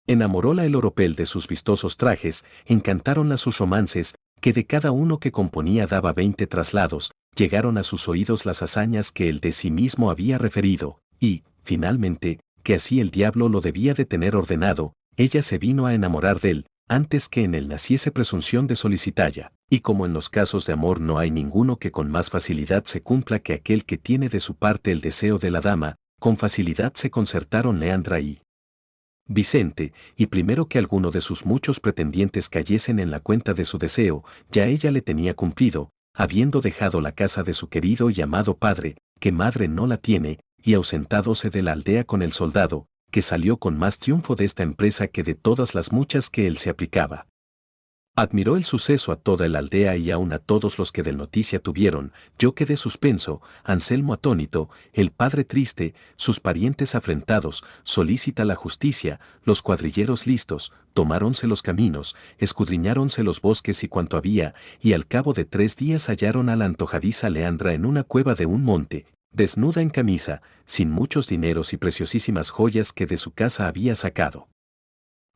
Enamoróla el oropel de sus vistosos trajes, encantáronla sus romances, que de cada uno que componía daba 20 traslados, llegaron a sus oídos las hazañas que él de sí mismo había referido, y, finalmente, que así el diablo lo debía de tener ordenado, ella se vino a enamorar de él, antes que en él naciese presunción de solicitalla, y como en los casos de amor no hay ninguno que con más facilidad se cumpla que aquel que tiene de su parte el deseo de la dama, con facilidad se concertaron Leandra y Vicente, y primero que alguno de sus muchos pretendientes cayesen en la cuenta de su deseo, ya ella le tenía cumplido, habiendo dejado la casa de su querido y amado padre, que madre no la tiene, y ausentádose de la aldea con el soldado, que salió con más triunfo de esta empresa que de todas las muchas que él se aplicaba. Admiró el suceso a toda la aldea y aun a todos los que del noticia tuvieron, yo quedé suspenso, Anselmo atónito, el padre triste, sus parientes afrentados, solícita la justicia, los cuadrilleros listos, tomáronse los caminos, escudriñáronse los bosques y cuanto había, y al cabo de 3 días hallaron a la antojadiza Leandra en una cueva de un monte, desnuda en camisa, sin muchos dineros y preciosísimas joyas que de su casa había sacado.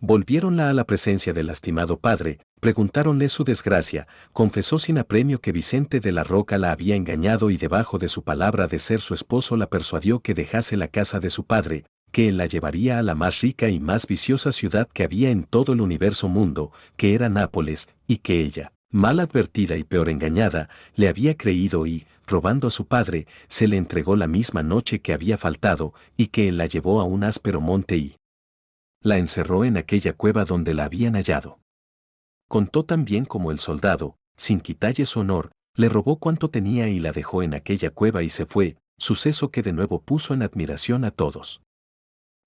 Volviéronla a la presencia del lastimado padre, preguntáronle su desgracia, confesó sin apremio que Vicente de la Roca la había engañado y debajo de su palabra de ser su esposo la persuadió que dejase la casa de su padre, que él la llevaría a la más rica y más viciosa ciudad que había en todo el universo mundo, que era Nápoles, y que ella, mal advertida y peor engañada, le había creído y, robando a su padre, se le entregó la misma noche que había faltado, y que él la llevó a un áspero monte y la encerró en aquella cueva donde la habían hallado. Contó también como el soldado, sin quitalle su honor, le robó cuanto tenía y la dejó en aquella cueva y se fue, suceso que de nuevo puso en admiración a todos.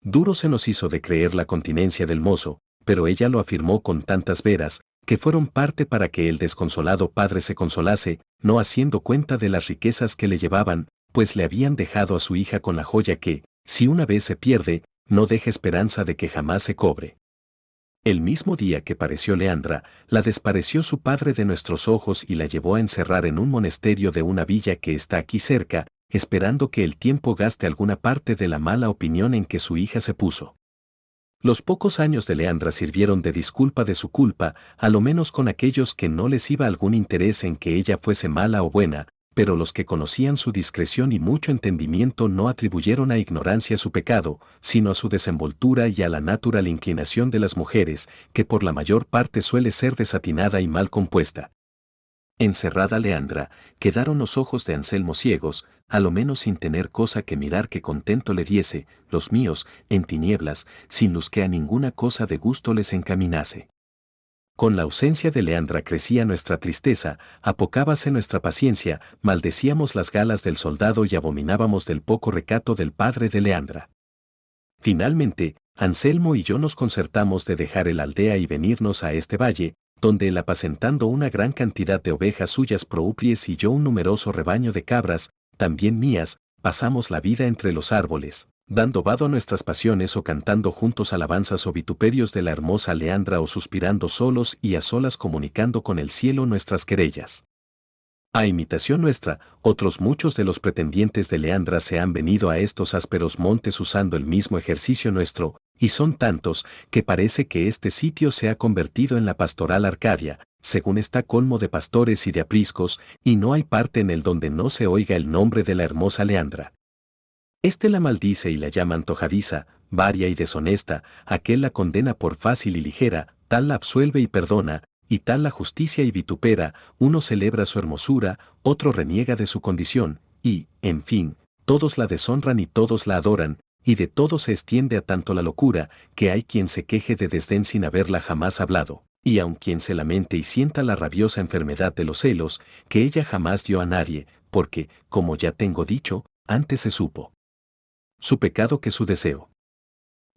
Duro se nos hizo de creer la continencia del mozo, pero ella lo afirmó con tantas veras, que fueron parte para que el desconsolado padre se consolase, no haciendo cuenta de las riquezas que le llevaban, pues le habían dejado a su hija con la joya que, si una vez se pierde, no deja esperanza de que jamás se cobre. El mismo día que pareció Leandra, la despareció su padre de nuestros ojos y la llevó a encerrar en un monasterio de una villa que está aquí cerca, esperando que el tiempo gaste alguna parte de la mala opinión en que su hija se puso. Los pocos años de Leandra sirvieron de disculpa de su culpa, a lo menos con aquellos que no les iba algún interés en que ella fuese mala o buena, pero los que conocían su discreción y mucho entendimiento no atribuyeron a ignorancia su pecado, sino a su desenvoltura y a la natural inclinación de las mujeres, que por la mayor parte suele ser desatinada y mal compuesta. Encerrada Leandra, quedaron los ojos de Anselmo ciegos, a lo menos sin tener cosa que mirar que contento le diese, los míos, en tinieblas, sin luz que a ninguna cosa de gusto les encaminase. Con la ausencia de Leandra crecía nuestra tristeza, apocábase nuestra paciencia, maldecíamos las galas del soldado y abominábamos del poco recato del padre de Leandra. Finalmente, Anselmo y yo nos concertamos de dejar el aldea y venirnos a este valle, donde él apacentando una gran cantidad de ovejas suyas propias y yo un numeroso rebaño de cabras, también mías, pasamos la vida entre los árboles, dando vado a nuestras pasiones o cantando juntos alabanzas o vituperios de la hermosa Leandra o suspirando solos y a solas comunicando con el cielo nuestras querellas. A imitación nuestra, otros muchos de los pretendientes de Leandra se han venido a estos ásperos montes usando el mismo ejercicio nuestro, y son tantos, que parece que este sitio se ha convertido en la pastoral Arcadia, según está colmo de pastores y de apriscos, y no hay parte en él donde no se oiga el nombre de la hermosa Leandra. Este la maldice y la llama antojadiza, varia y deshonesta, aquel la condena por fácil y ligera, tal la absuelve y perdona, y tal la justicia y vitupera, uno celebra su hermosura, otro reniega de su condición, y, en fin, todos la deshonran y todos la adoran, y de todo se extiende a tanto la locura, que hay quien se queje de desdén sin haberla jamás hablado, y aun quien se lamente y sienta la rabiosa enfermedad de los celos, que ella jamás dio a nadie, porque, como ya tengo dicho, antes se supo su pecado que su deseo.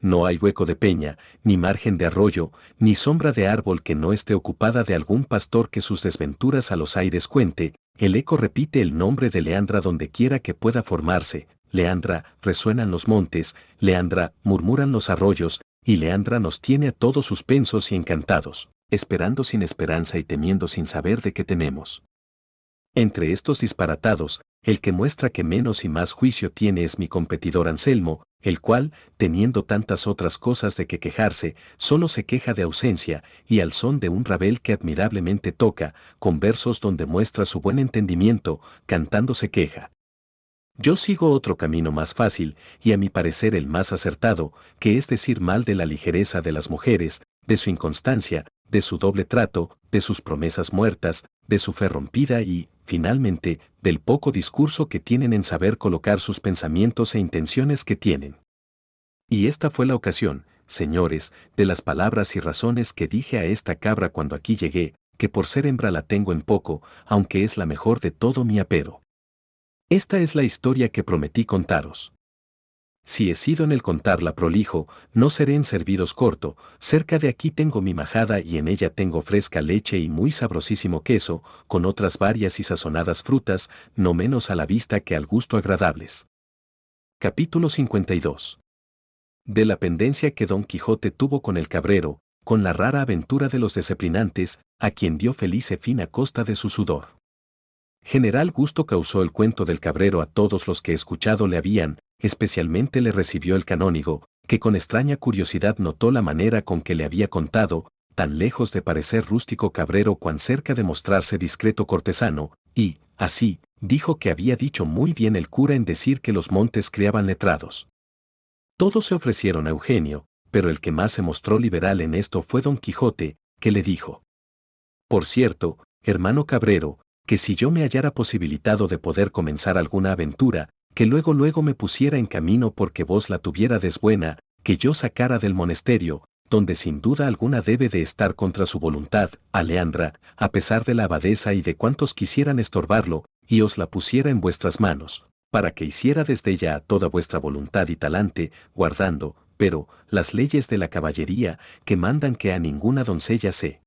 No hay hueco de peña, ni margen de arroyo, ni sombra de árbol que no esté ocupada de algún pastor que sus desventuras a los aires cuente. El eco repite el nombre de Leandra donde quiera que pueda formarse. Leandra, resuenan los montes, Leandra, murmuran los arroyos, y Leandra nos tiene a todos suspensos y encantados, esperando sin esperanza y temiendo sin saber de qué tememos. Entre estos disparatados, el que muestra que menos y más juicio tiene es mi competidor Anselmo, el cual, teniendo tantas otras cosas de que quejarse, solo se queja de ausencia, y al son de un rabel que admirablemente toca, con versos donde muestra su buen entendimiento, cantando se queja. Yo sigo otro camino más fácil, y a mi parecer el más acertado, que es decir mal de la ligereza de las mujeres, de su inconstancia, de su doble trato, de sus promesas muertas, de su fe rompida y, finalmente, del poco discurso que tienen en saber colocar sus pensamientos e intenciones que tienen. Y esta fue la ocasión, señores, de las palabras y razones que dije a esta cabra cuando aquí llegué, que por ser hembra la tengo en poco, aunque es la mejor de todo mi apero. Esta es la historia que prometí contaros. Si he sido en el contarla prolijo, no seré en serviros corto. Cerca de aquí tengo mi majada y en ella tengo fresca leche y muy sabrosísimo queso, con otras varias y sazonadas frutas, no menos a la vista que al gusto agradables. Capítulo 52. De la pendencia que Don Quijote tuvo con el cabrero, con la rara aventura de los deceplinantes, a quien dio feliz fin a costa de su sudor. General gusto causó el cuento del cabrero a todos los que escuchado le habían, especialmente le recibió el canónigo, que con extraña curiosidad notó la manera con que le había contado, tan lejos de parecer rústico cabrero cuan cerca de mostrarse discreto cortesano, y, así, dijo que había dicho muy bien el cura en decir que los montes criaban letrados. Todos se ofrecieron a Eugenio, pero el que más se mostró liberal en esto fue Don Quijote, que le dijo: Por cierto, hermano cabrero, que si yo me hallara posibilitado de poder comenzar alguna aventura, que luego me pusiera en camino porque vos la tuviérades buena, que yo sacara del monesterio, donde sin duda alguna debe de estar contra su voluntad, a Leandra, a pesar de la abadesa y de cuantos quisieran estorbarlo, y os la pusiera en vuestras manos, para que hiciera desde ella a toda vuestra voluntad y talante, guardando, pero, las leyes de la caballería, que mandan que a ninguna doncella se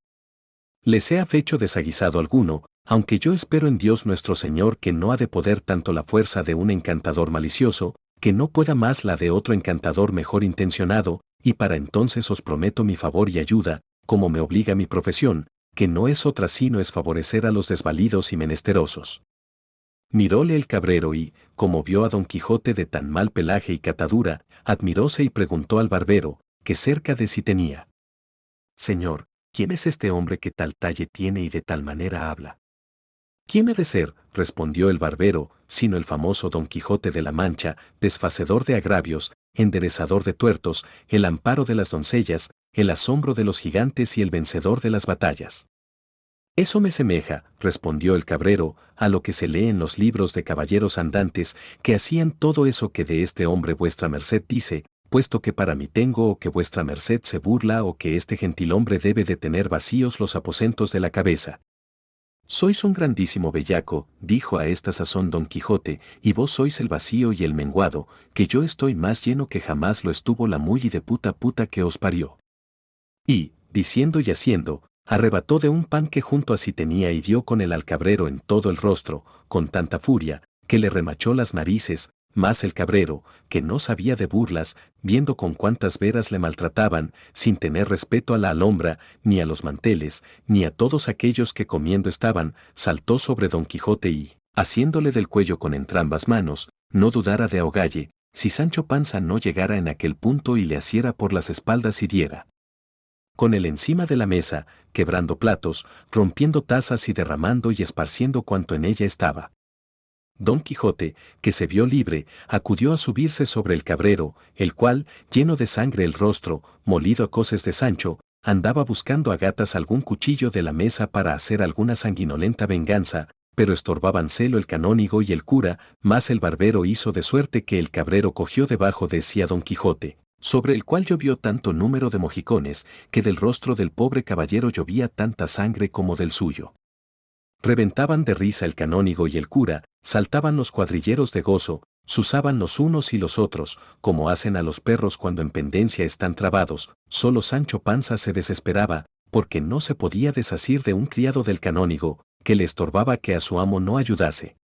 le sea fecho desaguisado alguno, aunque yo espero en Dios nuestro Señor que no ha de poder tanto la fuerza de un encantador malicioso, que no pueda más la de otro encantador mejor intencionado, y para entonces os prometo mi favor y ayuda, como me obliga mi profesión, que no es otra sino es favorecer a los desvalidos y menesterosos. Miróle el cabrero y, como vio a Don Quijote de tan mal pelaje y catadura, admiróse y preguntó al barbero, que cerca de sí tenía: Señor, ¿quién es este hombre que tal talle tiene y de tal manera habla? ¿Quién ha de ser? Respondió el barbero, sino el famoso Don Quijote de la Mancha, desfacedor de agravios, enderezador de tuertos, el amparo de las doncellas, el asombro de los gigantes y el vencedor de las batallas. Eso me semeja, respondió el cabrero, a lo que se lee en los libros de caballeros andantes, que hacían todo eso que de este hombre vuestra merced dice, puesto que para mí tengo o que vuestra merced se burla o que este gentilhombre debe de tener vacíos los aposentos de la cabeza. Sois un grandísimo bellaco, dijo a esta sazón Don Quijote, y vos sois el vacío y el menguado, que yo estoy más lleno que jamás lo estuvo la muy y de puta que os parió. Y, diciendo y haciendo, arrebató de un pan que junto a sí tenía y dio con el alcabrero en todo el rostro, con tanta furia, que le remachó las narices, mas el cabrero, que no sabía de burlas, viendo con cuántas veras le maltrataban, sin tener respeto a la alhombra, ni a los manteles, ni a todos aquellos que comiendo estaban, saltó sobre Don Quijote y, haciéndole del cuello con entrambas manos, no dudara de ahogalle, si Sancho Panza no llegara en aquel punto y le asiera por las espaldas y diera con él encima de la mesa, quebrando platos, rompiendo tazas y derramando y esparciendo cuanto en ella estaba. Don Quijote, que se vio libre, acudió a subirse sobre el cabrero, el cual, lleno de sangre el rostro, molido a coces de Sancho, andaba buscando a gatas algún cuchillo de la mesa para hacer alguna sanguinolenta venganza, pero estorbábanselo el canónigo y el cura, mas el barbero hizo de suerte que el cabrero cogió debajo de sí a Don Quijote, sobre el cual llovió tanto número de mojicones, que del rostro del pobre caballero llovía tanta sangre como del suyo. Reventaban de risa el canónigo y el cura, saltaban los cuadrilleros de gozo, susaban los unos y los otros, como hacen a los perros cuando en pendencia están trabados. Solo Sancho Panza se desesperaba, porque no se podía desasir de un criado del canónigo, que le estorbaba que a su amo no ayudase.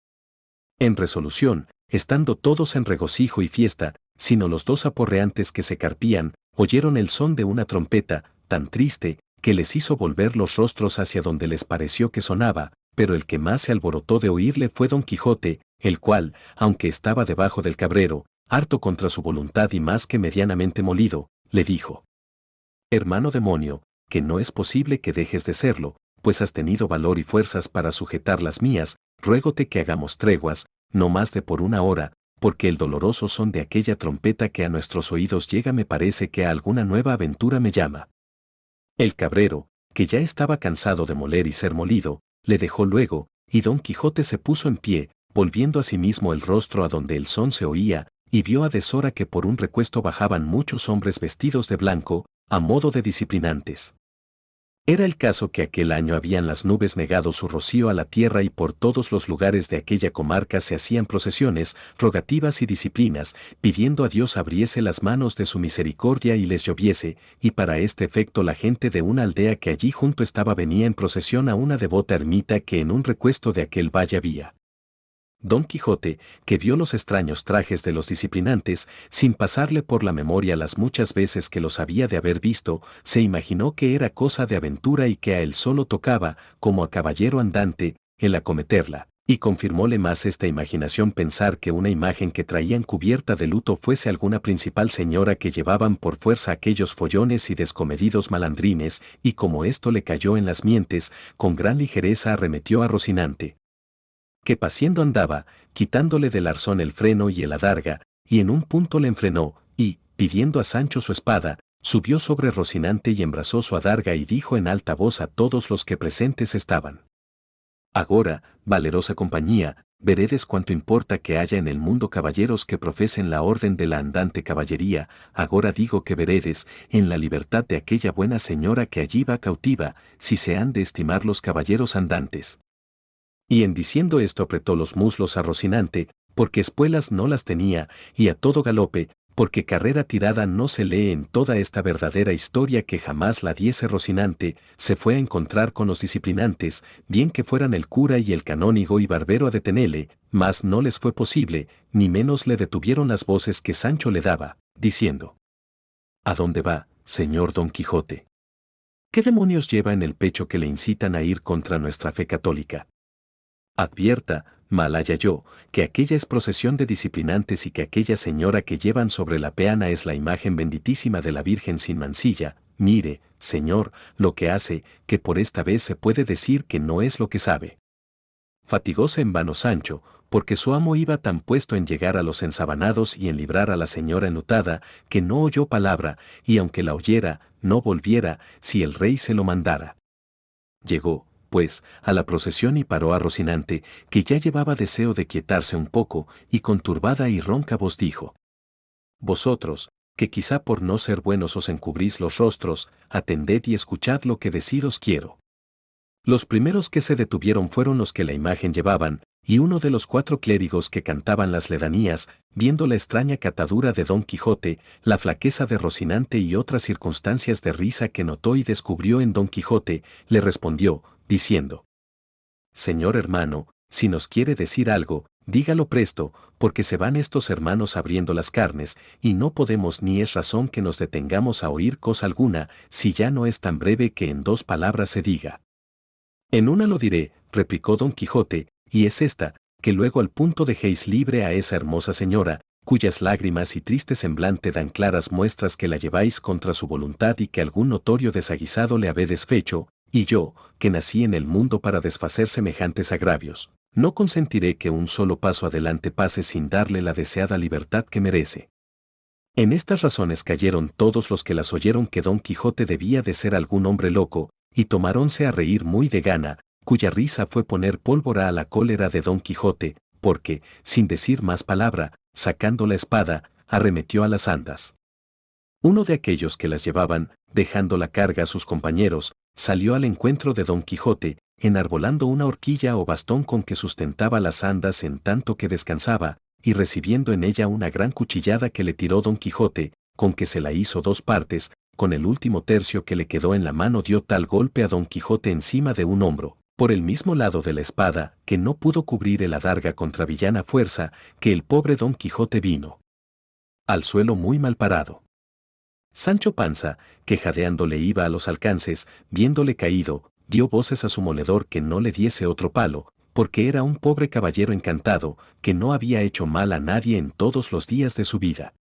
En resolución, estando todos en regocijo y fiesta, sino los dos aporreantes que se carpían, oyeron el son de una trompeta, tan triste, que les hizo volver los rostros hacia donde les pareció que sonaba, pero el que más se alborotó de oírle fue Don Quijote, el cual, aunque estaba debajo del cabrero, harto contra su voluntad y más que medianamente molido, le dijo: Hermano demonio, que no es posible que dejes de serlo, pues has tenido valor y fuerzas para sujetar las mías, ruégote que hagamos treguas, no más de por una hora, porque el doloroso son de aquella trompeta que a nuestros oídos llega me parece que a alguna nueva aventura me llama. El cabrero, que ya estaba cansado de moler y ser molido, le dejó luego, y Don Quijote se puso en pie, volviendo a sí mismo el rostro a donde el son se oía, y vio a deshora que por un recuesto bajaban muchos hombres vestidos de blanco, a modo de disciplinantes. Era el caso que aquel año habían las nubes negado su rocío a la tierra y por todos los lugares de aquella comarca se hacían procesiones, rogativas y disciplinas, pidiendo a Dios abriese las manos de su misericordia y les lloviese, y para este efecto la gente de una aldea que allí junto estaba venía en procesión a una devota ermita que en un recuesto de aquel valle había. Don Quijote, que vio los extraños trajes de los disciplinantes, sin pasarle por la memoria las muchas veces que los había de haber visto, se imaginó que era cosa de aventura y que a él solo tocaba, como a caballero andante, el acometerla, y confirmóle más esta imaginación pensar que una imagen que traían cubierta de luto fuese alguna principal señora que llevaban por fuerza aquellos follones y descomedidos malandrines, y como esto le cayó en las mientes, con gran ligereza arremetió a Rocinante, que paciendo andaba, quitándole del arzón el freno y el adarga, y en un punto le enfrenó, y, pidiendo a Sancho su espada, subió sobre Rocinante y embrazó su adarga y dijo en alta voz a todos los que presentes estaban: Agora, valerosa compañía, veredes cuánto importa que haya en el mundo caballeros que profesen la orden de la andante caballería, agora digo que veredes, en la libertad de aquella buena señora que allí va cautiva, si se han de estimar los caballeros andantes. Y en diciendo esto apretó los muslos a Rocinante, porque espuelas no las tenía, y a todo galope, porque carrera tirada no se lee en toda esta verdadera historia que jamás la diese Rocinante, se fue a encontrar con los disciplinantes, bien que fueran el cura y el canónigo y barbero a detenerle, mas no les fue posible, ni menos le detuvieron las voces que Sancho le daba, diciendo: ¿A dónde va, señor Don Quijote? ¿Qué demonios lleva en el pecho que le incitan a ir contra nuestra fe católica? Advierta, mal haya yo, que aquella es procesión de disciplinantes y que aquella señora que llevan sobre la peana es la imagen benditísima de la Virgen sin mancilla. Mire, señor, lo que hace, que por esta vez se puede decir que no es lo que sabe. Fatigóse en vano Sancho, porque su amo iba tan puesto en llegar a los ensabanados y en librar a la señora enlutada, que no oyó palabra, y aunque la oyera, no volviera, si el rey se lo mandara. Llegó, pues, a la procesión y paró a Rocinante, que ya llevaba deseo de quietarse un poco, y con turbada y ronca voz dijo: Vosotros, que quizá por no ser buenos os encubrís los rostros, atended y escuchad lo que deciros quiero. Los primeros que se detuvieron fueron los que la imagen llevaban, y uno de los 4 clérigos que cantaban las ledanías, viendo la extraña catadura de Don Quijote, la flaqueza de Rocinante y otras circunstancias de risa que notó y descubrió en Don Quijote, le respondió, diciendo: Señor hermano, si nos quiere decir algo, dígalo presto, porque se van estos hermanos abriendo las carnes, y no podemos ni es razón que nos detengamos a oír cosa alguna, si ya no es tan breve que en 2 palabras se diga. En una lo diré, replicó Don Quijote, y es esta, que luego al punto dejéis libre a esa hermosa señora, cuyas lágrimas y triste semblante dan claras muestras que la lleváis contra su voluntad y que algún notorio desaguisado le habéis fecho, y yo, que nací en el mundo para desfacer semejantes agravios, no consentiré que un solo paso adelante pase sin darle la deseada libertad que merece. En estas razones cayeron todos los que las oyeron que Don Quijote debía de ser algún hombre loco, y tomáronse a reír muy de gana, cuya risa fue poner pólvora a la cólera de Don Quijote, porque, sin decir más palabra, sacando la espada, arremetió a las andas. Uno de aquellos que las llevaban, dejando la carga a sus compañeros, salió al encuentro de Don Quijote, enarbolando una horquilla o bastón con que sustentaba las andas en tanto que descansaba, y recibiendo en ella una gran cuchillada que le tiró Don Quijote, con que se la hizo dos partes, con el último tercio que le quedó en la mano dio tal golpe a Don Quijote encima de un hombro, por el mismo lado de la espada, que no pudo cubrir el adarga contra villana fuerza, que el pobre Don Quijote vino al suelo muy mal parado. Sancho Panza, que jadeando le iba a los alcances, viéndole caído, dio voces a su moledor que no le diese otro palo, porque era un pobre caballero encantado, que no había hecho mal a nadie en todos los días de su vida.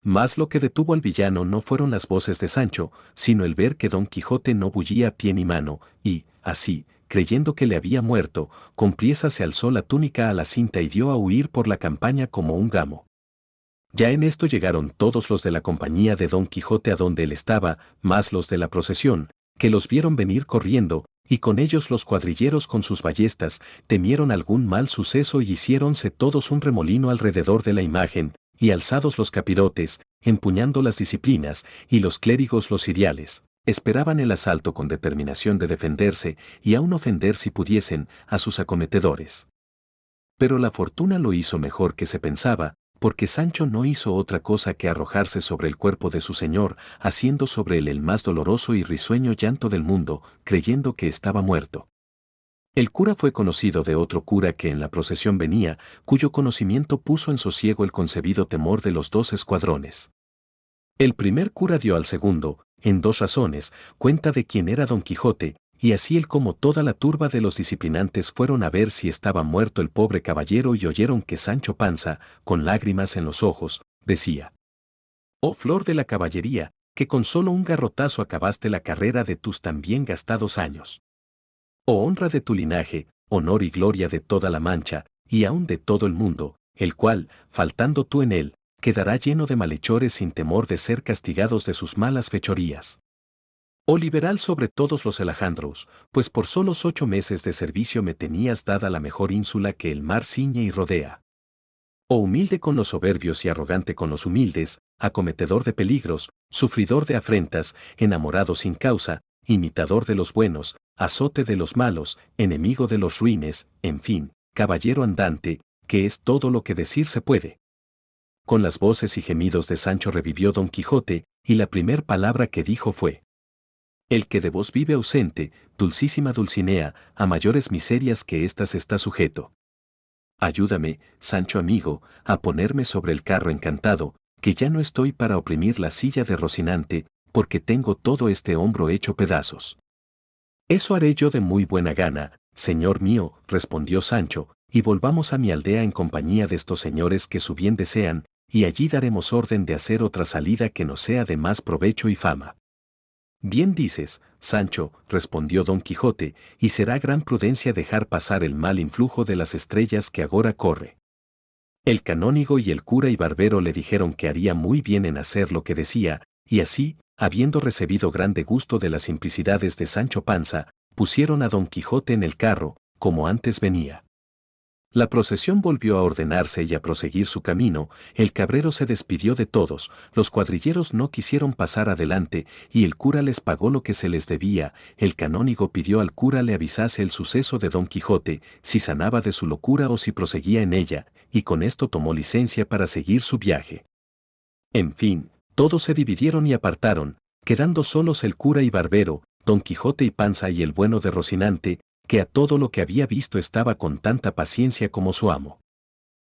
Mas lo que detuvo al villano no fueron las voces de Sancho, sino el ver que Don Quijote no bullía pie ni mano, y, así, creyendo que le había muerto, con priesa se alzó la túnica a la cinta y dio a huir por la campaña como un gamo. Ya en esto llegaron todos los de la compañía de Don Quijote a donde él estaba, más los de la procesión, que los vieron venir corriendo, y con ellos los cuadrilleros con sus ballestas, temieron algún mal suceso y hiciéronse todos un remolino alrededor de la imagen, y alzados los capirotes, empuñando las disciplinas, y los clérigos los ciriales, esperaban el asalto con determinación de defenderse, y aun ofender si pudiesen, a sus acometedores. Pero la fortuna lo hizo mejor que se pensaba, porque Sancho no hizo otra cosa que arrojarse sobre el cuerpo de su señor, haciendo sobre él el más doloroso y risueño llanto del mundo, creyendo que estaba muerto. El cura fue conocido de otro cura que en la procesión venía, cuyo conocimiento puso en sosiego el concebido temor de los dos escuadrones. El primer cura dio al segundo, en dos razones, cuenta de quién era Don Quijote, y así él como toda la turba de los disciplinantes fueron a ver si estaba muerto el pobre caballero y oyeron que Sancho Panza, con lágrimas en los ojos, decía: «Oh flor de la caballería, que con solo un garrotazo acabaste la carrera de tus tan bien gastados años. Oh honra de tu linaje, honor y gloria de toda la Mancha, y aun de todo el mundo, el cual, faltando tú en él, quedará lleno de malhechores sin temor de ser castigados de sus malas fechorías. Oh liberal sobre todos los Alejandros, pues por solos 8 meses de servicio me tenías dada la mejor ínsula que el mar ciñe y rodea. Oh humilde con los soberbios y arrogante con los humildes, acometedor de peligros, sufridor de afrentas, enamorado sin causa, imitador de los buenos, azote de los malos, enemigo de los ruines, en fin, caballero andante, que es todo lo que decir se puede». Con las voces y gemidos de Sancho revivió Don Quijote, y la primer palabra que dijo fue: «El que de vos vive ausente, dulcísima Dulcinea, a mayores miserias que éstas está sujeto. Ayúdame, Sancho amigo, a ponerme sobre el carro encantado, que ya no estoy para oprimir la silla de Rocinante, porque tengo todo este hombro hecho pedazos». «Eso haré yo de muy buena gana, señor mío», respondió Sancho, «y volvamos a mi aldea en compañía de estos señores que su bien desean, y allí daremos orden de hacer otra salida que nos sea de más provecho y fama». «Bien dices, Sancho», respondió Don Quijote, «y será gran prudencia dejar pasar el mal influjo de las estrellas que agora corre». El canónigo y el cura y barbero le dijeron que haría muy bien en hacer lo que decía, y así, habiendo recibido grande gusto de las simplicidades de Sancho Panza, pusieron a Don Quijote en el carro, como antes venía. La procesión volvió a ordenarse y a proseguir su camino, el cabrero se despidió de todos, los cuadrilleros no quisieron pasar adelante, y el cura les pagó lo que se les debía, el canónigo pidió al cura le avisase el suceso de Don Quijote, si sanaba de su locura o si proseguía en ella, y con esto tomó licencia para seguir su viaje. En fin, todos se dividieron y apartaron, quedando solos el cura y barbero, Don Quijote y Panza y el bueno de Rocinante, que a todo lo que había visto estaba con tanta paciencia como su amo.